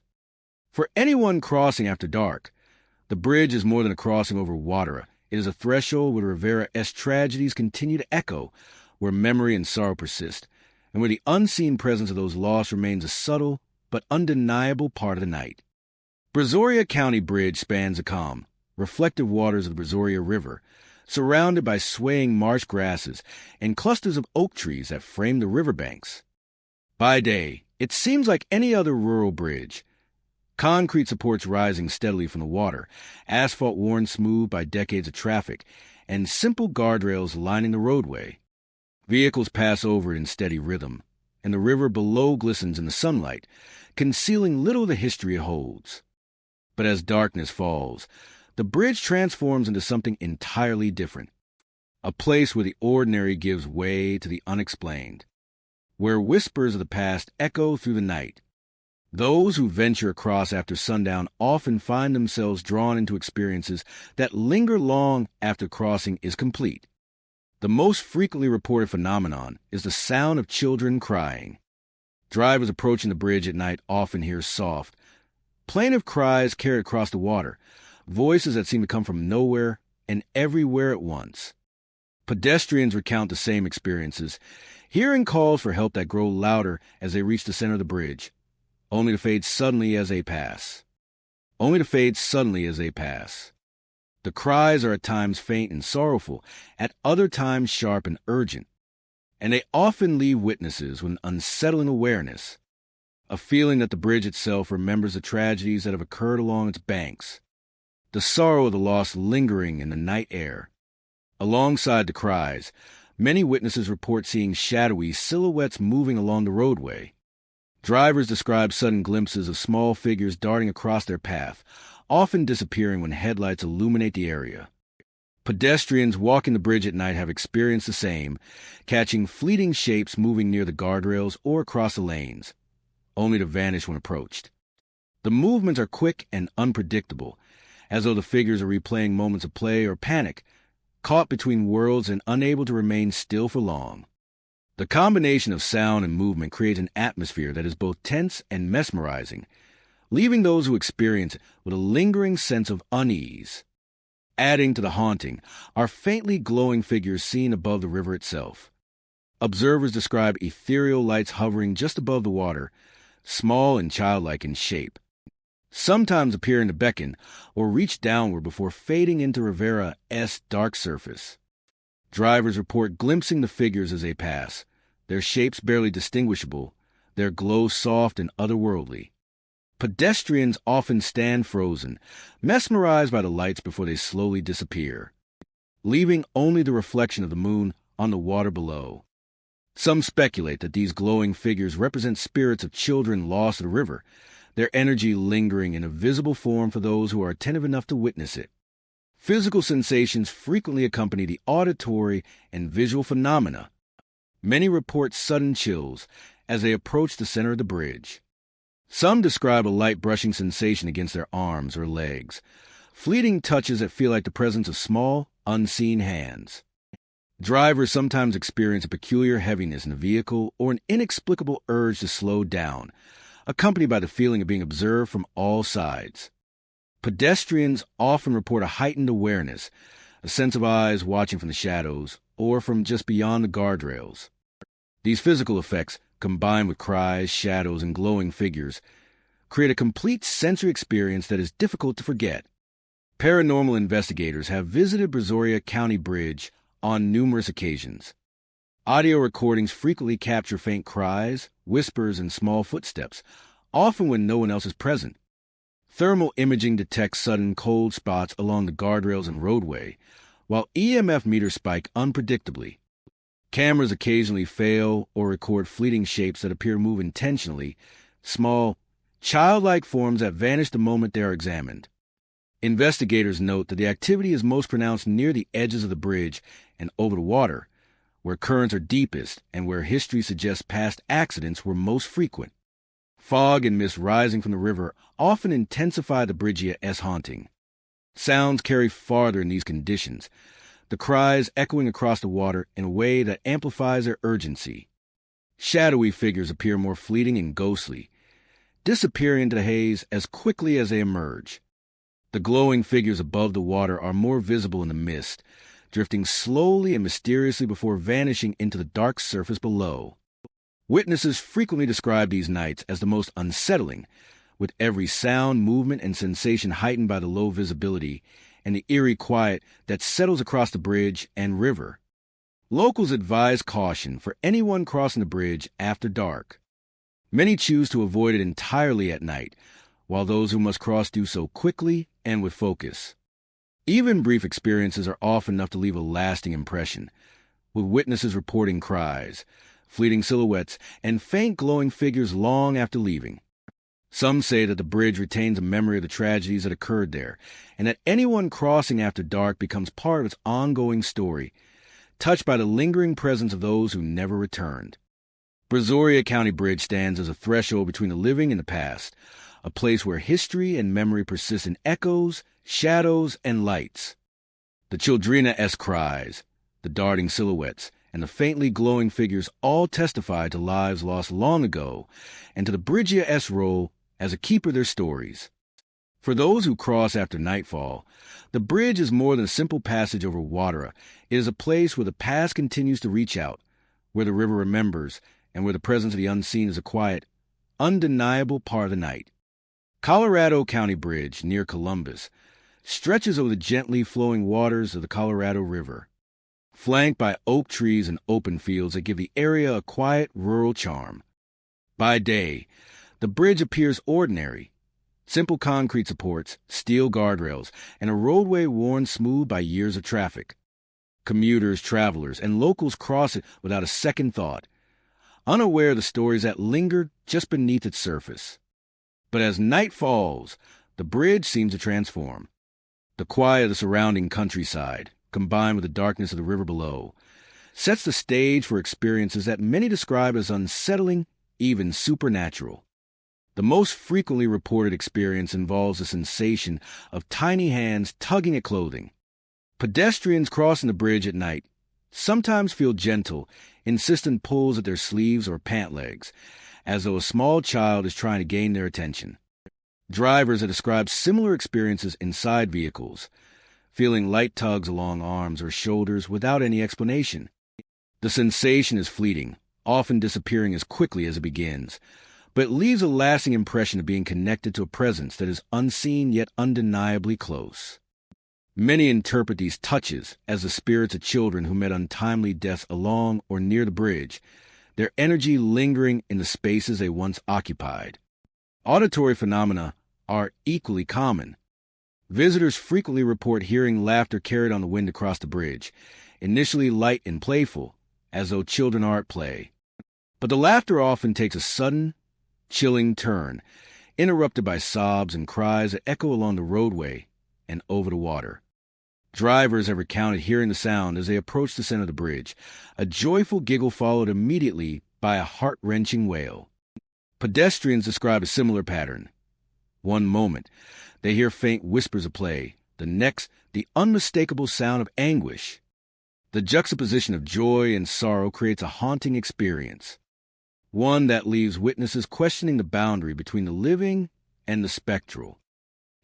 For anyone crossing after dark, the bridge is more than a crossing over water. It is a threshold where Rivera's tragedies continue to echo, where memory and sorrow persist, and where the unseen presence of those lost remains a subtle but undeniable part of the night. Brazoria County Bridge spans the calm, reflective waters of the Brazoria River, surrounded by swaying marsh grasses and clusters of oak trees that frame the riverbanks. By day, it seems like any other rural bridge. Concrete supports rising steadily from the water, asphalt worn smooth by decades of traffic, and simple guardrails lining the roadway. Vehicles pass over it in steady rhythm, and the river below glistens in the sunlight, concealing little of the history it holds. But as darkness falls, the bridge transforms into something entirely different, a place where the ordinary gives way to the unexplained, where whispers of the past echo through the night. Those who venture across after sundown often find themselves drawn into experiences that linger long after crossing is complete. The most frequently reported phenomenon is the sound of children crying. Drivers approaching the bridge at night often hear soft, plaintive cries carried across the water, voices that seem to come from nowhere and everywhere at once. Pedestrians recount the same experiences, hearing calls for help that grow louder as they reach the center of the bridge, only to fade suddenly as they pass. The cries are at times faint and sorrowful, at other times sharp and urgent, and they often leave witnesses with an unsettling awareness, a feeling that the bridge itself remembers the tragedies that have occurred along its banks, the sorrow of the lost lingering in the night air. Alongside the cries, many witnesses report seeing shadowy silhouettes moving along the roadway. Drivers describe sudden glimpses of small figures darting across their path, often disappearing when headlights illuminate the area. Pedestrians walking the bridge at night have experienced the same, catching fleeting shapes moving near the guardrails or across the lanes, only to vanish when approached. The movements are quick and unpredictable, as though the figures are replaying moments of play or panic, caught between worlds and unable to remain still for long. The combination of sound and movement creates an atmosphere that is both tense and mesmerizing, leaving those who experience it with a lingering sense of unease. Adding to the haunting are faintly glowing figures seen above the river itself. Observers describe ethereal lights hovering just above the water, small and childlike in shape, sometimes appearing to beckon or reach downward before fading into Rivera's dark surface. Drivers report glimpsing the figures as they pass, their shapes barely distinguishable, their glow soft and otherworldly. Pedestrians often stand frozen, mesmerized by the lights before they slowly disappear, leaving only the reflection of the moon on the water below. Some speculate that these glowing figures represent spirits of children lost to the river, their energy lingering in a visible form for those who are attentive enough to witness it. Physical sensations frequently accompany the auditory and visual phenomena. Many report sudden chills as they approach the center of the bridge. Some describe a light brushing sensation against their arms or legs, fleeting touches that feel like the presence of small, unseen hands. Drivers sometimes experience a peculiar heaviness in the vehicle or an inexplicable urge to slow down, accompanied by the feeling of being observed from all sides. Pedestrians often report a heightened awareness, a sense of eyes watching from the shadows or from just beyond the guardrails. These physical effects, combined with cries, shadows, and glowing figures, create a complete sensory experience that is difficult to forget. Paranormal investigators have visited Brazoria County Bridge on numerous occasions. Audio recordings frequently capture faint cries, whispers, and small footsteps, often when no one else is present. Thermal imaging detects sudden cold spots along the guardrails and roadway, while EMF meters spike unpredictably. Cameras occasionally fail or record fleeting shapes that appear to move intentionally, small, childlike forms that vanish the moment they are examined. Investigators note that the activity is most pronounced near the edges of the bridge and over the water, where currents are deepest and where history suggests past accidents were most frequent. Fog and mist rising from the river often intensify the Bridgia's haunting. Sounds carry farther in these conditions, the cries echoing across the water in a way that amplifies their urgency. Shadowy figures appear more fleeting and ghostly, disappearing into the haze as quickly as they emerge. The glowing figures above the water are more visible in the mist, drifting slowly and mysteriously before vanishing into the dark surface below. Witnesses frequently describe these nights as the most unsettling, with every sound, movement, and sensation heightened by the low visibility and the eerie quiet that settles across the bridge and river. Locals advise caution for anyone crossing the bridge after dark. Many choose to avoid it entirely at night, while those who must cross do so quickly and with focus. Even brief experiences are often enough to leave a lasting impression, with witnesses reporting cries, fleeting silhouettes, and faint glowing figures long after leaving. Some say that the bridge retains a memory of the tragedies that occurred there, and that anyone crossing after dark becomes part of its ongoing story, touched by the lingering presence of those who never returned. Brazoria County Bridge stands as a threshold between the living and the past, a place where history and memory persist in echoes, shadows, and lights. The Childrena's cries, the darting silhouettes, and the faintly glowing figures all testify to lives lost long ago and to the Bridgia's role as a keeper of their stories. For those who cross after nightfall, the bridge is more than a simple passage over water. It is a place where the past continues to reach out, where the river remembers, and where the presence of the unseen is a quiet, undeniable part of the night. Colorado County Bridge, near Columbus, stretches over the gently flowing waters of the Colorado River, flanked by oak trees and open fields that give the area a quiet, rural charm. By day, the bridge appears ordinary. Simple concrete supports, steel guardrails, and a roadway worn smooth by years of traffic. Commuters, travelers, and locals cross it without a second thought, unaware of the stories that linger just beneath its surface. But as night falls, the bridge seems to transform. The quiet of the surrounding countryside, combined with the darkness of the river below, sets the stage for experiences that many describe as unsettling, even supernatural. The most frequently reported experience involves the sensation of tiny hands tugging at clothing. Pedestrians crossing the bridge at night sometimes feel gentle, insistent pulls at their sleeves or pant legs, as though a small child is trying to gain their attention. Drivers have described similar experiences inside vehicles, feeling light tugs along arms or shoulders without any explanation. The sensation is fleeting, often disappearing as quickly as it begins, but it leaves a lasting impression of being connected to a presence that is unseen yet undeniably close. Many interpret these touches as the spirits of children who met untimely deaths along or near the bridge, their energy lingering in the spaces they once occupied. Auditory phenomena are equally common. Visitors frequently report hearing laughter carried on the wind across the bridge, initially light and playful, as though children are at play. But the laughter often takes a sudden, chilling turn, interrupted by sobs and cries that echo along the roadway and over the water. Drivers have recounted hearing the sound as they approach the center of the bridge, a joyful giggle followed immediately by a heart-wrenching wail. Pedestrians describe a similar pattern. One moment, they hear faint whispers of play, the next, the unmistakable sound of anguish. The juxtaposition of joy and sorrow creates a haunting experience, one that leaves witnesses questioning the boundary between the living and the spectral.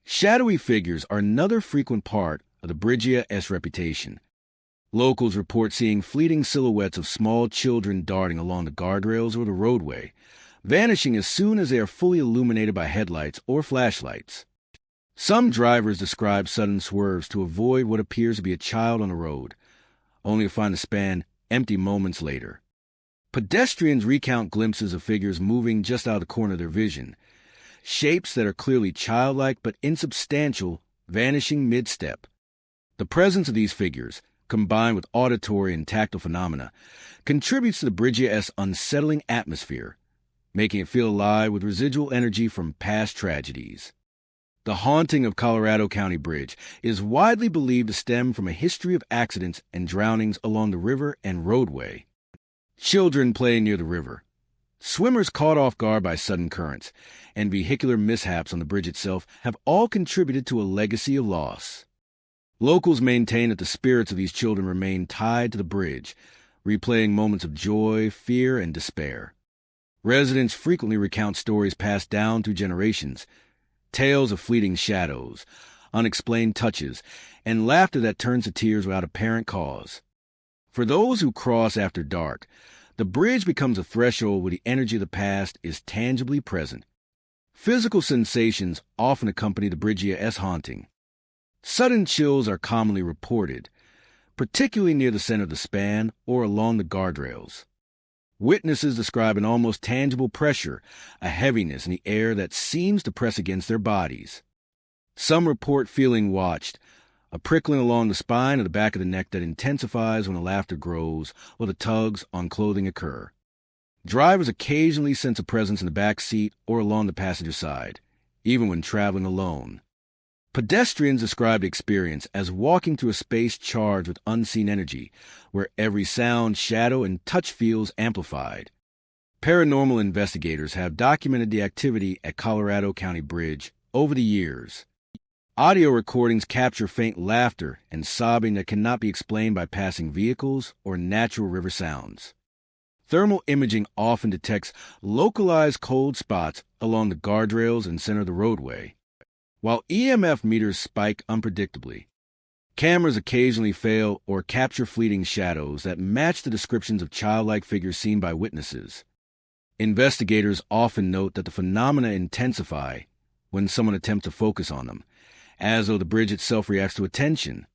Shadowy figures are another frequent part of the Bridge's reputation. Locals report seeing fleeting silhouettes of small children darting along the guardrails or the roadway, vanishing as soon as they are fully illuminated by headlights or flashlights. Some drivers describe sudden swerves to avoid what appears to be a child on the road, only to find the span empty moments later. Pedestrians recount glimpses of figures moving just out of the corner of their vision, shapes that are clearly childlike but insubstantial, vanishing mid-step. The presence of these figures, combined with auditory and tactile phenomena, contributes to the Bridge's unsettling atmosphere, making it feel alive with residual energy from past tragedies. The haunting of Colorado County Bridge is widely believed to stem from a history of accidents and drownings along the river and roadway. Children playing near the river, swimmers caught off guard by sudden currents, and vehicular mishaps on the bridge itself have all contributed to a legacy of loss. Locals maintain that the spirits of these children remain tied to the bridge, replaying moments of joy, fear, and despair. Residents frequently recount stories passed down through generations, tales of fleeting shadows, unexplained touches, and laughter that turns to tears without apparent cause. For those who cross after dark, the bridge becomes a threshold where the energy of the past is tangibly present. Physical sensations often accompany the Bridge's haunting. Sudden chills are commonly reported, particularly near the center of the span or along the guardrails. Witnesses describe an almost tangible pressure, a heaviness in the air that seems to press against their bodies. Some report feeling watched, a prickling along the spine or the back of the neck that intensifies when the laughter grows or the tugs on clothing occur. Drivers occasionally sense a presence in the back seat or along the passenger side, even when traveling alone. Pedestrians describe the experience as walking through a space charged with unseen energy, where every sound, shadow, and touch feels amplified. Paranormal investigators have documented the activity at Colorado County Bridge over the years. Audio recordings capture faint laughter and sobbing that cannot be explained by passing vehicles or natural river sounds. Thermal imaging often detects localized cold spots along the guardrails and center of the roadway. while EMF meters spike unpredictably. Cameras occasionally fail or capture fleeting shadows that match the descriptions of childlike figures seen by witnesses. Investigators often note that the phenomena intensify when someone attempts to focus on them, as though the bridge itself reacts to attention,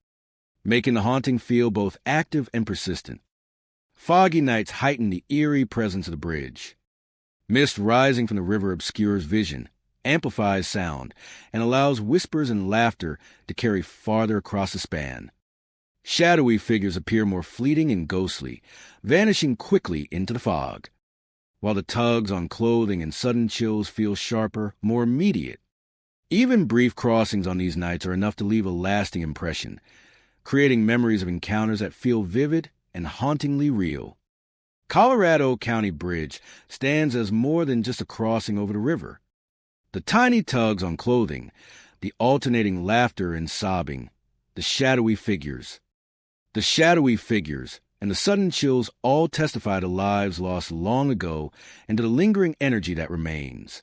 making the haunting feel both active and persistent. Foggy nights heighten the eerie presence of the bridge. Mist rising from the river obscures vision, amplifies sound, and allows whispers and laughter to carry farther across the span. Shadowy figures appear more fleeting and ghostly, vanishing quickly into the fog, while the tugs on clothing and sudden chills feel sharper, more immediate. Even brief crossings on these nights are enough to leave a lasting impression, creating memories of encounters that feel vivid and hauntingly real. Colorado County Bridge stands as more than just a crossing over the river. The tiny tugs on clothing, the alternating laughter and sobbing, the shadowy figures, and the sudden chills all testify to lives lost long ago and to the lingering energy that remains.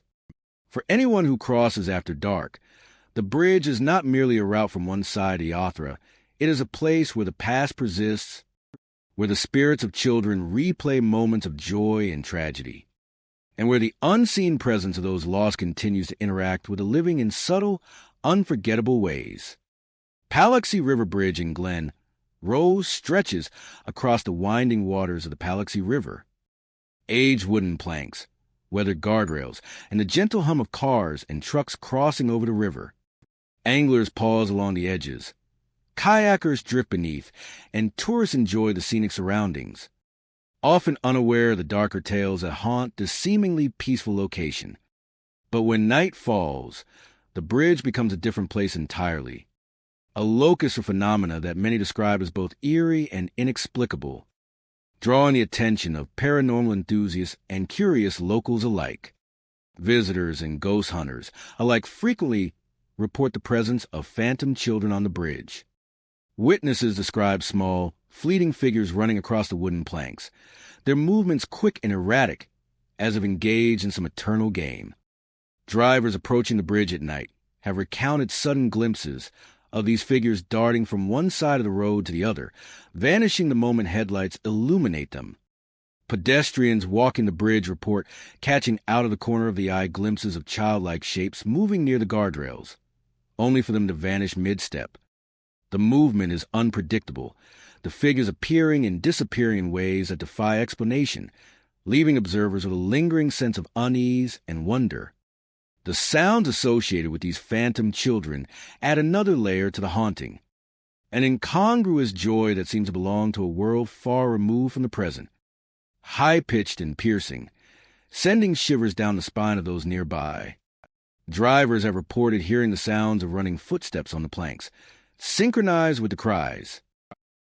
For anyone who crosses after dark, the bridge is not merely a route from one side to the other. It is a place where the past persists, where the spirits of children replay moments of joy and tragedy, and where the unseen presence of those lost continues to interact with the living in subtle, unforgettable ways. Paluxy River Bridge in Glen Rose stretches across the winding waters of the Paluxy River. Aged wooden planks, weathered guardrails, and the gentle hum of cars and trucks crossing over the river. Anglers pause along the edges. Kayakers drift beneath, and tourists enjoy the scenic surroundings, often unaware of the darker tales that haunt this seemingly peaceful location. But when night falls, the bridge becomes a different place entirely, a locus of phenomena that many describe as both eerie and inexplicable, drawing the attention of paranormal enthusiasts and curious locals alike. Visitors and ghost hunters alike frequently report the presence of phantom children on the bridge. Witnesses describe small, fleeting figures running across the wooden planks, their movements quick and erratic, as if engaged in some eternal game. Drivers approaching the bridge at night have recounted sudden glimpses of these figures darting from one side of the road to the other, vanishing the moment headlights illuminate them. Pedestrians walking the bridge report catching out of the corner of the eye glimpses of childlike shapes moving near the guardrails, only for them to vanish mid-step. The movement is unpredictable, the figures appearing and disappearing in ways that defy explanation, leaving observers with a lingering sense of unease and wonder. The sounds associated with these phantom children add another layer to the haunting, an incongruous joy that seems to belong to a world far removed from the present, high-pitched and piercing, sending shivers down the spine of those nearby. Drivers have reported hearing the sounds of running footsteps on the planks, synchronized with the cries,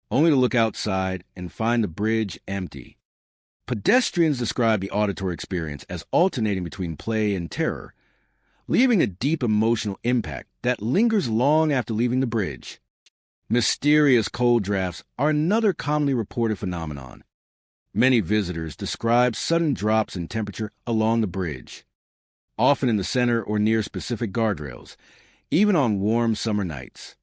only to look outside and find the bridge empty. Pedestrians describe the auditory experience as alternating between play and terror, leaving a deep emotional impact that lingers long after leaving the bridge. Mysterious cold drafts are another commonly reported phenomenon. Many visitors describe sudden drops in temperature along the bridge, often in the center or near specific guardrails, even on warm summer nights.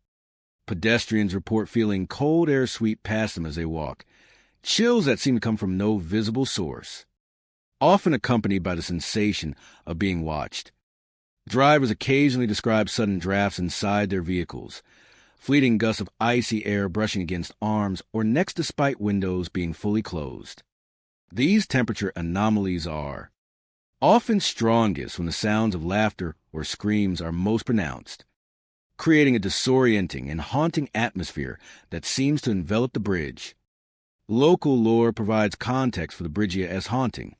Pedestrians report feeling cold air sweep past them as they walk, chills that seem to come from no visible source, often accompanied by the sensation of being watched. Drivers occasionally describe sudden drafts inside their vehicles, fleeting gusts of icy air brushing against arms or necks despite windows being fully closed. These temperature anomalies are often strongest when the sounds of laughter or screams are most pronounced, creating a disorienting and haunting atmosphere that seems to envelop the bridge. Local lore provides context for the bridge as haunting.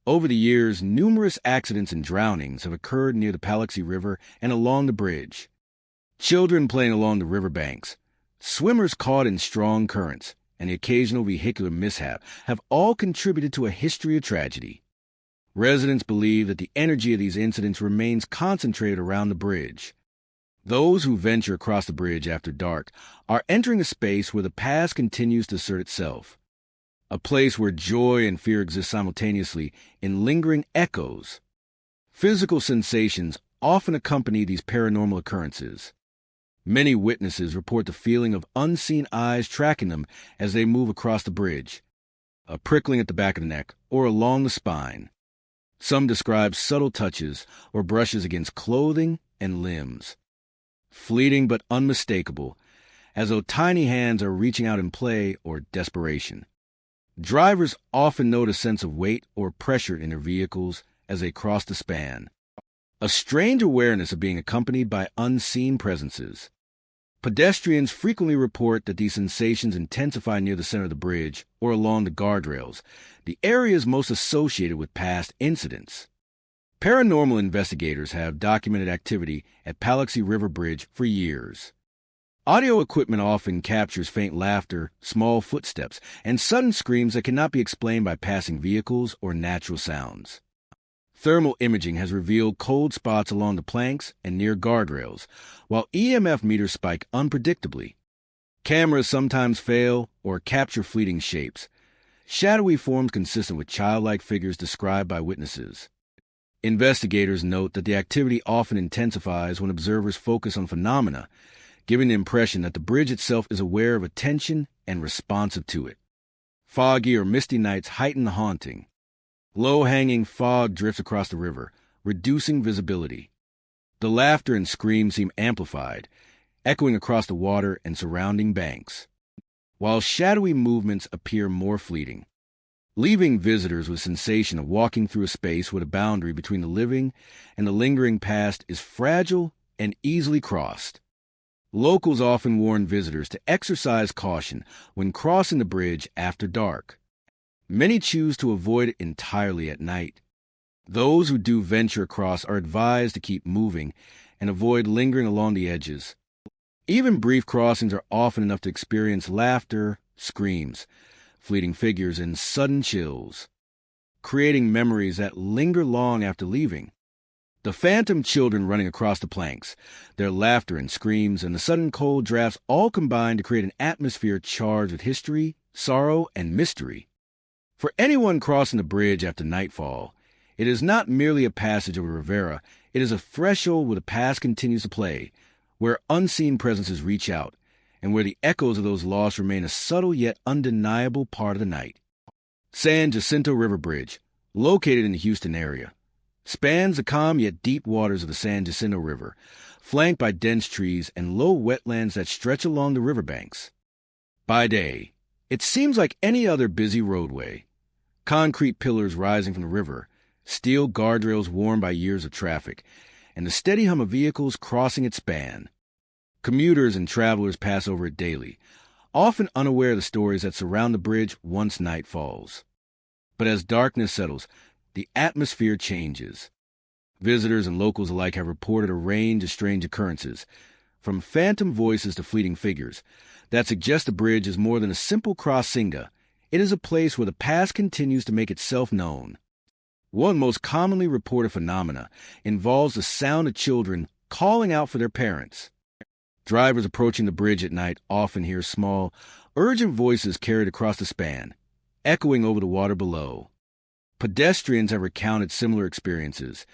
Over the years, numerous accidents and drownings have occurred near the Paluxy River and along the bridge. Children playing along the riverbanks, swimmers caught in strong currents, and the occasional vehicular mishap have all contributed to a history of tragedy. Residents believe that the energy of these incidents remains concentrated around the bridge. Those who venture across the bridge after dark are entering a space where the past continues to assert itself, a place where joy and fear exist simultaneously in lingering echoes. Physical sensations often accompany these paranormal occurrences. Many witnesses report the feeling of unseen eyes tracking them as they move across the bridge, a prickling at the back of the neck or along the spine. Some describe subtle touches or brushes against clothing and limbs, fleeting but unmistakable, as though tiny hands are reaching out in play or desperation. Drivers often note a sense of weight or pressure in their vehicles as they cross the span, a strange awareness of being accompanied by unseen presences. Pedestrians frequently report that these sensations intensify near the center of the bridge or along the guardrails, the areas most associated with past incidents. Paranormal investigators have documented activity at Paluxy River Bridge for years. Audio equipment often captures faint laughter, small footsteps, and sudden screams that cannot be explained by passing vehicles or natural sounds. Thermal imaging has revealed cold spots along the planks and near guardrails, while EMF meters spike unpredictably. Cameras sometimes fail or capture fleeting shapes, shadowy forms consistent with childlike figures described by witnesses. Investigators note that the activity often intensifies when observers focus on phenomena, giving the impression that the bridge itself is aware of attention and responsive to it. Foggy or misty nights heighten the haunting. Low-hanging fog drifts across the river, reducing visibility. The laughter and screams seem amplified, echoing across the water and surrounding banks, while shadowy movements appear more fleeting, leaving visitors with a sensation of walking through a space where the boundary between the living and the lingering past is fragile and easily crossed. Locals often warn visitors to exercise caution when crossing the bridge after dark. Many choose to avoid it entirely at night. Those who do venture across are advised to keep moving and avoid lingering along the edges. Even brief crossings are often enough to experience laughter, screams, fleeting figures, and sudden chills, creating memories that linger long after leaving. The phantom children running across the planks, their laughter and screams, and the sudden cold drafts all combine to create an atmosphere charged with history, sorrow, and mystery. For anyone crossing the bridge after nightfall, it is not merely a passage over Rivera, it is a threshold where the past continues to play, where unseen presences reach out, and where the echoes of those lost remain a subtle yet undeniable part of the night. San Jacinto River Bridge, located in the Houston area, spans the calm yet deep waters of the San Jacinto River, flanked by dense trees and low wetlands that stretch along the riverbanks. By day, it seems like any other busy roadway. Concrete pillars rising from the river, steel guardrails worn by years of traffic, and the steady hum of vehicles crossing its span. Commuters and travelers pass over it daily, often unaware of the stories that surround the bridge once night falls. But as darkness settles, the atmosphere changes. Visitors and locals alike have reported a range of strange occurrences, from phantom voices to fleeting figures, that suggest the bridge is more than a simple crossinga. It is a place where the past continues to make itself known. One most commonly reported phenomena involves the sound of children calling out for their parents. Drivers approaching the bridge at night often hear small, urgent voices carried across the span, echoing over the water below. Pedestrians have recounted similar experiences,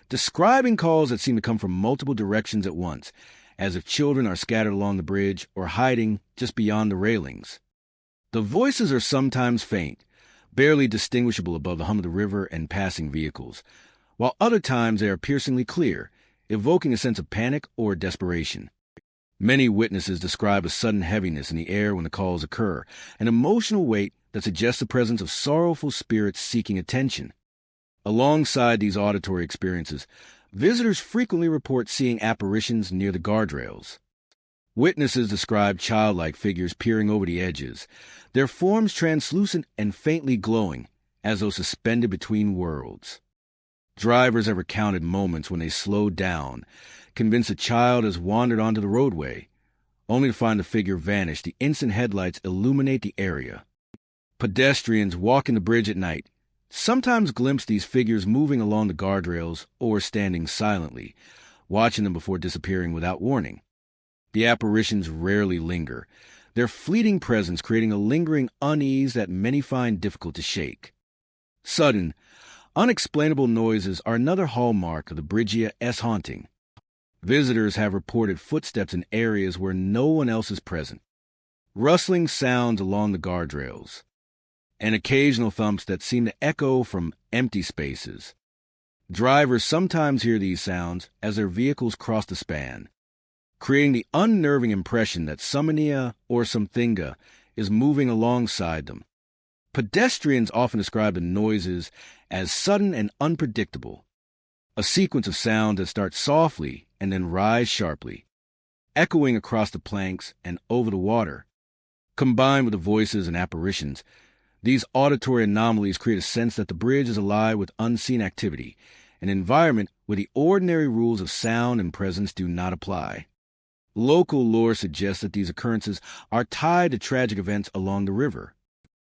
describing calls that seem to come from multiple directions at once, as if children are scattered along the bridge or hiding just beyond the railings. The voices are sometimes faint, barely distinguishable above the hum of the river and passing vehicles, while other times they are piercingly clear, evoking a sense of panic or desperation. Many witnesses describe a sudden heaviness in the air when the calls occur, an emotional weight that suggests the presence of sorrowful spirits seeking attention. Alongside these auditory experiences, visitors frequently report seeing apparitions near the guardrails. Witnesses describe childlike figures peering over the edges, their forms translucent and faintly glowing, as though suspended between worlds. Drivers have recounted moments when they slowed down, convinced a child has wandered onto the roadway, only to find the figure vanish the instant headlights illuminate the area. Pedestrians walking the bridge at night sometimes glimpse these figures moving along the guardrails or standing silently, watching them before disappearing without warning. The apparitions rarely linger, their fleeting presence creating a lingering unease that many find difficult to shake. Sudden, Unexplainable noises are another hallmark of the Bridgia S haunting. Visitors have reported footsteps in areas where no one else is present, rustling sounds along the guardrails, and occasional thumps that seem to echo from empty spaces. Drivers sometimes hear these sounds as their vehicles cross the span, creating the unnerving impression that something or something is moving alongside them. Pedestrians often describe the noises as sudden and unpredictable, a sequence of sounds that start softly and then rise sharply, echoing across the planks and over the water. Combined with the voices and apparitions, these auditory anomalies create a sense that the bridge is alive with unseen activity, an environment where the ordinary rules of sound and presence do not apply. Local lore suggests that these occurrences are tied to tragic events along the river.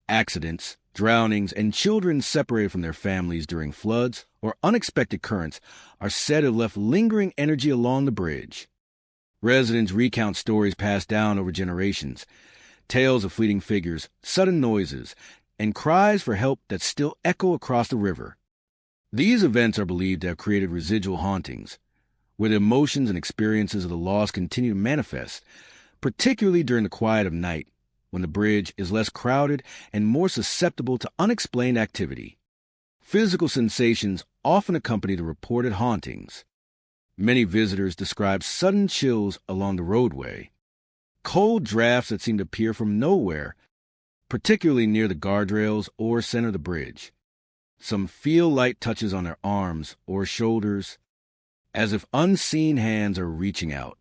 Accidents, drownings, and children separated from their families during floods or unexpected currents are said to have left lingering energy along the bridge. Residents recount stories passed down over generations, tales of fleeting figures, sudden noises, and cries for help that still echo across the river. These events are believed to have created residual hauntings, where the emotions and experiences of the lost continue to manifest, particularly during the quiet of night, when the bridge is less crowded and more susceptible to unexplained activity. Physical sensations often accompany the reported hauntings. Many visitors describe sudden chills along the roadway, cold drafts that seem to appear from nowhere, particularly near the guardrails or center of the bridge. Some feel light touches on their arms or shoulders, as if unseen hands are reaching out.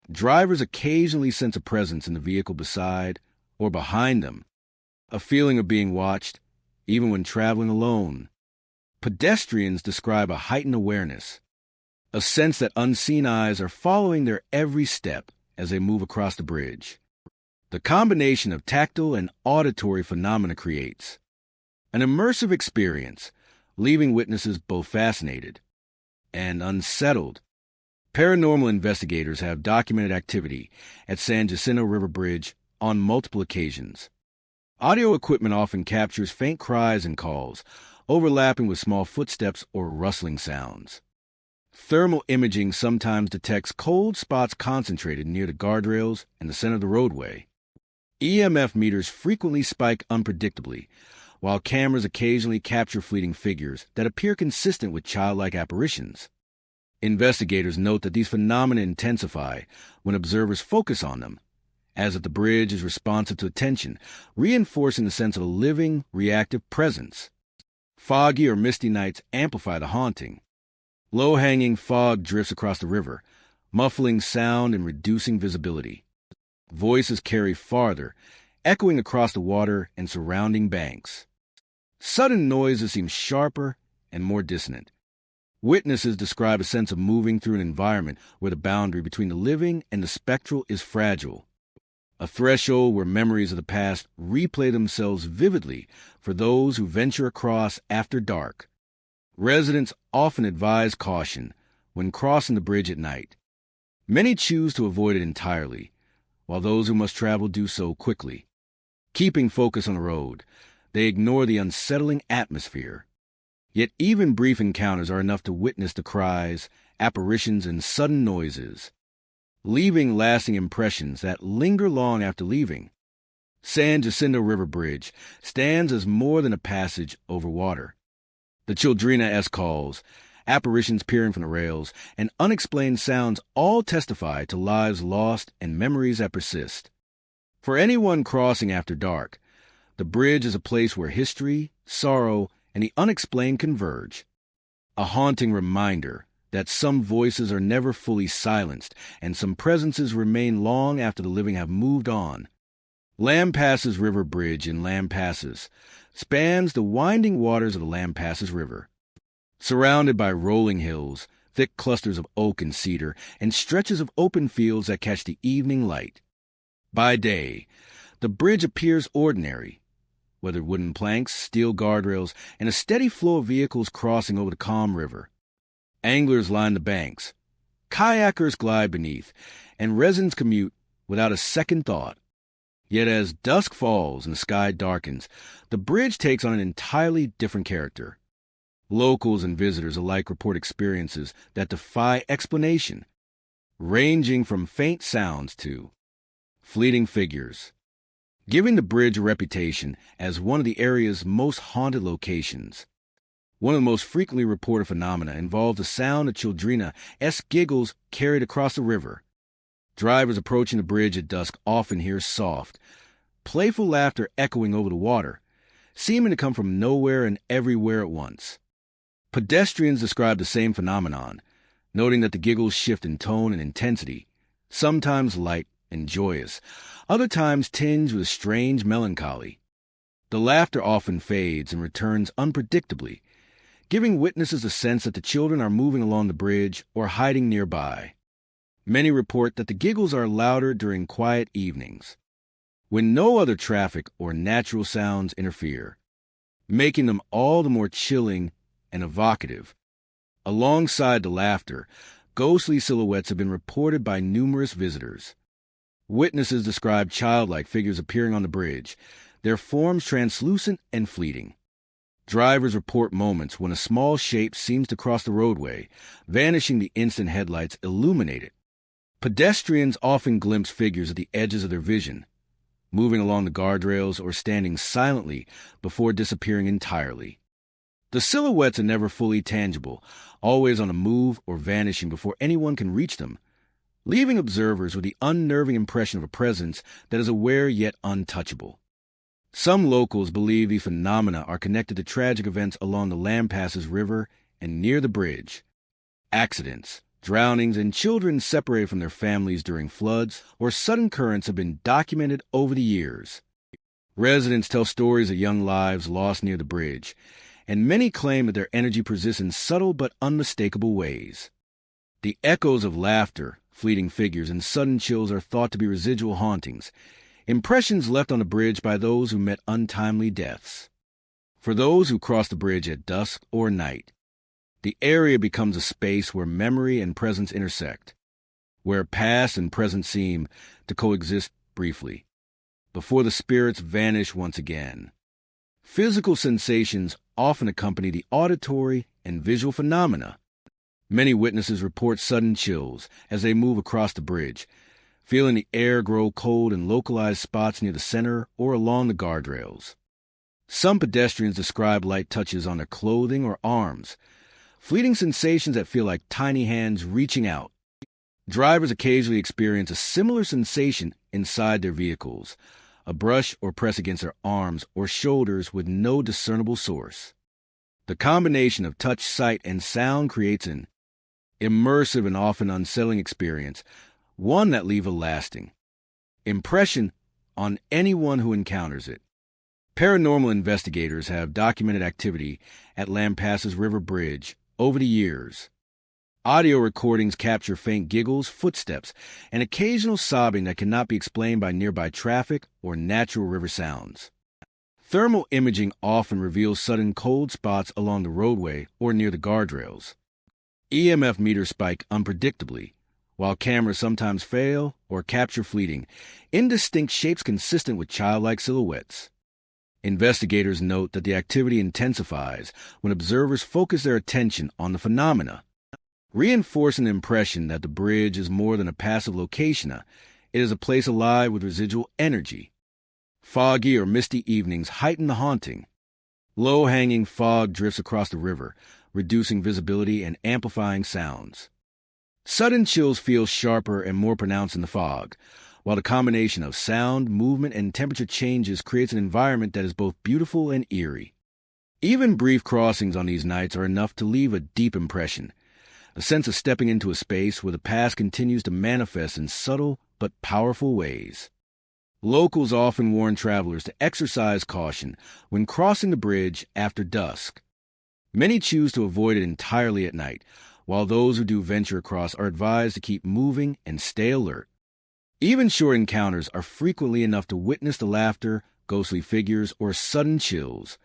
Drivers occasionally sense a presence in the vehicle beside or behind them, a feeling of being watched, even when traveling alone. Pedestrians describe a heightened awareness, a sense that unseen eyes are following their every step as they move across the bridge. The combination of tactile and auditory phenomena creates an immersive experience, leaving witnesses both fascinated and unsettled. Paranormal investigators have documented activity at San Jacinto River Bridge on multiple occasions. Audio equipment often captures faint cries and calls, overlapping with small footsteps or rustling sounds. Thermal imaging sometimes detects cold spots concentrated near the guardrails and the center of the roadway. EMF meters frequently spike unpredictably, while cameras occasionally capture fleeting figures that appear consistent with childlike apparitions. Investigators note that these phenomena intensify when observers focus on them, as if the bridge is responsive to attention, reinforcing the sense of a living, reactive presence. Foggy or misty nights amplify the haunting. Low-hanging fog drifts across the river, muffling sound and reducing visibility. Voices carry farther, echoing across the water and surrounding banks. Sudden noises seem sharper and more dissonant. Witnesses describe a sense of moving through an environment where the boundary between the living and the spectral is fragile, a threshold where memories of the past replay themselves vividly for those who venture across after dark. Residents often advise caution when crossing the bridge at night. Many choose to avoid it entirely, while those who must travel do so quickly. Keeping focus on the road, they ignore the unsettling atmosphere. Yet even brief encounters are enough to witness the cries, apparitions, and sudden noises, leaving lasting impressions that linger long after leaving. San Jacinto River Bridge stands as more than a passage over water. The Childrina-esque calls, apparitions peering from the rails, and unexplained sounds all testify to lives lost and memories that persist. For anyone crossing after dark, the bridge is a place where history, sorrow, and the unexplained converge. A haunting reminder that some voices are never fully silenced and some presences remain long after the living have moved on. Lampasas River Bridge in Lampasas spans the winding waters of the Lampasas River. Surrounded by rolling hills, thick clusters of oak and cedar, and stretches of open fields that catch the evening light. By day, the bridge appears ordinary. Weathered wooden planks, steel guardrails, and a steady flow of vehicles crossing over the calm river. Anglers line the banks, kayakers glide beneath, and residents commute without a second thought. Yet as dusk falls and the sky darkens, the bridge takes on an entirely different character. Locals and visitors alike report experiences that defy explanation, ranging from faint sounds to fleeting figures, giving the bridge a reputation as one of the area's most haunted locations. One of the most frequently reported phenomena involves the sound of children's giggles carried across the river. Drivers approaching the bridge at dusk often hear soft, playful laughter echoing over the water, seeming to come from nowhere and everywhere at once. Pedestrians describe the same phenomenon, noting that the giggles shift in tone and intensity, sometimes light and joyous, other times tinged with strange melancholy. The laughter often fades and returns unpredictably, giving witnesses a sense that the children are moving along the bridge or hiding nearby. Many report that the giggles are louder during quiet evenings, when no other traffic or natural sounds interfere, making them all the more chilling and evocative. Alongside the laughter, ghostly silhouettes have been reported by numerous visitors. Witnesses describe childlike figures appearing on the bridge, their forms translucent and fleeting. Drivers report moments when a small shape seems to cross the roadway, vanishing the instant headlights illuminate it. Pedestrians often glimpse figures at the edges of their vision, moving along the guardrails or standing silently before disappearing entirely. The silhouettes are never fully tangible, always on the move or vanishing before anyone can reach them, leaving observers with the unnerving impression of a presence that is aware yet untouchable. Some locals believe these phenomena are connected to tragic events along the Lampasas River and near the bridge. Accidents, drownings, and children separated from their families during floods or sudden currents have been documented over the years. Residents tell stories of young lives lost near the bridge, and many claim that their energy persists in subtle but unmistakable ways. The echoes of laughter, fleeting figures, and sudden chills are thought to be residual hauntings, impressions left on the bridge by those who met untimely deaths. For those who cross the bridge at dusk or night, the area becomes a space where memory and presence intersect, where past and present seem to coexist briefly, before the spirits vanish once again. Physical sensations often accompany the auditory and visual phenomena. Many witnesses report sudden chills as they move across the bridge, feeling the air grow cold in localized spots near the center or along the guardrails. Some pedestrians describe light touches on their clothing or arms, fleeting sensations that feel like tiny hands reaching out. Drivers occasionally experience a similar sensation inside their vehicles, a brush or press against their arms or shoulders with no discernible source. The combination of touch, sight, and sound creates an immersive and often unsettling experience, one that leaves a lasting impression on anyone who encounters it. Paranormal investigators have documented activity at Lampasas River Bridge over the years. Audio recordings capture faint giggles, footsteps, and occasional sobbing that cannot be explained by nearby traffic or natural river sounds. Thermal imaging often reveals sudden cold spots along the roadway or near the guardrails. EMF meters spike unpredictably, while cameras sometimes fail or capture fleeting, indistinct shapes consistent with childlike silhouettes. Investigators note that the activity intensifies when observers focus their attention on the phenomena, reinforcing the impression that the bridge is more than a passive location. It is a place alive with residual energy. Foggy or misty evenings heighten the haunting. Low-hanging fog drifts across the river, reducing visibility and amplifying sounds. Sudden chills feel sharper and more pronounced in the fog, while the combination of sound, movement, and temperature changes creates an environment that is both beautiful and eerie. Even brief crossings on these nights are enough to leave a deep impression, a sense of stepping into a space where the past continues to manifest in subtle but powerful ways. Locals often warn travelers to exercise caution when crossing the bridge after dusk. Many choose to avoid it entirely at night, while those who do venture across are advised to keep moving and stay alert. Even short encounters are frequently enough to witness the laughter, ghostly figures, or sudden chills,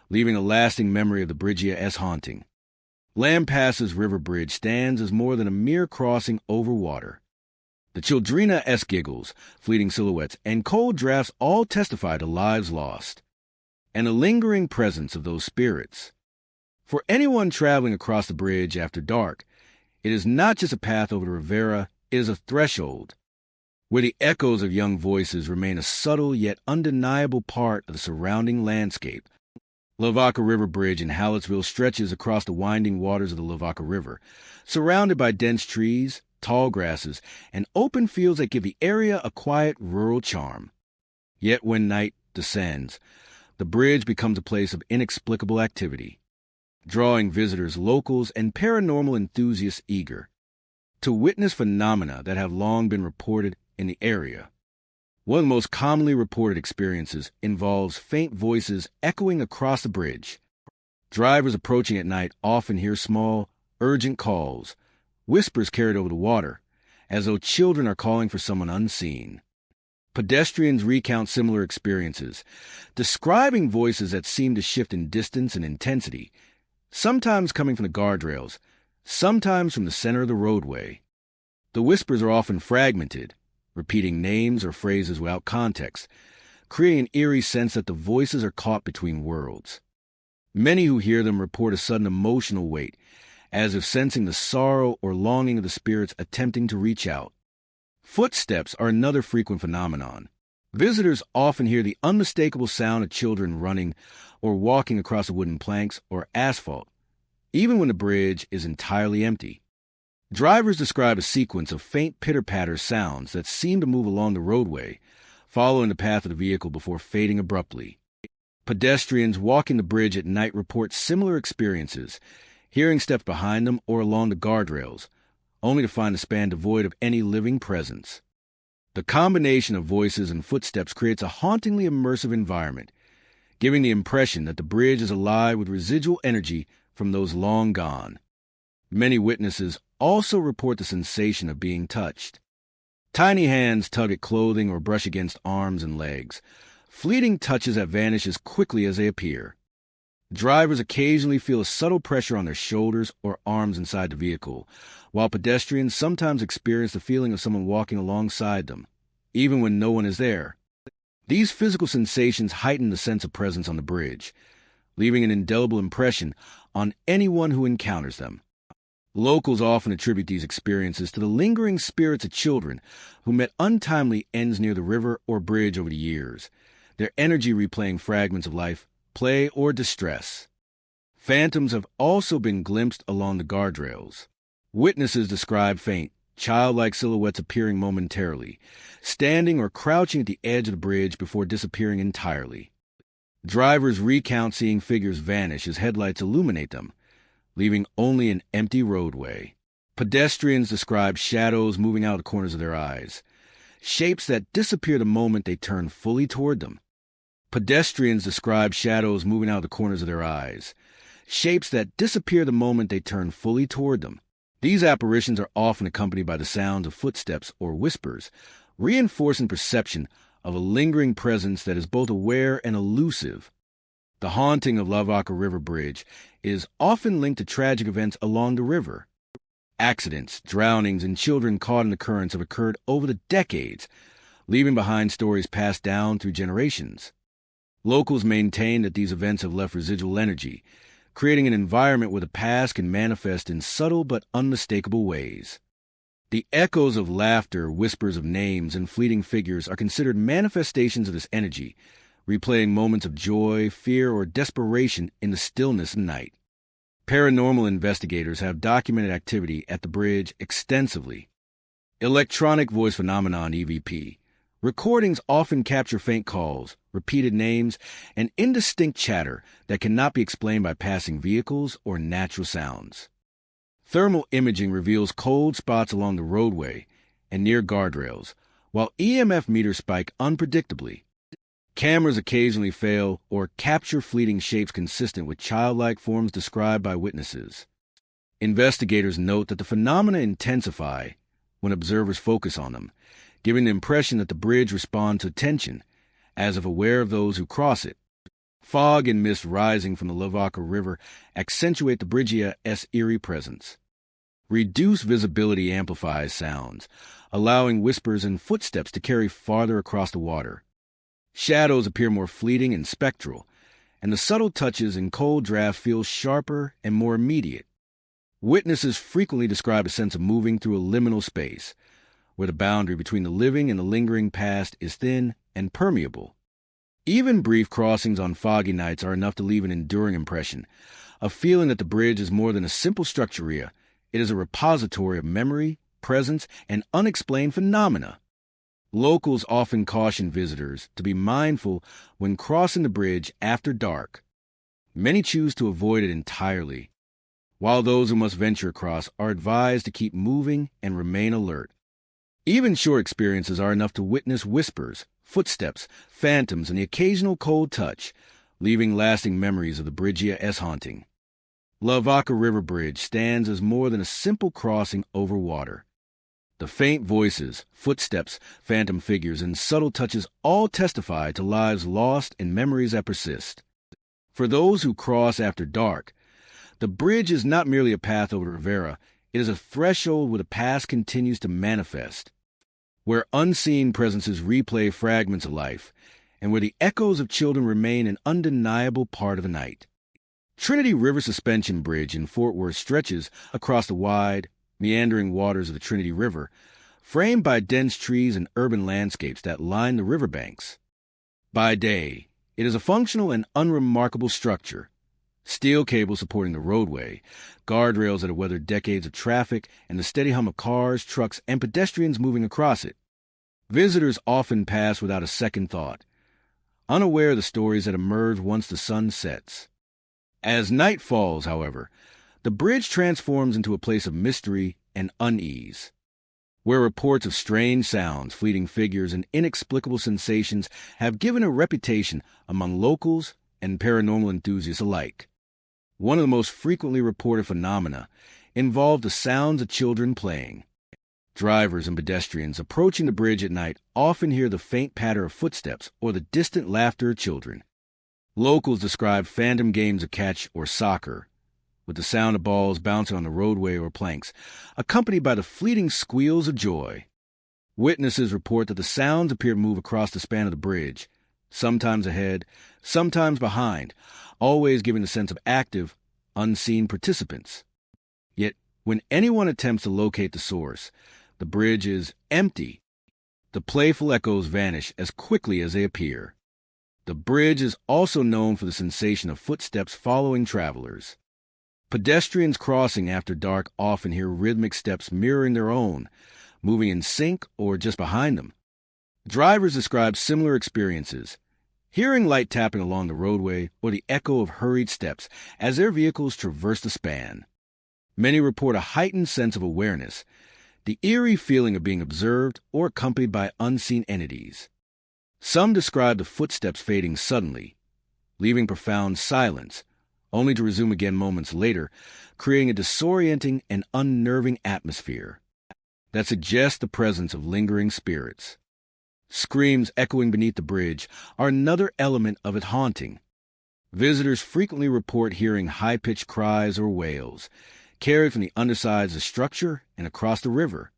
leaving a lasting memory of the Bridge's haunting. Lampasas River Bridge stands as more than a mere crossing over water. The children's giggles, fleeting silhouettes, and cold drafts all testify to lives lost, and a lingering presence of those spirits. For anyone traveling across the bridge after dark, it is not just a path over the Rivera, it is a threshold, where the echoes of young voices remain a subtle yet undeniable part of the surrounding landscape. Lavaca River Bridge in Hallettsville stretches across the winding waters of the Lavaca River, surrounded by dense trees, tall grasses, and open fields that give the area a quiet rural charm. Yet when night descends, the bridge becomes a place of inexplicable activity, drawing visitors, locals, and paranormal enthusiasts eager to witness phenomena that have long been reported in the area. One of the most commonly reported experiences involves faint voices echoing across the bridge. Drivers approaching at night often hear small, urgent calls, whispers carried over the water, as though children are calling for someone unseen. Pedestrians recount similar experiences, describing voices that seem to shift in distance and intensity, sometimes coming from the guardrails, sometimes from the center of the roadway. The whispers are often fragmented, repeating names or phrases without context, creating an eerie sense that the voices are caught between worlds. Many who hear them report a sudden emotional weight, as if sensing the sorrow or longing of the spirits attempting to reach out. Footsteps are another frequent phenomenon. Visitors often hear the unmistakable sound of children running or walking across the wooden planks or asphalt, even when the bridge is entirely empty. Drivers describe a sequence of faint pitter-patter sounds that seem to move along the roadway, following the path of the vehicle before fading abruptly. Pedestrians walking the bridge at night report similar experiences, hearing steps behind them or along the guardrails, only to find the span devoid of any living presence. The combination of voices and footsteps creates a hauntingly immersive environment, giving the impression that the bridge is alive with residual energy from those long gone. Many witnesses also report the sensation of being touched. Tiny hands tug at clothing or brush against arms and legs, fleeting touches that vanish as quickly as they appear. Drivers occasionally feel a subtle pressure on their shoulders or arms inside the vehicle, while pedestrians sometimes experience the feeling of someone walking alongside them, even when no one is there. These physical sensations heighten the sense of presence on the bridge, leaving an indelible impression on anyone who encounters them. Locals often attribute these experiences to the lingering spirits of children who met untimely ends near the river or bridge over the years, their energy replaying fragments of life, play, or distress. Phantoms have also been glimpsed along the guardrails. Witnesses describe faint, childlike silhouettes appearing momentarily, standing or crouching at the edge of the bridge before disappearing entirely. Drivers recount seeing figures vanish as headlights illuminate them, leaving only an empty roadway. Pedestrians describe shadows moving out of the corners of their eyes, shapes that disappear the moment they turn fully toward them. Pedestrians describe shadows moving out of the corners of their eyes, shapes that disappear the moment they turn fully toward them. These apparitions are often accompanied by the sounds of footsteps or whispers, reinforcing perception of a lingering presence that is both aware and elusive. The haunting of Lavaca River Bridge is often linked to tragic events along the river. Accidents, drownings, and children caught in the currents have occurred over the decades, leaving behind stories passed down through generations. Locals maintain that these events have left residual energy, creating an environment where the past can manifest in subtle but unmistakable ways. The echoes of laughter, whispers of names, and fleeting figures are considered manifestations of this energy, replaying moments of joy, fear, or desperation in the stillness of night. Paranormal investigators have documented activity at the bridge extensively. Electronic voice phenomenon EVP. Recordings often capture faint calls, repeated names, and indistinct chatter that cannot be explained by passing vehicles or natural sounds. Thermal imaging reveals cold spots along the roadway and near guardrails, while EMF meters spike unpredictably. Cameras occasionally fail or capture fleeting shapes consistent with childlike forms described by witnesses. Investigators note that the phenomena intensify when observers focus on them, giving the impression that the bridge responds to attention, as if aware of those who cross it. Fog and mist rising from the Lavaca River accentuate the bridge's eerie presence. Reduced visibility amplifies sounds, allowing whispers and footsteps to carry farther across the water. Shadows appear more fleeting and spectral, and the subtle touches in cold draft feel sharper and more immediate. Witnesses frequently describe a sense of moving through a liminal space, where the boundary between the living and the lingering past is thin and permeable. Even brief crossings on foggy nights are enough to leave an enduring impression, a feeling that the bridge is more than a simple structure. It is a repository of memory, presence, and unexplained phenomena. Locals often caution visitors to be mindful when crossing the bridge after dark. Many choose to avoid it entirely, while those who must venture across are advised to keep moving and remain alert. Even short experiences are enough to witness whispers, footsteps, phantoms, and the occasional cold touch, leaving lasting memories of the Bridge's haunting. Lavaca River Bridge stands as more than a simple crossing over water. The faint voices, footsteps, phantom figures, and subtle touches all testify to lives lost and memories that persist. For those who cross after dark, the bridge is not merely a path over the Rivera, it is a threshold where the past continues to manifest, where unseen presences replay fragments of life, and where the echoes of children remain an undeniable part of the night. Trinity River Suspension Bridge in Fort Worth stretches across the wide, meandering waters of the Trinity River, framed by dense trees and urban landscapes that line the riverbanks. By day, it is a functional and unremarkable structure. Steel cables supporting the roadway, guardrails that have weathered decades of traffic, and the steady hum of cars, trucks, and pedestrians moving across it. Visitors often pass without a second thought, unaware of the stories that emerge once the sun sets. As night falls, however, the bridge transforms into a place of mystery and unease, where reports of strange sounds, fleeting figures, and inexplicable sensations have given a reputation among locals and paranormal enthusiasts alike. One of the most frequently reported phenomena involved the sounds of children playing. Drivers and pedestrians approaching the bridge at night often hear the faint patter of footsteps or the distant laughter of children. Locals describe phantom games of catch or soccer, with the sound of balls bouncing on the roadway or planks, accompanied by the fleeting squeals of joy. Witnesses report that the sounds appear to move across the span of the bridge, sometimes ahead, sometimes behind, always giving a sense of active, unseen participants. Yet, when anyone attempts to locate the source, the bridge is empty. The playful echoes vanish as quickly as they appear. The bridge is also known for the sensation of footsteps following travelers. Pedestrians crossing after dark often hear rhythmic steps mirroring their own, moving in sync or just behind them. Drivers describe similar experiences, hearing light tapping along the roadway or the echo of hurried steps as their vehicles traverse the span. Many report a heightened sense of awareness, the eerie feeling of being observed or accompanied by unseen entities. Some describe the footsteps fading suddenly, leaving profound silence, only to resume again moments later, creating a disorienting and unnerving atmosphere that suggests the presence of lingering spirits. Screams echoing beneath the bridge are another element of its haunting. Visitors frequently report hearing high-pitched cries or wails, carried from the undersides of the structure and across the river.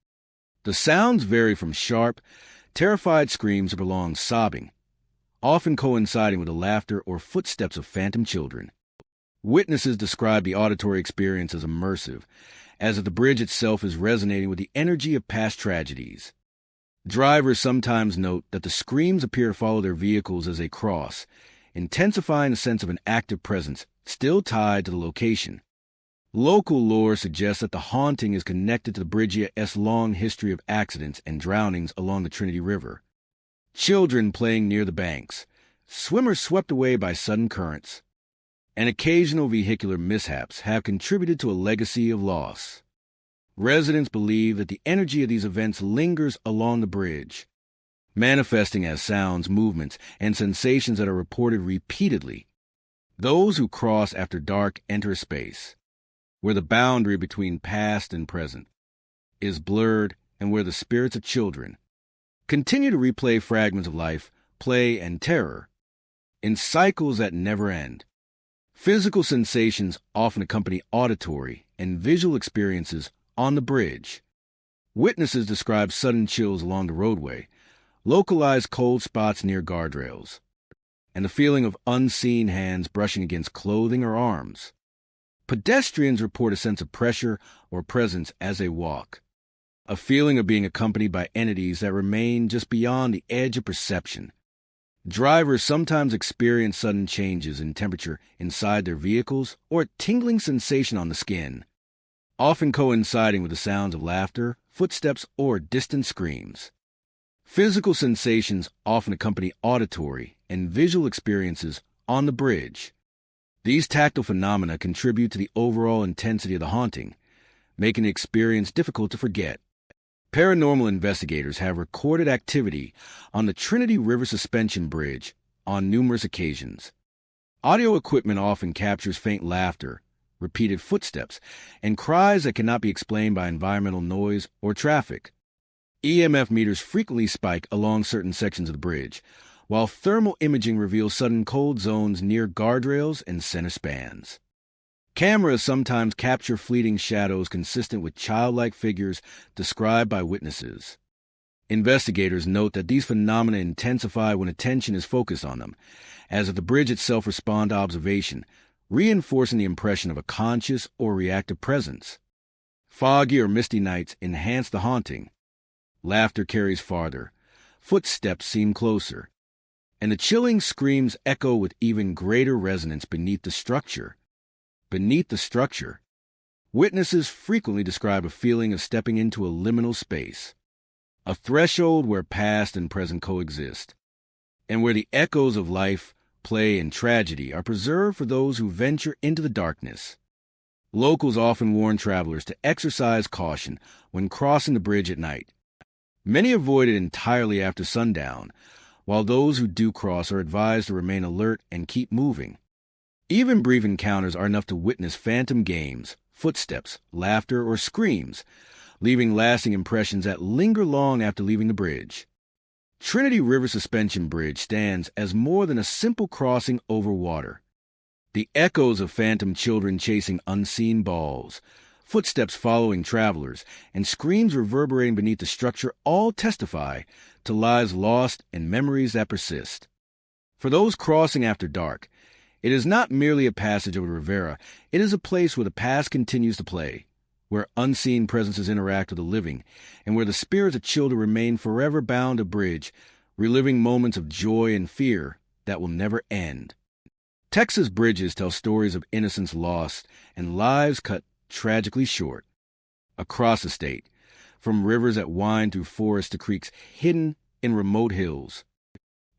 The sounds vary from sharp, terrified screams to prolonged sobbing, often coinciding with the laughter or footsteps of phantom children. Witnesses describe the auditory experience as immersive, as if the bridge itself is resonating with the energy of past tragedies. Drivers sometimes note that the screams appear to follow their vehicles as they cross, intensifying the sense of an active presence still tied to the location. Local lore suggests that the haunting is connected to the bridge's long history of accidents and drownings along the Trinity River. Children playing near the banks, swimmers swept away by sudden currents, and occasional vehicular mishaps have contributed to a legacy of loss. Residents believe that the energy of these events lingers along the bridge, manifesting as sounds, movements, and sensations that are reported repeatedly. Those who cross after dark enter a space where the boundary between past and present is blurred and where the spirits of children continue to replay fragments of life, play, and terror in cycles that never end. Physical sensations often accompany auditory and visual experiences on the bridge. Witnesses describe sudden chills along the roadway, localized cold spots near guardrails, and the feeling of unseen hands brushing against clothing or arms. Pedestrians report a sense of pressure or presence as they walk, a feeling of being accompanied by entities that remain just beyond the edge of perception. Drivers sometimes experience sudden changes in temperature inside their vehicles or a tingling sensation on the skin, often coinciding with the sounds of laughter, footsteps, or distant screams. Physical sensations often accompany auditory and visual experiences on the bridge. These tactile phenomena contribute to the overall intensity of the haunting, making the experience difficult to forget. Paranormal investigators have recorded activity on the Trinity River Suspension Bridge on numerous occasions. Audio equipment often captures faint laughter, repeated footsteps, and cries that cannot be explained by environmental noise or traffic. EMF meters frequently spike along certain sections of the bridge, while thermal imaging reveals sudden cold zones near guardrails and center spans. Cameras sometimes capture fleeting shadows consistent with childlike figures described by witnesses. Investigators note that these phenomena intensify when attention is focused on them, as if the bridge itself responds to observation, reinforcing the impression of a conscious or reactive presence. Foggy or misty nights enhance the haunting. Laughter carries farther, footsteps seem closer, and the chilling screams echo with even greater resonance beneath the structure. Witnesses frequently describe a feeling of stepping into a liminal space, a threshold where past and present coexist, and where the echoes of life, play, and tragedy are preserved for those who venture into the darkness. Locals often warn travelers to exercise caution when crossing the bridge at night. Many avoid it entirely after sundown, while those who do cross are advised to remain alert and keep moving. Even brief encounters are enough to witness phantom games, footsteps, laughter, or screams, leaving lasting impressions that linger long after leaving the bridge. Trinity River Suspension Bridge stands as more than a simple crossing over water. The echoes of phantom children chasing unseen balls, footsteps following travelers, and screams reverberating beneath the structure all testify to lives lost and memories that persist. For those crossing after dark, it is not merely a passage over the Rivera, it is a place where the past continues to play, where unseen presences interact with the living, and where the spirits of children remain forever bound to bridge, reliving moments of joy and fear that will never end. Texas bridges tell stories of innocence lost and lives cut tragically short. Across the state, from rivers that wind through forests to creeks hidden in remote hills,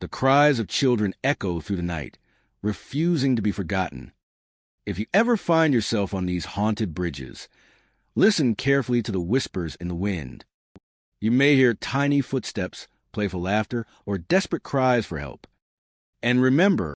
the cries of children echo through the night, refusing to be forgotten. If you ever find yourself on these haunted bridges, listen carefully to the whispers in the wind. You may hear tiny footsteps, playful laughter, or desperate cries for help. And remember,